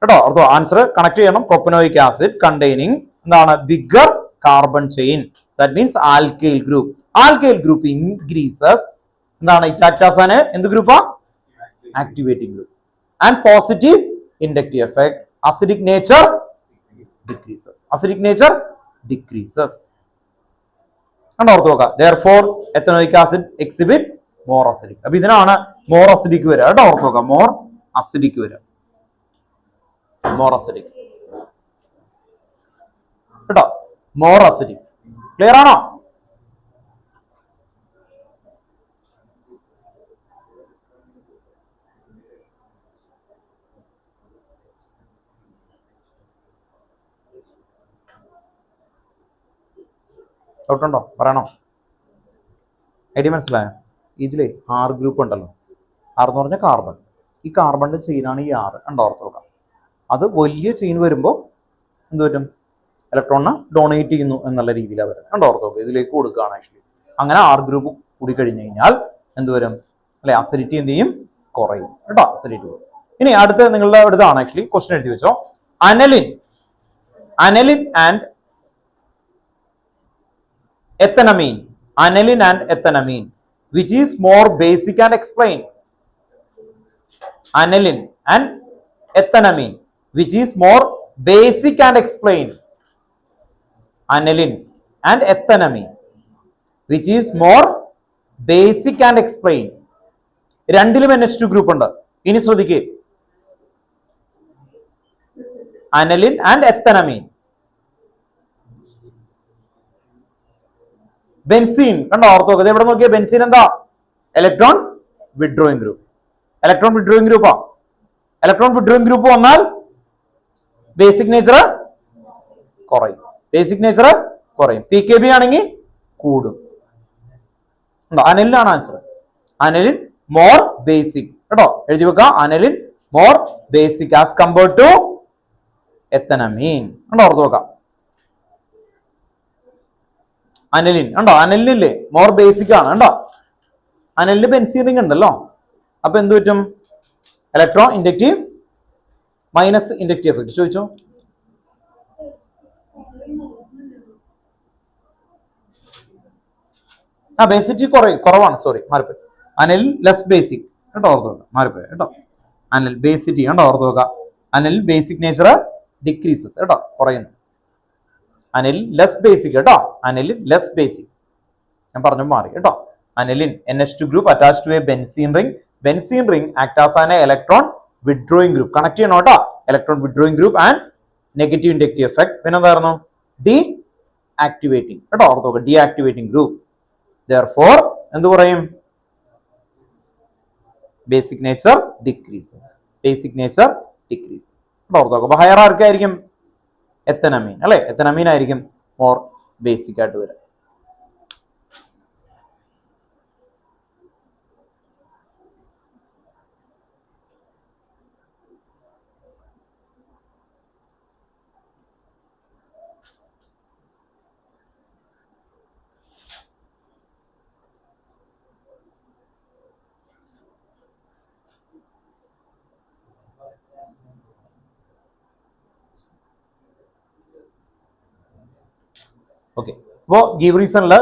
കേട്ടോ, അർത്ഥം ആൻസർ കണക്ട് ചെയ്യണം. പ്രൊപ്പനോയിക് ആസിഡ് കണ്ടെയ്നിങ് എന്താണ്? Bigger carbon chain, that means alkyl group increases. എന്താണ്? ഇറ്റ് ആക്ട് ആസ് ആൻ എന്ത് ഗ്രൂപ്പാ? Activating group. And positive inductive effect. Acidic nature decreases. കണ്ടോ? ഓർത്ത് നോക്കുക. therefore ethanoic acid exhibit more acidic. അപ്പൊ ഇതിനാണ് മോർ അസിഡിക് വരിക കേട്ടോ. ഓർത്ത് നോക്കുക, മോർ അസിഡിക് വരിക കേട്ടോ. More acidic. ക്ലിയർ ആണോ? ഡൗട്ടുണ്ടോ? പറയണോ? ഐഡിയ മനസ്സിലായോ? ഇതിലെ R ഗ്രൂപ്പ് ഉണ്ടല്ലോ, R എന്ന് പറഞ്ഞാൽ കാർബൺ. ഈ കാർബണിന്റെ ചെയിനാണ് ഈ R. കണ്ടോ? ഓർത്ത് നോക്കാം. അത് വലിയ ചെയിൻ വരുമ്പോൾ എന്ത് പറ്റും? ഇലക്ട്രോണിനെ ഡൊണേറ്റ് ചെയ്യുന്നു എന്നുള്ള രീതിയിലാണ് വരുന്നത്. കണ്ടോ? ഓർത്ത് നോക്കുക. ഇതിലേക്ക് കൊടുക്കുകയാണ് ആക്ച്വലി. അങ്ങനെ R ഗ്രൂപ്പ് കൂടി കഴിഞ്ഞു കഴിഞ്ഞാൽ എന്ത് വരും അല്ലെ, അസിഡിറ്റി എന്ത് ചെയ്യും, കുറയും കേട്ടോ, അസിഡിറ്റി കുറയും. ഇനി അടുത്ത നിങ്ങളുടെ അടുത്താണ് ആക്ച്വലി ക്വസ്റ്റ്യൻ എഴുതി വെച്ചോ. Aniline and ethanamine, aniline and ethanamine, which is more basic and explain. Aniline and ethanamine, which is more basic and explain. Aniline and ethanamine, which is more basic and explain. രണ്ടിലും NH2 group ഉണ്ട്. ഇനി ശ്രദ്ധിക്കേ, aniline and ethanamine. Benzene കണ്ടോ, ഓർത്ത് നോക്കുക, എവിടെ നോക്കിയാൽ benzene എന്താ, electron withdrawing group. Electron withdrawing ഗ്രൂപ്പാ. ഇലക്ട്രോൺ വിഡ്രോയിങ് ഗ്രൂപ്പ് വന്നാൽ ബേസിക് നേച്ചർ കുറയും, ബേസിക് നേച്ചർ കുറയും. PKB ആണെങ്കിൽ കൂടും. അനലിനാണ് ആൻസർ. അനലിൻ മോർ ബേസിക് കേട്ടോ, എഴുതി വെക്കുക. Aniline more basic as compared to ethanamine. കണ്ടോ, ഓർത്ത് വെക്കാം. അനലിൻ ഉണ്ടോ, അനലിനില്ലേ മോർ ബേസിക് ആണ് കേട്ടോ. അനലിന് ബെൻസീൻ റിംഗ് ഉണ്ടല്ലോ. അപ്പൊ എന്ത് പറ്റും, electron inductive minus inductive effect. ചോദിച്ചോ. ബേസിറ്റി കുറവാണ്, സോറി മാറിപ്പോയി. അനലിൻ ലെസ് ബേസിക് കേട്ടോ, ഓർത്ത് വെക്കാം, മാറിപ്പോയി കേട്ടോ. അനൽ ബേസിറ്റി കണ്ടോ, ഓർത്ത് വെക്കാം. അനലിൻ ബേസിക് നേച്ചർ ഡിക്രീസസ് കേട്ടോ, കുറയുന്നു. അനലിൻ ലെസ് ബേസിക് കേട്ടോ, അനലിൻ ലെസ് ബേസിക്. ഞാൻ പറഞ്ഞു മാറി കേട്ടോ. Aniline NH2 group attach to a benzene ring. Benzene ring act as an electron withdrawing group. Connect ചെയ്യണം കേട്ടോ, electron withdrawing group and negative inductive effect. പിന്നെ എന്തായിരുന്നു, ഡി ആക്ടിവേറ്റിംഗ് കേട്ടോ, ഓർത്ത് നോക്കുക, ഡി ആക്ടിവേറ്റിംഗ് ഗ്രൂപ്പ്. Therefore എന്ത് പറയും, basic nature decreases, basic nature decreases. ഓർത്ത് നോക്കുക. അപ്പൊ ഹയർ ആർക്കായിരിക്കും, എത്തനമീൻ അല്ലെ, എത്തനമീൻ ആയിരിക്കും മോർ ബേസിക് ആയിട്ട് വരിക. ഓക്കെ, അപ്പോ ഗീവ് റീസണില്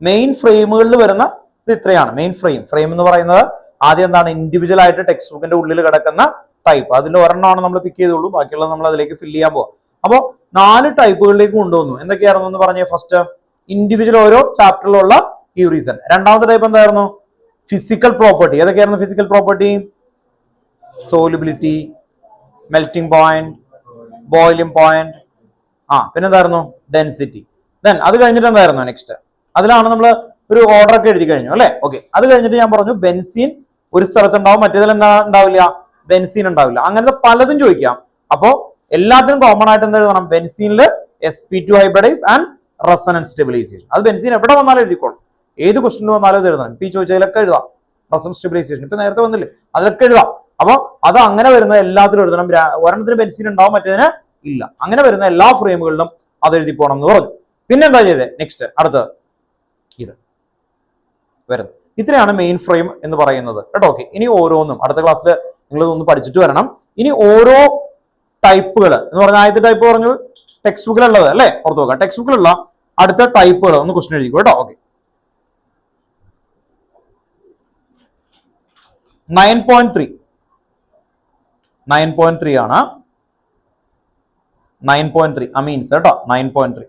മെയിൻ ഫ്രെയിമുകളിൽ വരുന്ന ഇത് ഇത്രയാണ്. മെയിൻ ഫ്രെയിം എന്ന് പറയുന്നത് ആദ്യം എന്താണ്, ഇൻഡിവിജ്വൽ ആയിട്ട് ടെക്സ്റ്റ് ബുക്കിന്റെ ഉള്ളിൽ കിടക്കുന്ന ടൈപ്പ്. അതിൽ ഒരെണ്ണമാണ് നമ്മൾ പിക്ക് ചെയ്തുള്ളൂ, ബാക്കിയുള്ളത് നമ്മൾ അതിലേക്ക് ഫില്ല് ചെയ്യാൻ പോവാം. അപ്പോൾ 4 ടൈപ്പുകളിലേക്ക് കൊണ്ടുവന്നു. എന്തൊക്കെയായിരുന്നു എന്ന് പറഞ്ഞേ. ഫസ്റ്റ് ഇൻഡിവിജ്വൽ ഓരോ ചാപ്റ്ററിലുള്ള ഗീവ് റീസൺ. രണ്ടാമത്തെ ടൈപ്പ് എന്തായിരുന്നു, ഫിസിക്കൽ പ്രോപ്പർട്ടി. ഏതൊക്കെയായിരുന്നു physical property, solubility, melting point, boiling point, പിന്നെന്തായിരുന്നു, ഡെൻസിറ്റി. ദെൻ അത് കഴിഞ്ഞിട്ട് എന്തായിരുന്നു നെക്സ്റ്റ്, അതിലാണ് നമ്മൾ ഒരു ഓർഡർ ഒക്കെ എഴുതി കഴിഞ്ഞു അല്ലെ. ഓക്കെ, അത് കഴിഞ്ഞിട്ട് ഞാൻ പറഞ്ഞു ബെൻസീൻ ഒരു സ്ഥലത്തുണ്ടാവും, മറ്റേതിൽ എന്താ ഉണ്ടാവില്ല, ബെൻസീൻ ഉണ്ടാവില്ല. അങ്ങനത്തെ പലതും ചോദിക്കാം. അപ്പോ എല്ലാത്തിനും കോമൺ ആയിട്ട് എന്താ എഴുതണം, ബെൻസീനിൽ sp2 hybridise and resonance stabilisation. അത് ബെൻസീൻ എവിടെ വന്നാലും എഴുതിക്കോളും, ഏത് ക്വസ്റ്റ്യൻ വന്നാലും അത് എഴുതണം. ഈ ചോദിച്ചതിലൊക്കെ എഴുതാം. റെസൊണൻസ് സ്റ്റെബിലൈസേഷൻ ഇപ്പൊ നേരത്തെ വന്നില്ലേ, അതിലൊക്കെ എഴുതാം. അപ്പൊ അത് അങ്ങനെ വരുന്ന എല്ലാത്തിലും എഴുതണം. ഒരെണ്ണത്തിന് ബെൻസീൻ ഉണ്ടാവും, മറ്റേതിന് ഇല്ല. അങ്ങനെ വരുന്ന എല്ലാ ഫ്രെയിമുകളിലും അത് എഴുതി പോകണം എന്ന് പറഞ്ഞു. പിന്നെന്താ ചെയ്തത്, നെക്സ്റ്റ് അടുത്ത് ഇത് വരുന്നത്. ഇത്രയാണ് മെയിൻ ഫ്രെയിം എന്ന് പറയുന്നത് കേട്ടോ. ഓക്കെ, ഇനി ഓരോന്നും അടുത്ത ക്ലാസ്സിൽ നിങ്ങൾ ഒന്ന് പഠിച്ചിട്ട് വരണം. ഇനി ഓരോ ടൈപ്പുകൾ എന്ന് പറഞ്ഞാൽ ആദ്യത്തെ ടൈപ്പ് പറഞ്ഞു ടെക്സ്റ്റ് ബുക്കിലുള്ളത് അല്ലെ, ഓർത്ത് നോക്കാം. ടെക്സ്റ്റ് ബുക്കിലുള്ള അടുത്ത ടൈപ്പുകൾ ഒന്ന് ക്വസ്റ്റ്യൻ എഴുതിക്കും കേട്ടോ. ഓക്കെ, 9.3 ആണ്. 9.3 അമീൻസ് കേട്ടോ. 9.3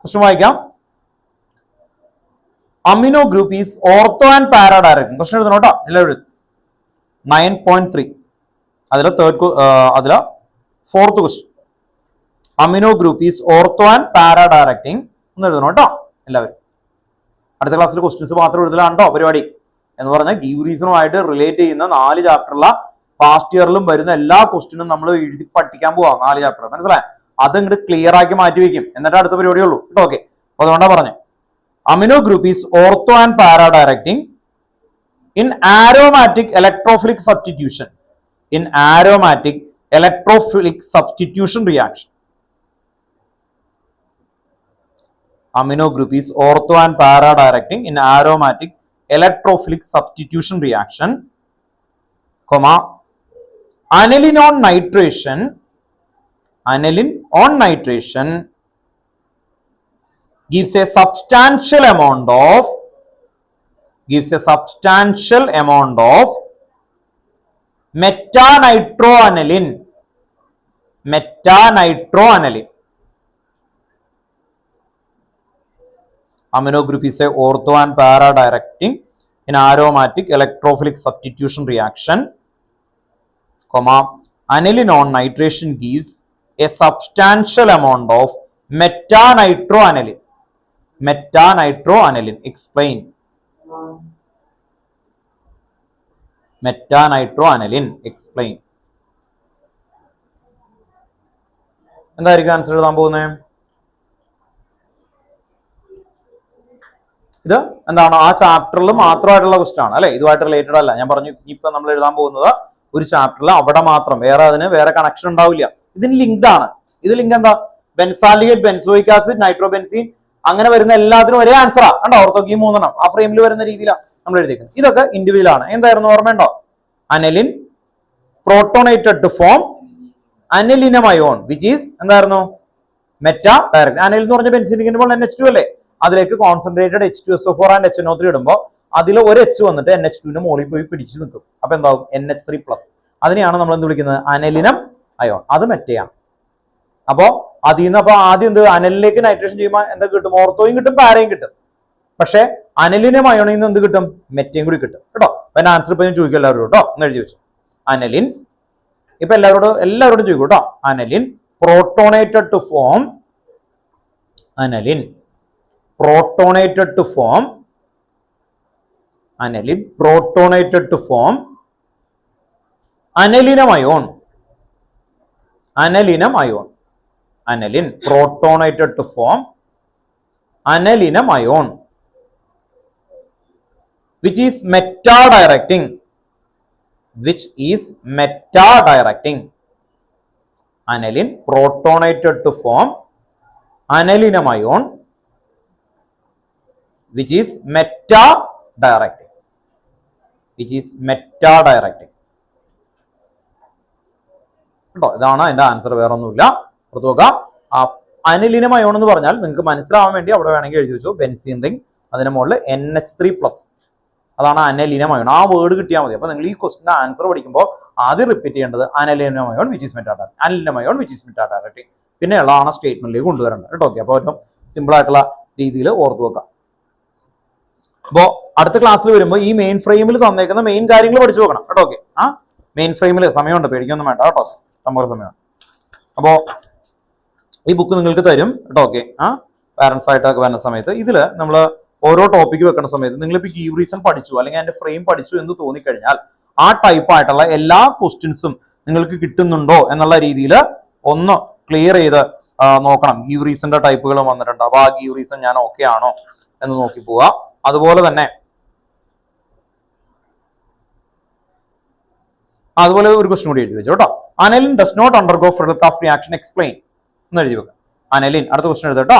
ക്വസ്റ്റ്യൻ വായിക്കാം. Amino group is ortho and para directing. Question എഴുതണം കേട്ടോ, എല്ലാവരും. 9.3 അതിലെ 4th question. Amino group is ortho and para directing ഒന്ന് എഴുതണം കേട്ടോ എല്ലാവരും. അടുത്ത ക്ലാസ്സിൽ ക്വസ്റ്റ്യൻസ് മാത്രം എഴുതലാണ് കേട്ടോ പരിപാടി. എന്ന് പറഞ്ഞാൽ ഗീവ് റീസണുമായിട്ട് റിലേറ്റ് ചെയ്യുന്ന 4 ചാപ്റ്ററിലുള്ള പാസ്റ്റ് ഇയറിലും വരുന്ന എല്ലാ ക്വസ്റ്റ്യനും നമ്മൾ എഴുതി പഠിക്കാൻ പോവാം. 4 ചാപ്റ്റർ മനസ്സിലായി. അത് ഇങ്ങോട്ട് ക്ലിയർ ആക്കി മാറ്റി വെക്കും, എന്നിട്ട് അടുത്ത പരിപാടിയുള്ളൂ കേട്ടോ. ഓക്കെ, അപ്പൊ അതുകൊണ്ടാ പറഞ്ഞത് amino group is ortho and para directing in aromatic electrophilic substitution. In aromatic electrophilic substitution reaction. Amino group is ortho and para directing in aromatic electrophilic substitution reaction, comma, aniline on nitration gives a substantial amount of metanitroaniline. Amino group is a ortho and para directing in aromatic electrophilic substitution reaction, comma, aniline on nitration gives a substantial amount of metanitroaniline. Explain. Metanitroaniline. Explain. എന്തായിരിക്കും answer എഴുതാൻ പോകുന്നത്? ഇത് എന്താണ് ആ ചാപ്റ്ററിൽ മാത്രമായിട്ടുള്ള question ആണ് അല്ലെ, ഇതുമായിട്ട് റിലേറ്റഡ് അല്ല. ഞാൻ പറഞ്ഞു ഇപ്പൊ നമ്മൾ എഴുതാൻ പോകുന്നത് ഒരു ചാപ്റ്ററിൽ അവിടെ മാത്രം, അതിന് വേറെ കണക്ഷൻ ഉണ്ടാവില്ല. ഇതിന് ലിങ്ക്ഡ് ആണ്. ഇത് ലിങ്ക് എന്താ? ബെൻസാൽഡിഹൈഡ്, ബെൻസോയിക് ആസിഡ്, നൈട്രോബെൻസീൻ, അങ്ങനെ വരുന്ന എല്ലാത്തിനും ഒരേ ആൻസറാ. കണ്ടോ? ഓർത്തോക്ക് ഈ മൂന്നെണ്ണം ആ ഫ്രെയിമിൽ വരുന്ന രീതിയിലാണ് നമ്മൾ എഴുതിയിരിക്കുന്നത്. ഇതൊക്കെ ഇൻഡിവിജ്വൽ ആണ്. എന്തായിരുന്നു ഓർമ്മയുണ്ടോ? Aniline protonated to form anilinium ion which is എന്തായിരുന്നു? Meta direct. അനലിൻ എന്ന് പറഞ്ഞ ബെൻസീൻ ഇരിക്കുമ്പോൾ NH2 അല്ലേ, അതിലേക്ക് കോൺസെൻട്രേറ്റഡ് H2SO4 ആൻഡ് HNO3 ഇടുമ്പോൾ അതിൽ ഒരു H വന്നിട്ട് NH2ന്റെ മുകളിൽ പോയി പിടിച്ചു നിൽക്കും. അപ്പൊ എന്താവും? NH3+. അതിനെയാണ് നമ്മൾ എന്ത് വിളിക്കുന്നത്? അനലിനം അയോൺ. അത് മെറ്റയാണ്. അപ്പോ അതിൽ നിന്ന് അപ്പൊ ആദ്യം എന്ത് അനലിലേക്ക് നൈട്രേഷൻ ചെയ്യുമ്പോൾ എന്താ കിട്ടും? ഓർത്തോയും കിട്ടും, പാരയും കിട്ടും. പക്ഷെ അനലിനം അയോണിൽ നിന്ന് എന്ത് കിട്ടും? മെറ്റയും കൂടി കിട്ടും കേട്ടോ. അപ്പൊ ആൻസർ ഇപ്പൊ ഞാൻ ചോദിക്കും എല്ലാവരോടും കേട്ടോ, എന്ന് എഴുതി വെച്ചു. അനലിൻ ഇപ്പൊ എല്ലാവരോടും ചോദിക്കും കേട്ടോ. Aniline protonated to form anilinium ion. Anilin protonated to form anilinum ion which is meta directing. Anilin protonated to form anilinum ion which is meta directing. ഇതാണ് അതിന്റെ ആൻസർ, വേറെ ഒന്നുമില്ല. അനിലിനം അയോൺ എന്ന് പറഞ്ഞാൽ നിങ്ങൾക്ക് മനസ്സിലാവാൻ വേണ്ടി അവിടെ വേണമെങ്കിൽ എഴുതി വെച്ചു ബെൻസീൻ റിംഗ്, അതിന് മുകളിൽ NH3+. അതാണ് അനലിനം അയോൺ. ആ വേർഡ് കിട്ടിയാൽ മതി. അപ്പൊ നിങ്ങൾ ഈ ക്വസ്റ്റിന്റെ ആൻസർ പഠിക്കുമ്പോൾ ആദ്യം റിപ്പീറ്റ് ചെയ്യേണ്ടത് anilinium ion which is meta directing. പിന്നെയുള്ള ആണ് സ്റ്റേറ്റ്മെന്റിലേക്ക് കൊണ്ടുവരേണ്ടത് കേട്ടോ. ഓക്കെ, അപ്പോൾ ഏറ്റവും സിമ്പിൾ ആയിട്ടുള്ള രീതിയിൽ ഓർത്തു വെക്കാം. അപ്പോൾ അടുത്ത ക്ലാസ്സിൽ വരുമ്പോൾ ഈ മെയിൻ ഫ്രെയിമിൽ തന്നേക്കുന്ന മെയിൻ കാര്യങ്ങൾ പഠിച്ചു നോക്കണം കേട്ടോ. ഓക്കെ, മെയിൻ ഫ്രെയിമിൽ സമയമുണ്ട്, പേടിക്കൊന്നും വേണ്ട കേട്ടോ, നമ്മുടെ സമയമാണ്. അപ്പോ ഈ ബുക്ക് നിങ്ങൾക്ക് തരും കേട്ടോ. ഓക്കെ, പാരന്റ്സ് ആയിട്ടൊക്കെ വരുന്ന സമയത്ത് ഇതിൽ നമ്മൾ ഓരോ ടോപ്പിക്ക് വെക്കുന്ന സമയത്ത് നിങ്ങളിപ്പോൾ ഈ റീസൺ പഠിച്ചു അല്ലെങ്കിൽ അതിന്റെ ഫ്രെയിം പഠിച്ചു എന്ന് തോന്നിക്കഴിഞ്ഞാൽ ആ ടൈപ്പ് ആയിട്ടുള്ള എല്ലാ ക്വസ്റ്റ്യൻസും നിങ്ങൾക്ക് കിട്ടുന്നുണ്ടോ എന്നുള്ള രീതിയിൽ ഒന്ന് ക്ലിയർ ചെയ്ത് നോക്കണം. ഗീവ് റീസന്റെ ടൈപ്പുകൾ വന്നിട്ടുണ്ട്. അപ്പൊ ആ ഗീവ് റീസൺ ഞാൻ ഓക്കെ ആണോ എന്ന് നോക്കി പോവുക. അതുപോലെ തന്നെ ഒരു ക്വസ്റ്റ്യൻ കൂടി എഴുതി വെച്ചു കേട്ടോ. Aniline does not undergo Friedel-Crafts reaction, explain എന്ന് എഴുതി വെക്കുക. അനലിൻ, അടുത്ത ക്വസ്റ്റ്യൻ എഴുതി കേട്ടോ.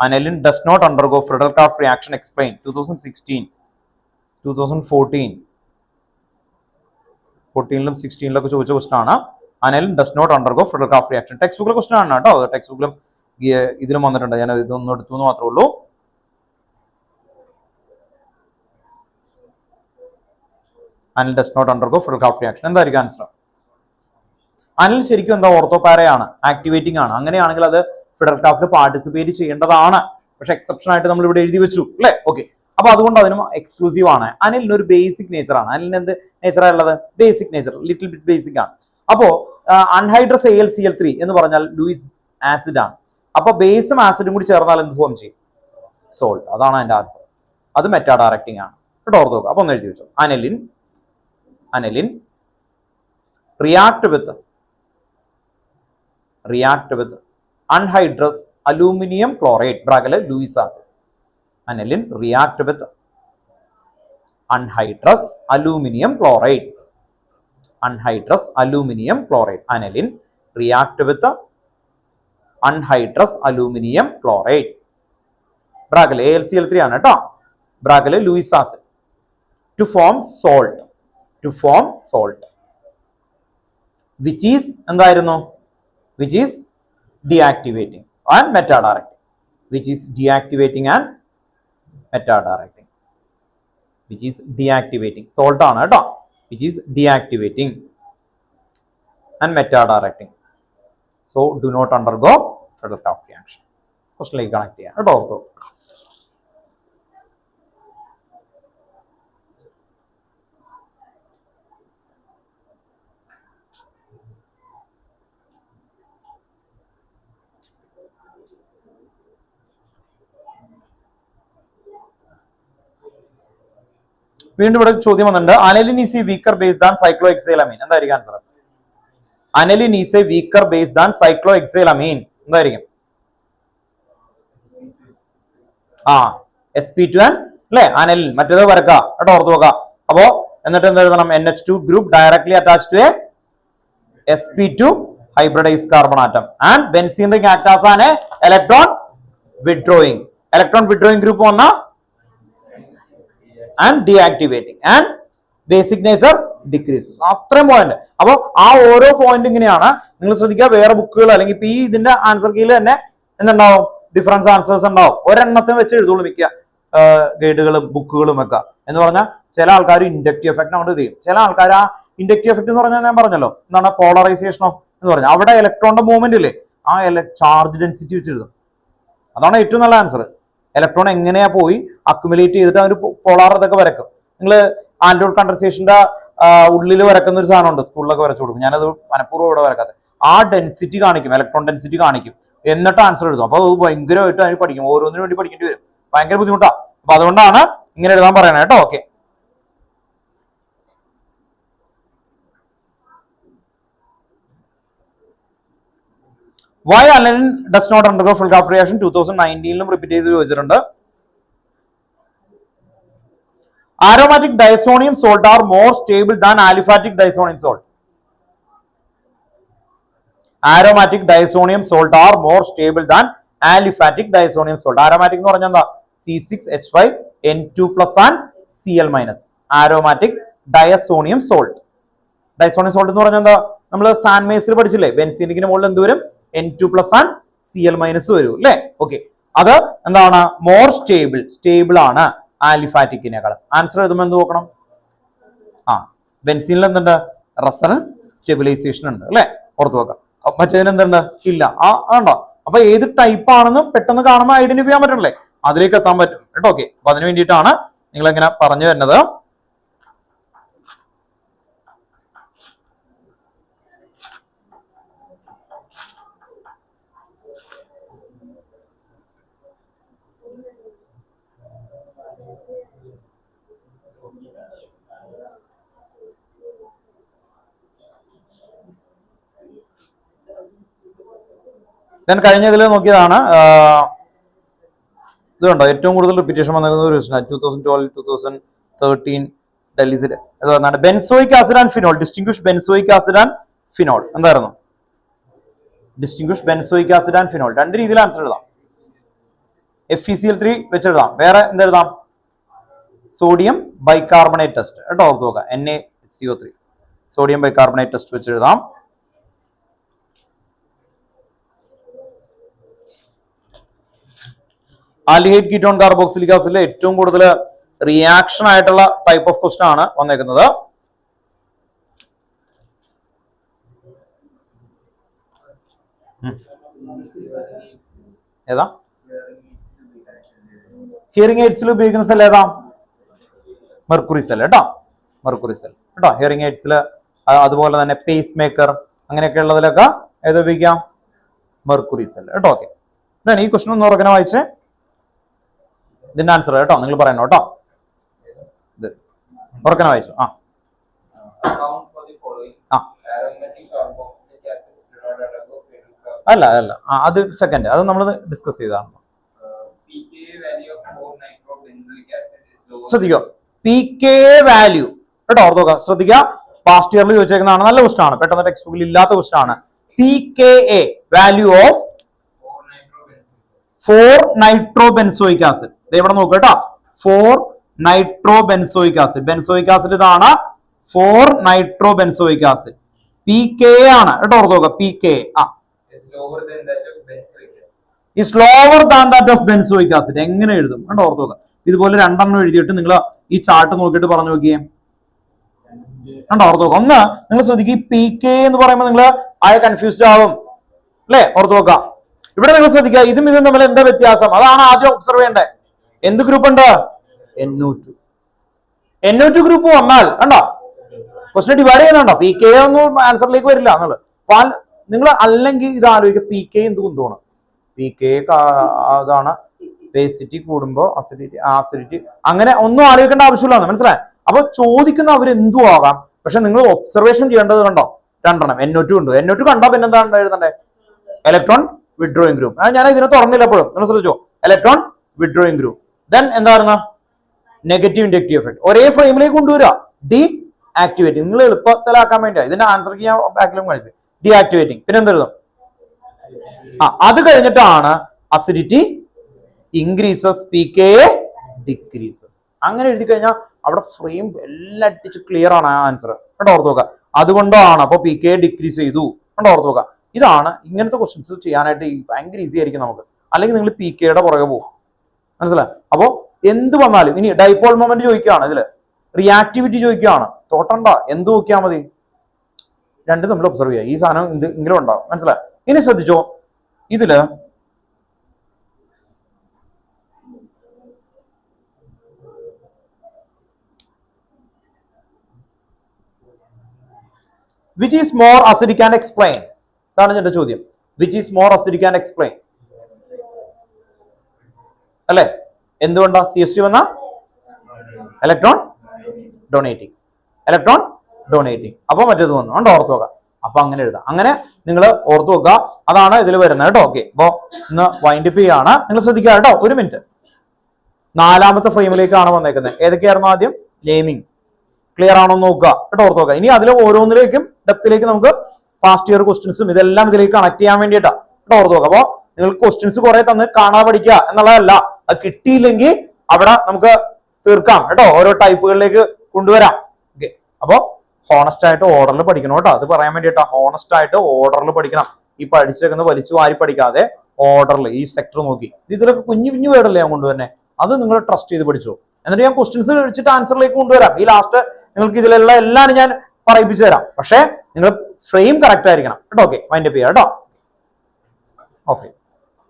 Aniline does not undergo Friedel-Crafts reaction, explain. 2016, 2014 14ലും 16ലും ചോദിച്ച ക്വസ്റ്റ്യൻ ആണ്. Aniline does not undergo Friedel-Crafts reaction. Text ബുക്കിലെ ക്വസ്റ്റ്യൻ ആണ് കേട്ടോ. ടെക്സ്റ്റ് ബുക്കിലും ഇതിലും വന്നിട്ടുണ്ട്. ഞാൻ ഇതൊന്നും എടുത്തു എന്ന് മാത്രമേ ഉള്ളൂ. Aniline does not undergo Friedel-Crafts reaction. എന്തായിരിക്കും ആൻസർ? അനിൽ ശരിക്കും എന്താ? ഓർത്തോപാരയാണ്, ആക്ടിവേറ്റിംഗ് ആണ്. അങ്ങനെയാണെങ്കിൽ അത് ഫ്രെഡൽ-ക്രാഫ്റ്റ് പാർട്ടിസിപ്പേറ്റ് ചെയ്യേണ്ടതാണ്. പക്ഷെ എക്സെപ്ഷൻ ആയിട്ട് നമ്മൾ ഇവിടെ എഴുതി വെച്ചു അല്ലെ. ഓക്കെ, അപ്പൊ അതുകൊണ്ട് അതിനും എക്സ്ക്ലൂസീവ് ആണ്. അനിലിന് ഒരു ബേസിക് നേച്ചർ ആണ്. അനിലിന് എന്ത് നേച്ചറാണ് ഉള്ളത്? Basic nature, little bit basic ആണ്. അപ്പോ അൺഹൈഡ്രസ് AlCl3 എന്ന് പറഞ്ഞാൽ ലൂയിസ് ആസിഡ് ആണ്. അപ്പൊ ബേസും ആസിഡും കൂടി ചേർന്നാൽ എന്ത് ഫോം ചെയ്യും? സോൾട്ട്. അതാണ് അതിന്റെ ആൻസർ. അത് മെറ്റാ ഡയറക്റ്റിംഗ് ആണ് കേട്ടോ. ഓർത്ത് നോക്കുക. അപ്പൊ ഒന്ന് എഴുതി വെച്ചു. Aniline react with anhydrous aluminum chloride ബ്രാക്കറ്റിൽ Luis acid. Aniline react with anhydrous aluminum chloride. Aniline react with anhydrous aluminum chloride ബ്രാക്കറ്റിൽ AlCl3 ആണ് കേട്ടോ. ബ്രാക്കറ്റിൽ Luis acid. to form salt, which is എന്തായിരുന്നു, which is deactivating and metadirecting, which is deactivating and metadirecting, which is deactivating salt ആണ് കേട്ടോ, which is deactivating and metadirecting. So do not undergo Friedel-Crafts reaction. ക്വസ്റ്റ്യനിലേക്ക് connect ചെയ്യാം കേട്ടോ. Ortho. വീണ്ടും ഇവിടെ ചോദ്യം വന്നിട്ടുണ്ട്, aniline is a weaker base than cyclohexylamine. എന്തായിരിക്കും answer? Aniline is a weaker base than cyclohexylamine. എന്തായിരിക്കും? sp2n അല്ലെ, അനലിൻ. മറ്റേത് വരക്ക കേട്ടോ, ഓർത്ത് നോക്കുക. അപ്പോ എന്നിട്ട് എന്ത് എഴുതണം? NH2 group directly attached to a sp2 hybridized carbon atom and benzene ring act as an electron withdrawing group വന്ന and deactivating and basic nature decreases. അത്രയും പോയിന്റ്. അപ്പൊ ആ ഓരോ പോയിന്റ് ഇങ്ങനെയാണ് നിങ്ങൾ ശ്രദ്ധിക്കുക. വേറെ ബുക്കുകൾ അല്ലെങ്കിൽ ഇപ്പൊ ഈ ഇതിന്റെ ആൻസർ കീയിൽ തന്നെ എന്തുണ്ടാവും? ഡിഫറൻസ് ആൻസേഴ്സ് ഉണ്ടാവും. ഒരെണ്ണത്തെ വെച്ച് എഴുതുള്ളൂ മിക്ക ഗൈഡുകളും ബുക്കുകളും ഒക്കെ. എന്ന് പറഞ്ഞാൽ ചില ആൾക്കാർ ഇൻഡക്റ്റീവ് എഫക്ട് അങ്ങോട്ട് ചെയ്യും. ചില ആൾക്കാർ ആ ഇൻഡക്റ്റീവ് എഫക്ട് എന്ന് പറഞ്ഞാൽ ഞാൻ പറഞ്ഞല്ലോ എന്താണ്, പോളറൈസേഷൻ ഓഫ് എന്ന് പറഞ്ഞാൽ അവിടെ ഇലക്ട്രോണിന്റെ മൂവ്മെന്റ് ഇല്ലേ, ആ ചാർജ് ഡെൻസിറ്റി വെച്ച് എഴുതും. അതാണ് ഏറ്റവും നല്ല ആൻസർ. ഇലക്ട്രോൺ എങ്ങനെയാ പോയി അക്യുമുലേറ്റ് ചെയ്തിട്ട് അവർ പോളാർ ഇതൊക്കെ വരക്കും. നിങ്ങൾ ആൻഡ്രോയിഡ് കണ്ടൻസേഷന്റെ ഉള്ളിൽ വരക്കുന്ന ഒരു സാധനം ഉണ്ട്, സ്കൂളിലൊക്കെ വരച്ചു കൊടുക്കും. ഞാനത് മനഃപൂർവ്വം ഇവിടെ വരക്കാതെ. ആ ഡെൻസിറ്റി കാണിക്കും, ഇലക്ട്രോൺ ഡെൻസിറ്റി കാണിക്കും, എന്നിട്ട് ആൻസർ എഴുതും. അപ്പൊ അത് ഭയങ്കരമായിട്ട് അതിന് പഠിക്കും, ഓരോന്നിനു വേണ്ടി പഠിക്കേണ്ടി വരും, ഭയങ്കര ബുദ്ധിമുട്ടാ. അപ്പൊ അതുകൊണ്ടാണ് ഇങ്ങനെ എഴുതാൻ പറയണേ കേട്ടോ. Okay, why aniline does not undergo Friedel-Crafts reaction 2019 repeat ചെയ്ത് ചോദിച്ചിട്ടുണ്ട്. aromatic diazonium salt are more stable than aliphatic diazonium salt. aromatic diazonium salt are more stable than aliphatic diazonium salt. aromatic എന്ന് പറഞ്ഞാൽ എന്താ? C6H5N2+ and Cl-. aromatic diazonium salt. diazonium salt എന്ന് പറഞ്ഞാൽ എന്താ? നമ്മൾ സാൻമേസിൽ പഠിച്ചില്ലേ, ബെൻസീനിക്കിന് മുകളിൽ എന്ത് വരും? N2+ and Cl- വരും അല്ലേ. ഓക്കെ, അത് എന്താണ്? മോർ സ്റ്റേബിൾ ആണ് ആലിഫാറ്റിക്കിനേക്കാൾ. ആൻസർ എഴുതുമ്പോൾ എന്ത് നോക്കണം? ബെൻസീനിൽ എന്തുണ്ട്? റെസണൻസ് സ്റ്റെബിലൈസേഷൻ ഉണ്ട് അല്ലെ, ഓർത്ത് നോക്കാം. മറ്റേതിന് എന്തുണ്ട്? ഇല്ല. ഉണ്ടോ? അപ്പൊ ഏത് ടൈപ്പ് ആണെന്ന് പെട്ടെന്ന് കാണുമ്പോൾ ഐഡന്റിഫൈ ചെയ്യാൻ പറ്റണല്ലേ, അതിലേക്ക് എത്താൻ പറ്റും കേട്ടോ. ഓക്കെ, അപ്പൊ അതിന് വേണ്ടിയിട്ടാണ് നിങ്ങൾ എങ്ങനെ പറഞ്ഞു വരുന്നത്. ഞാൻ കഴിഞ്ഞ ഇതിൽ നോക്കിയതാണ്. ഇതുണ്ടോ ഏറ്റവും കൂടുതൽ റിപ്പീറ്റേഷൻ വന്നിരിക്കുന്ന ഒരു ക്വസ്റ്റ്യൻ 2012 2013 ഡൽഹിയിൽ. അത് പറഞ്ഞാണ് benzoic acid and phenol. Distinguish benzoic acid and phenol. എന്തായിരുന്നു? Distinguish benzoic acid and phenol. രണ്ട് രീതിയിൽ ആൻസർ എഴുതാം. FeCl3 വെച്ചെഴുതാം. വേറെ എന്തെഴുതാം? സോഡിയം ബൈകാർബണേറ്റ് ടെസ്റ്റ് കേട്ടോ, ഓർത്ത് നോക്കാം. NaCO3 സോഡിയം ബൈകാർബണേറ്റ് ടെസ്റ്റ് വെച്ചെഴുതാം. ആൽഡിഹൈഡ് കീറ്റോൺ കാർബോക്സിലിക് ആസിഡിൽ ഏറ്റവും കൂടുതൽ റിയാക്ഷൻ ആയിട്ടുള്ള ടൈപ്പ് ഓഫ് ക്വസ്റ്റൻ ആണ് വന്നേക്കുന്നത്. ഏതാ? ഹിയറിംഗ് എയ്ഡ്സിൽ ഉപയോഗിക്കുന്ന സെൽ ഏതാ? മെർക്കുറി സെൽ കേട്ടോ, മെർക്കുറി സെൽ കേട്ടോ. ഹിയറിംഗ് എയ്ഡ്സിൽ അതുപോലെ തന്നെ പേസ് മേക്കർ അങ്ങനെയൊക്കെ ഉള്ളതിലൊക്കെ ഏത് ഉപയോഗിക്കാം? മെർക്കുറി സെൽ കേട്ടോ. ഓക്കെ, ഈ ക്വസ്റ്റൻ ഒന്ന് ഉറക്കനെ വായിച്ചേ. ഇതിന്റെ ആൻസർ കേട്ടോ നിങ്ങൾ പറയണോ കേട്ടോ. ഇത് ഉറക്കനെ വായിച്ചു. അല്ല അത് സെക്കൻഡ്, അത് നമ്മൾ ഡിസ്കസ് ചെയ്തതാണ്. ശ്രദ്ധിക്കോ, PK വാല്യൂ കേട്ടോ, ഓർത്തോക്ക. ശ്രദ്ധിക്കുക, പാസ്റ്റ് ഇയറിൽ ചോദിച്ചേക്കുന്നതാണ്. നല്ല ക്വസ്റ്റൻ ആണ്, പെട്ടെന്ന് ടെക്സ്റ്റ് ബുക്കിൽ ഇല്ലാത്ത ക്വസ്റ്റൻ ആണ്. PKA value of 4-nitrobenzoic acid. ഇവിടെ നോക്കുക കേട്ടോ, 4 nitro benzoic acid. Benzoic acid ഇതാണ് 4 nitro benzoic acid. P K ആണ് കേട്ടോ, ഓർത്ത് നോക്കുക. P K is lower than that of benzoic acid. എങ്ങനെ എഴുതും കണ്ടോ, ഓർത്ത് നോക്കുക. ഇതുപോലെ രണ്ടെണ്ണം എഴുതിയിട്ട് നിങ്ങൾ ഈ ചാർട്ട് നോക്കിയിട്ട് പറഞ്ഞു നോക്കിയേ, കണ്ടോ, ഓർത്ത് നോക്കുക. ഒന്ന് നിങ്ങൾ ശ്രദ്ധിക്കുക, പി കെ എന്ന് പറയുമ്പോൾ നിങ്ങൾ ആകെ കൺഫ്യൂസ്ഡ് ആവും അല്ലെ, ഓർത്ത് നോക്കുക. ഇവിടെ നിങ്ങൾ ശ്രദ്ധിക്കുക, ഇതും തമ്മിൽ എന്താ വ്യത്യാസം, അതാണ് ആദ്യം ഒബ്സർവ് ചെയ്യേണ്ടത്. എന്ത് ഗ്രൂപ്പ് ഉണ്ട്? NO2. NO2 ഗ്രൂപ്പ് വന്നാൽ കണ്ടോ ക്വസ്റ്റ്യൻ ഡിവൈഡ് ചെയ്യുന്നുണ്ടോ, പി കെ ഒന്നും ആൻസറിലേക്ക് വരില്ല എന്നുള്ളത്. നിങ്ങൾ അല്ലെങ്കിൽ ഇത് ആലോചിക്കുക, പി കെ എന്ത് കുന്തമാണ്, പി കെ അതാണ് ബേസിറ്റി കൂടുമ്പോ ആസിഡിറ്റി അങ്ങനെ ഒന്നും ആലോചിക്കേണ്ട ആവശ്യമില്ല, മനസ്സിലായി. അപ്പൊ ചോദിക്കുന്ന അവർ എന്തു ആകാം, പക്ഷെ നിങ്ങൾ ഒബ്സർവേഷൻ ചെയ്യേണ്ടത് കണ്ടോ, രണ്ടെണ്ണം NO2 ഉണ്ട്. NO2 കണ്ടാ പിന്നെ എന്താണ് എഴുതണ്ടേ? Electron withdrawing group. ഞാൻ ഇതിനെ തുറന്നില്ല എപ്പോഴും, നിങ്ങൾ ശ്രദ്ധിച്ചോ, ഇലക്ട്രോൺ വിഡ്രോയിങ് ഗ്രൂപ്പ്. ദെൻ എന്തായിരുന്നു? Negative inductive effect. ഒരേ ഫ്രെയിമിലേക്ക് കൊണ്ടുവരിക, ഡി ആക്ടിവേറ്റിംഗ്. നിങ്ങൾ എളുപ്പത്തിലാക്കാൻ വേണ്ടിയാ ഇതിന്റെ ആൻസർ ഞാൻ ബാക്കിലും കാണിച്ചു, ഡി ആക്ടിവേറ്റിംഗ്. പിന്നെ എന്തെഴുതും? അത് കഴിഞ്ഞിട്ടാണ് acidity increases, P K decreases. അങ്ങനെ എഴുതി കഴിഞ്ഞാൽ അവിടെ ഫ്രെയിം എല്ലാം അടിച്ച് ക്ലിയർ ആണ് ആ ആൻസർ കേട്ടോ, ഓർത്ത് നോക്കുക. അതുകൊണ്ടാണ് അപ്പൊ പി കെ ഡിക്രീസ് ചെയ്തു കേട്ടോ, ഓർത്ത് നോക്കുക. ഇതാണ് ഇങ്ങനത്തെ ക്വസ്റ്റ്യൻസ് ചെയ്യാനായിട്ട് ഭയങ്കര ഈസി ആയിരിക്കും നമുക്ക്. അല്ലെങ്കിൽ നിങ്ങൾ പി കെയുടെ പുറകെ പോകും, മനസ്സിലായി. അപ്പോ എന്ത് വന്നാലും ഇനി ഡൈപോൾ മൊമെന്റ് ചോദിക്കുകയാണ്, ഇതില് റിയാക്ടിവിറ്റി ചോദിക്കുകയാണ്, തോട്ടണ്ട, എന്ത് നോക്കിയാൽ മതി, രണ്ട് നമ്മൾ ഒബ്സർവ് ചെയ്യുക. ഈ സാധനം ഇങ്ങനെ ഉണ്ടാവും, മനസ്സിലായി. ഇനി ശ്രദ്ധിച്ചോ, ഇതില് which is more acidic and explain. ഇതാണ് എന്റെ ചോദ്യം. which is more acidic and explain അല്ലെ? എന്തുകൊണ്ടാ CH3 വന്ന? Electron donating, electron donating. അപ്പൊ മറ്റേത് വന്നു കണ്ടോ, ഓർത്ത് നോക്കാം. അപ്പൊ അങ്ങനെ എഴുതാം. അങ്ങനെ നിങ്ങൾ ഓർത്ത് നോക്കുക, അതാണ് ഇതിൽ വരുന്നത് കേട്ടോ. ഓക്കെ, അപ്പൊ ഇന്ന് വൈൻഡ് അപ്പ് ചെയ്യാണ്. നിങ്ങൾ ശ്രദ്ധിക്കുക കേട്ടോ, ഒരു മിനിറ്റ്. 4ാമത്തെ ഫ്രെയിമിലേക്കാണ് വന്നേക്കുന്നത്. ഏതൊക്കെയായിരുന്നു ആദ്യം? നെയിമിംഗ്. ക്ലിയർ ആണോ നോക്കുക കേട്ടോ, ഓർത്ത് നോക്കുക. ഇനി അതിൽ ഓരോന്നിലേക്കും ഡെപ്തിലേക്ക് നമുക്ക് പാസ്റ്റ് ഇയർ ക്വസ്റ്റ്യൻസും ഇതെല്ലാം ഇതിലേക്ക് കണക്ട് ചെയ്യാൻ വേണ്ടിയിട്ടാണ് കേട്ടോ, ഓർത്ത് നോക്കുക. അപ്പൊ നിങ്ങൾക്ക് ക്വസ്റ്റ്യൻസ് കുറെ തന്ന് കാണാതെ പഠിക്കുക എന്നുള്ളതല്ല, അത് കിട്ടിയില്ലെങ്കിൽ അവിടെ നമുക്ക് തീർക്കാം കേട്ടോ, ഓരോ ടൈപ്പുകളിലേക്ക് കൊണ്ടുവരാം. ഓക്കെ, അപ്പൊ ഹോണസ്റ്റ് ആയിട്ട് ഓർഡറിൽ പഠിക്കണം കേട്ടോ, അത് പറയാൻ വേണ്ടിയിട്ടാ. ഹോണസ്റ്റ് ആയിട്ട് ഓർഡറിൽ പഠിക്കണം. ഈ പഠിച്ചേക്കുന്ന വലിച്ചു വാരി പഠിക്കാതെ ഓർഡറിൽ ഈ സെക്ടർ നോക്കി. ഇതിലൊക്കെ കുഞ്ഞു കുഞ്ഞു വേർഡല്ലേ ഞാൻ കൊണ്ടുവരുന്നത്, അത് നിങ്ങൾ ട്രസ്റ്റ് ചെയ്ത് പഠിച്ചു. എന്നിട്ട് ഞാൻ ക്വസ്റ്റ്യൻസ് വെച്ചിട്ട് ആൻസറിലേക്ക് കൊണ്ടുവരാം. ഈ ലാസ്റ്റ് നിങ്ങൾക്ക് ഇതിലുള്ള എല്ലാം ഞാൻ പറയിപ്പിച്ചു തരാം. പക്ഷേ നിങ്ങൾ ഫ്രെയിം കറക്റ്റ് ആയിരിക്കണം കേട്ടോ. ഓക്കെ, വൈൻഡ് അപ്പ് ചെയ്യാം കേട്ടോ. ഓക്കെ.